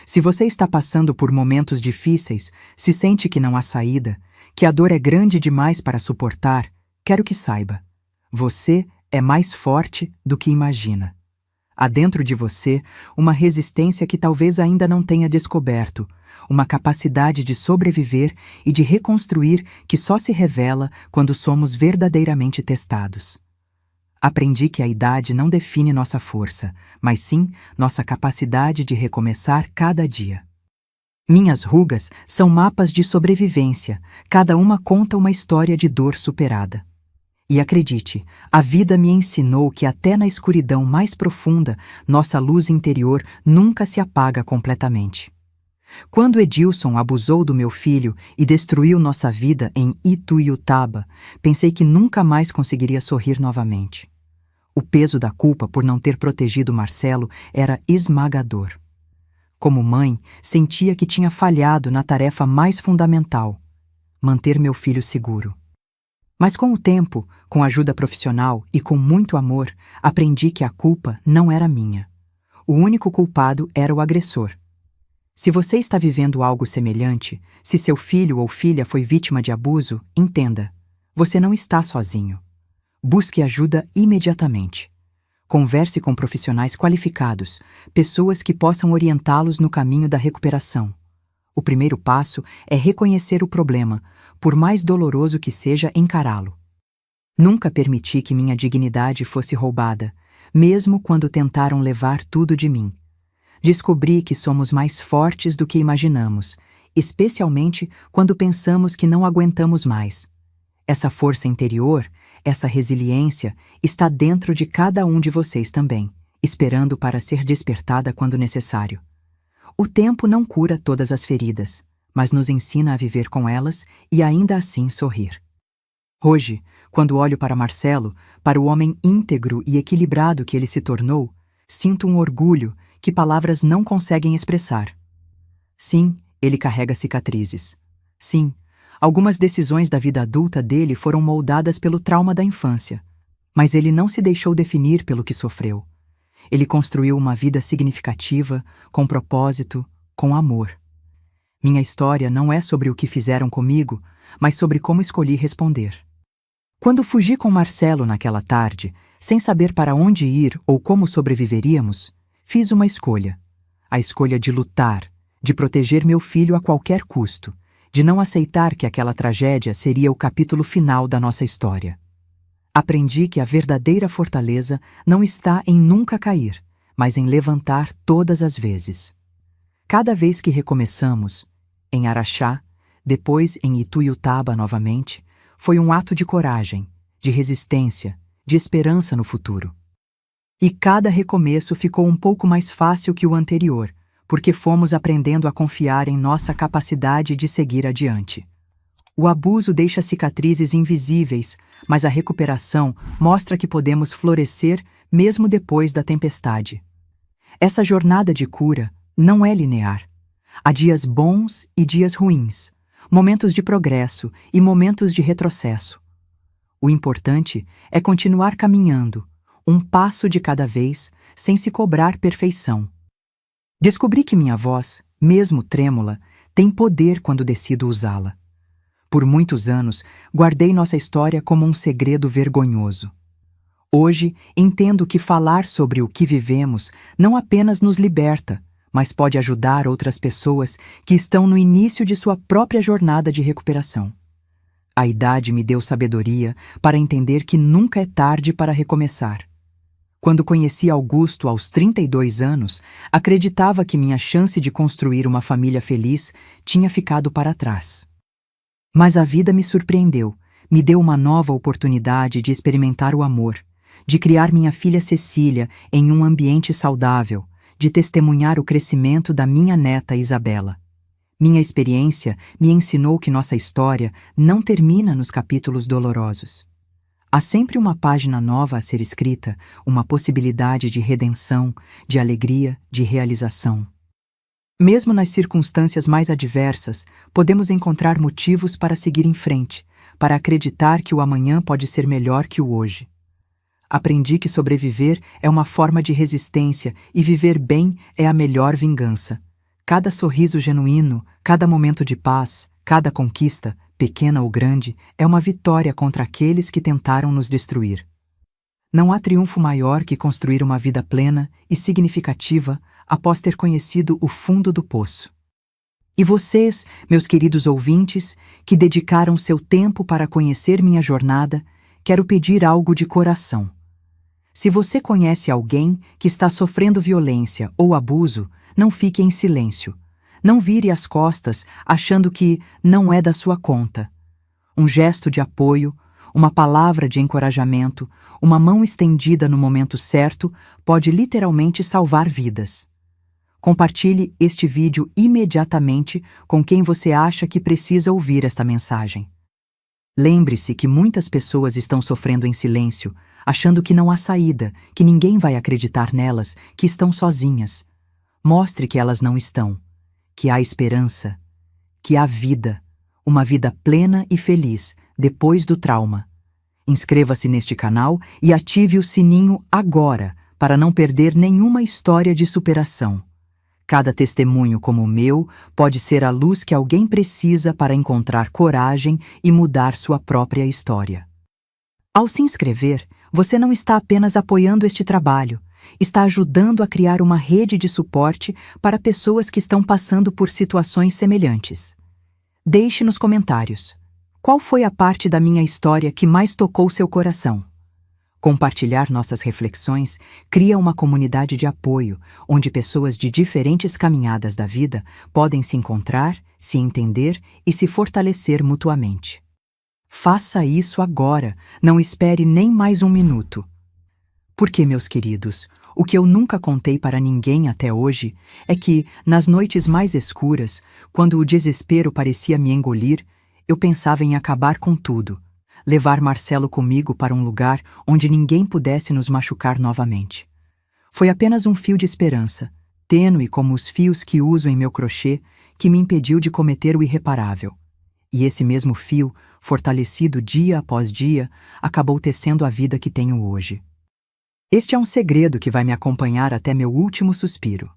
Se você está passando por momentos difíceis, se sente que não há saída, que a dor é grande demais para suportar, quero que saiba: você é mais forte do que imagina. Há dentro de você uma resistência que talvez ainda não tenha descoberto, uma capacidade de sobreviver e de reconstruir que só se revela quando somos verdadeiramente testados. Aprendi que a idade não define nossa força, mas sim nossa capacidade de recomeçar cada dia. Minhas rugas são mapas de sobrevivência, cada uma conta uma história de dor superada. E acredite, a vida me ensinou que até na escuridão mais profunda, nossa luz interior nunca se apaga completamente. Quando Edilson abusou do meu filho e destruiu nossa vida em Ituiutaba, pensei que nunca mais conseguiria sorrir novamente. O peso da culpa por não ter protegido Marcelo era esmagador. Como mãe, sentia que tinha falhado na tarefa mais fundamental: manter meu filho seguro. Mas com o tempo, com ajuda profissional e com muito amor, aprendi que a culpa não era minha. O único culpado era o agressor. Se você está vivendo algo semelhante, se seu filho ou filha foi vítima de abuso, entenda: você não está sozinho. Busque ajuda imediatamente. Converse com profissionais qualificados, pessoas que possam orientá-los no caminho da recuperação. O primeiro passo é reconhecer o problema, por mais doloroso que seja encará-lo. Nunca permiti que minha dignidade fosse roubada, mesmo quando tentaram levar tudo de mim. Descobri que somos mais fortes do que imaginamos, especialmente quando pensamos que não aguentamos mais. Essa força interior, essa resiliência, está dentro de cada um de vocês também, esperando para ser despertada quando necessário. O tempo não cura todas as feridas, mas nos ensina a viver com elas e ainda assim sorrir. Hoje, quando olho para Marcelo, para o homem íntegro e equilibrado que ele se tornou, sinto um orgulho que palavras não conseguem expressar. Sim, ele carrega cicatrizes. Sim, algumas decisões da vida adulta dele foram moldadas pelo trauma da infância, mas ele não se deixou definir pelo que sofreu. Ele construiu uma vida significativa, com propósito, com amor. Minha história não é sobre o que fizeram comigo, mas sobre como escolhi responder. Quando fugi com Marcelo naquela tarde, sem saber para onde ir ou como sobreviveríamos, fiz uma escolha. A escolha de lutar, de proteger meu filho a qualquer custo, de não aceitar que aquela tragédia seria o capítulo final da nossa história. Aprendi que a verdadeira fortaleza não está em nunca cair, mas em levantar todas as vezes. Cada vez que recomeçamos, em Araxá, depois em Ituiutaba novamente, foi um ato de coragem, de resistência, de esperança no futuro. E cada recomeço ficou um pouco mais fácil que o anterior, porque fomos aprendendo a confiar em nossa capacidade de seguir adiante. O abuso deixa cicatrizes invisíveis, mas a recuperação mostra que podemos florescer mesmo depois da tempestade. Essa jornada de cura não é linear. Há dias bons e dias ruins, momentos de progresso e momentos de retrocesso. O importante é continuar caminhando, um passo de cada vez, sem se cobrar perfeição. Descobri que minha voz, mesmo trêmula, tem poder quando decido usá-la. Por muitos anos, guardei nossa história como um segredo vergonhoso. Hoje, entendo que falar sobre o que vivemos não apenas nos liberta, mas pode ajudar outras pessoas que estão no início de sua própria jornada de recuperação. A idade me deu sabedoria para entender que nunca é tarde para recomeçar. Quando conheci Augusto aos 32 anos, acreditava que minha chance de construir uma família feliz tinha ficado para trás. Mas a vida me surpreendeu, me deu uma nova oportunidade de experimentar o amor, de criar minha filha Cecília em um ambiente saudável, de testemunhar o crescimento da minha neta Isabela. Minha experiência me ensinou que nossa história não termina nos capítulos dolorosos. Há sempre uma página nova a ser escrita, uma possibilidade de redenção, de alegria, de realização. Mesmo nas circunstâncias mais adversas, podemos encontrar motivos para seguir em frente, para acreditar que o amanhã pode ser melhor que o hoje. Aprendi que sobreviver é uma forma de resistência e viver bem é a melhor vingança. Cada sorriso genuíno, cada momento de paz, cada conquista, pequena ou grande, é uma vitória contra aqueles que tentaram nos destruir. Não há triunfo maior que construir uma vida plena e significativa após ter conhecido o fundo do poço. E vocês, meus queridos ouvintes, que dedicaram seu tempo para conhecer minha jornada, quero pedir algo de coração. Se você conhece alguém que está sofrendo violência ou abuso, não fique em silêncio. Não vire as costas achando que não é da sua conta. Um gesto de apoio, uma palavra de encorajamento, uma mão estendida no momento certo pode literalmente salvar vidas. Compartilhe este vídeo imediatamente com quem você acha que precisa ouvir esta mensagem. Lembre-se que muitas pessoas estão sofrendo em silêncio, achando que não há saída, que ninguém vai acreditar nelas, que estão sozinhas. Mostre que elas não estão, que há esperança, que há vida, uma vida plena e feliz depois do trauma. Inscreva-se neste canal e ative o sininho agora para não perder nenhuma história de superação. Cada testemunho como o meu pode ser a luz que alguém precisa para encontrar coragem e mudar sua própria história. Ao se inscrever, você não está apenas apoiando este trabalho, está ajudando a criar uma rede de suporte para pessoas que estão passando por situações semelhantes. Deixe nos comentários: qual foi a parte da minha história que mais tocou seu coração? Compartilhar nossas reflexões cria uma comunidade de apoio, onde pessoas de diferentes caminhadas da vida podem se encontrar, se entender e se fortalecer mutuamente. Faça isso agora, não espere nem mais um minuto. Porque, meus queridos, o que eu nunca contei para ninguém até hoje é que, nas noites mais escuras, quando o desespero parecia me engolir, eu pensava em acabar com tudo, levar Marcelo comigo para um lugar onde ninguém pudesse nos machucar novamente. Foi apenas um fio de esperança, tênue como os fios que uso em meu crochê, que me impediu de cometer o irreparável. E esse mesmo fio, fortalecido dia após dia, acabou tecendo a vida que tenho hoje. Este é um segredo que vai me acompanhar até meu último suspiro.